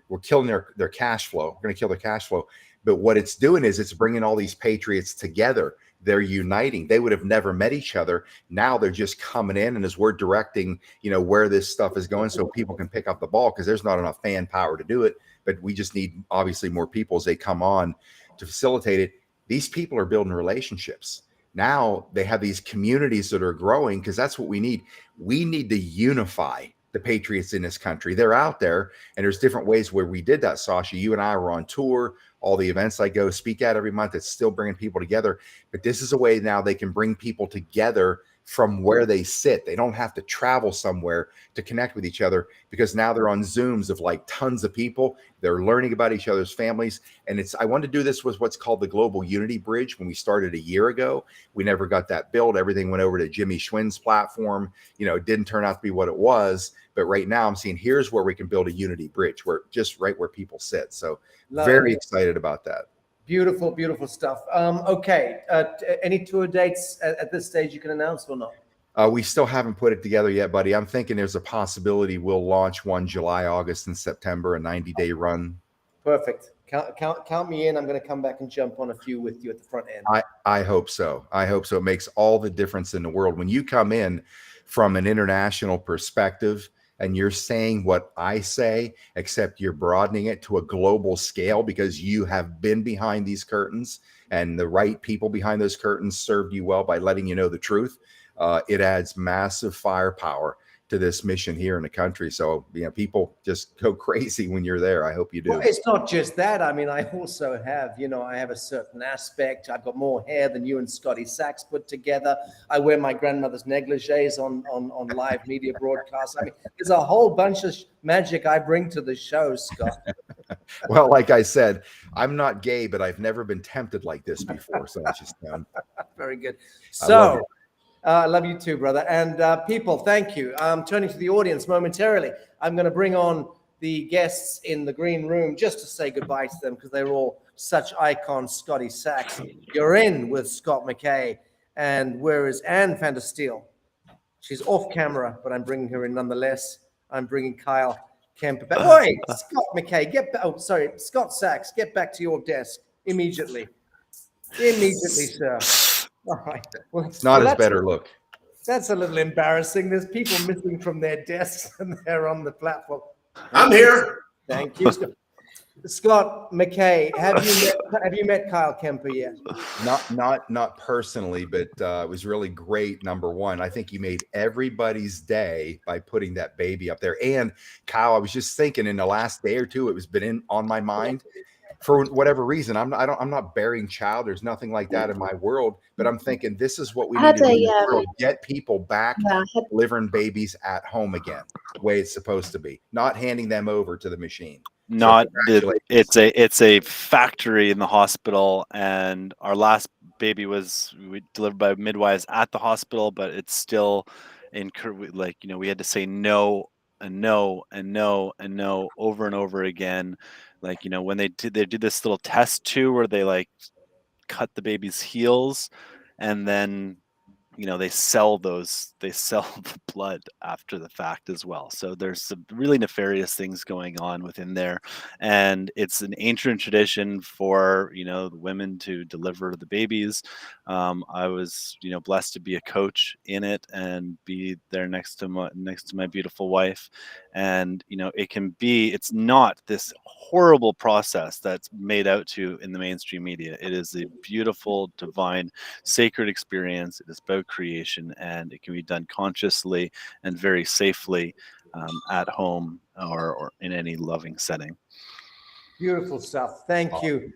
S17: We're killing their cash flow. We're going to kill their cash flow. But what it's doing is it's bringing all these patriots together. They're uniting. They would have never met each other. Now they're just coming in, and as we're directing, where this stuff is going, so people can pick up the ball, because there's not enough fan power to do it. But we just need obviously more people as they come on to facilitate it. These people are building relationships. Now they have these communities that are growing, because that's what we need. We need to unify the patriots in this country. They're out there, and there's different ways where we did that, Sasha. You and I were on tour. All the events I go speak at every month, it's still bringing people together. But this is a way now they can bring people together from where they sit. They don't have to travel somewhere to connect with each other, because now they're on Zooms of like tons of people. They're learning about each other's families. And I wanted to do this with what's called the Global Unity Bridge. When we started a year ago, we never got that built. Everything went over to Jimmy Schwinn's platform. It didn't turn out to be what it was. But right now I'm seeing here's where we can build a unity bridge, where just right where people sit. So very excited about that.
S1: Beautiful, beautiful stuff. Okay. Any tour dates at this stage you can announce or not?
S17: We still haven't put it together yet, buddy. I'm thinking there's a possibility we'll launch one July, August, and September, a 90-day run.
S1: Perfect. Count me in. I'm going to come back and jump on a few with you at the front end.
S17: I hope so. I hope so. It makes all the difference in the world. When you come in from an international perspective and you're saying what I say, except you're broadening it to a global scale because you have been behind these curtains and the right people behind those curtains served you well by letting you know the truth. It adds massive firepower to this mission here in the country. So, people just go crazy when you're there. I hope you do.
S1: Well, it's not just that. I mean, I also have, I have a certain aspect. I've got more hair than you and Scotty Sachs put together. I wear my grandmother's negligees on live media broadcasts. I mean, there's a whole bunch of magic I bring to the show, Scott.
S17: Well, like I said, I'm not gay, but I've never been tempted like this before. So it's just
S1: very good. So I love you too, brother. And people, thank you. I'm turning to the audience momentarily. I'm going to bring on the guests in the green room just to say goodbye to them because they're all such icons. Scotty Sachs, you're in with Scott McKay. And where is Ann van der Steel? She's off camera, but I'm bringing her in nonetheless. I'm bringing Kyle Kemper back. Wait, Scott McKay, Scott Sachs, get back to your desk immediately. Immediately, sir. All right. Well,
S17: it's not as better look.
S1: That's a little embarrassing. There's people missing from their desks and they're on the platform.
S14: I'm here.
S1: Thank you, Scott McKay. Have you met Kyle Kemper yet?
S17: Not personally, but it was really great. Number one, I think you made everybody's day by putting that baby up there. And Kyle, I was just thinking in the last day or two, it was been on my mind. For whatever reason, I'm not bearing child. There's nothing like that in my world. But I'm thinking this is what we need to do in the world. Get people back delivering babies at home again, the way it's supposed to be. Not handing them over to the machine.
S16: It's a factory in the hospital, and our last baby we delivered by midwives at the hospital, but it's still we had to say no and no and no and no over and over again. When they do this little test too, where they cut the baby's heels, and then they sell the blood after the fact as well. So there's some really nefarious things going on within there, and it's an ancient tradition for the women to deliver the babies. I was blessed to be a coach in it and be there next to my beautiful wife, and it's not this horrible process that's made out to in the mainstream media. It is a beautiful, divine, sacred experience. It is about creation, and it can be done consciously and very safely at home or in any loving setting.
S1: Beautiful stuff. Thank you,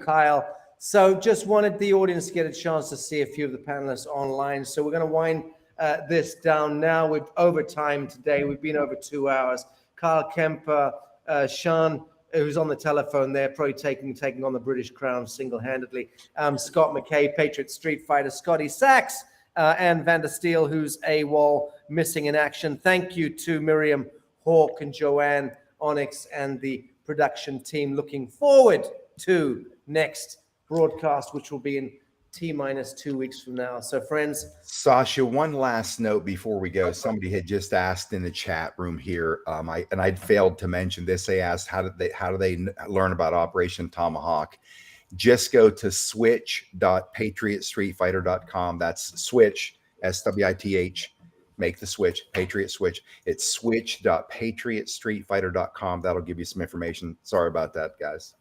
S1: Kyle. So just wanted the audience to get a chance to see a few of the panelists online. So we're going to wind this down now. We're over time today. We've been over 2 hours. Kyle Kemper, Sean, who's on the telephone there, probably taking on the British crown single-handedly. Scott McKay, Patriot Street Fighter, Scotty Sachs, Ann van der Steel, who's AWOL, missing in action. Thank you to Miriam Hawk and Joanne Onyx and the production team. Looking forward to next broadcast, which will be in T-2 weeks from now. So friends.
S17: Sasha, one last note before we go. Somebody had just asked in the chat room here, I'd failed to mention this. They asked, how do they learn about Operation Tomahawk? Just go to switch.patriotstreetfighter.com. That's switch, SWITH, make the switch, Patriot Switch. It's switch.patriotstreetfighter.com. That'll give you some information. Sorry about that, guys.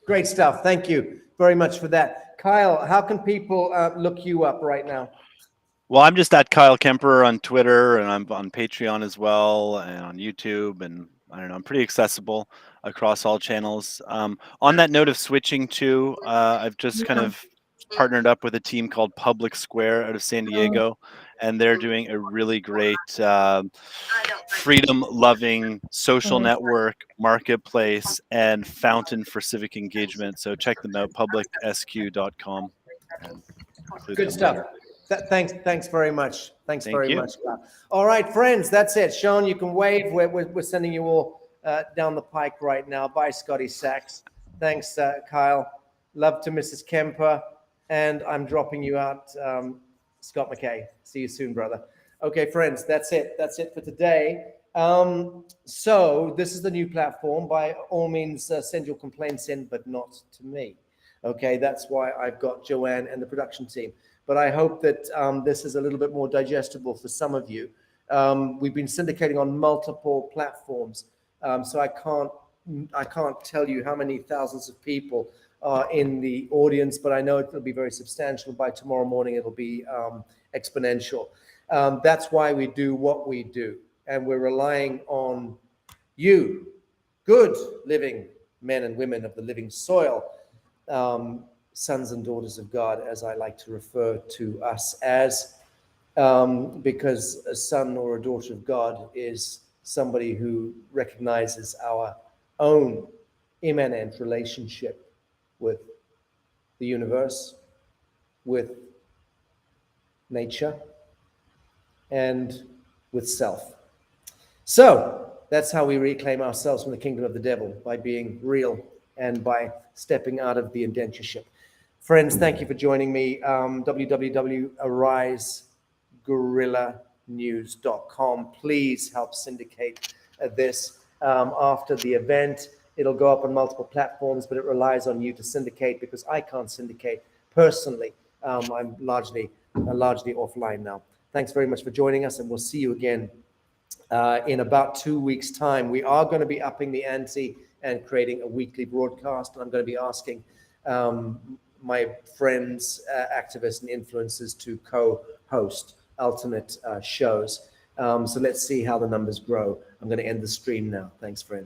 S1: Great stuff. Thank you very much for that. Kyle, how can people look you up right now?
S16: Well, I'm just at Kyle Kemper on Twitter, and I'm on Patreon as well, and on YouTube, and I don't know, I'm pretty accessible across all channels. On that note of switching to, I've just kind of partnered up with a team called Public Square out of San Diego, and they're doing a really great freedom-loving social network, marketplace, and fountain for civic engagement. So check them out, publicsq.com. And
S1: Good stuff. Thanks very much. Thanks
S16: Thank
S1: very
S16: you.
S1: much. All right, friends, that's it. Sean, you can wave. We're sending you all down the pike right now. Bye, Scotty Sachs. Thanks, Kyle. Love to Mrs. Kemper. And I'm dropping you out, Scott McKay. See you soon, brother. Okay, friends, that's it. That's it for today. So this is the new platform. By all means, send your complaints in, but not to me. Okay, that's why I've got Joanne and the production team. But I hope that this is a little bit more digestible for some of you. We've been syndicating on multiple platforms, so I can't tell you how many thousands of people are in the audience, but I know it'll be very substantial. By tomorrow morning, it'll be exponential. That's why we do what we do, and we're relying on you, good living men and women of the living soil, sons and daughters of God, as I like to refer to us as, because a son or a daughter of God is somebody who recognizes our own immanent relationship with the universe, with nature, and with self. So that's how we reclaim ourselves from the kingdom of the devil, by being real and by stepping out of the indentureship. Friends, thank you for joining me. www.ariseguerrillanews.com. Please help syndicate this after the event. It'll go up on multiple platforms, but it relies on you to syndicate, because I can't syndicate personally. I'm largely offline now. Thanks very much for joining us, and we'll see you again in about 2 weeks' time. We are going to be upping the ante and creating a weekly broadcast. I'm going to be asking my friends, activists, and influencers to co-host alternate shows. So let's see how the numbers grow. I'm going to end the stream now. Thanks, friends.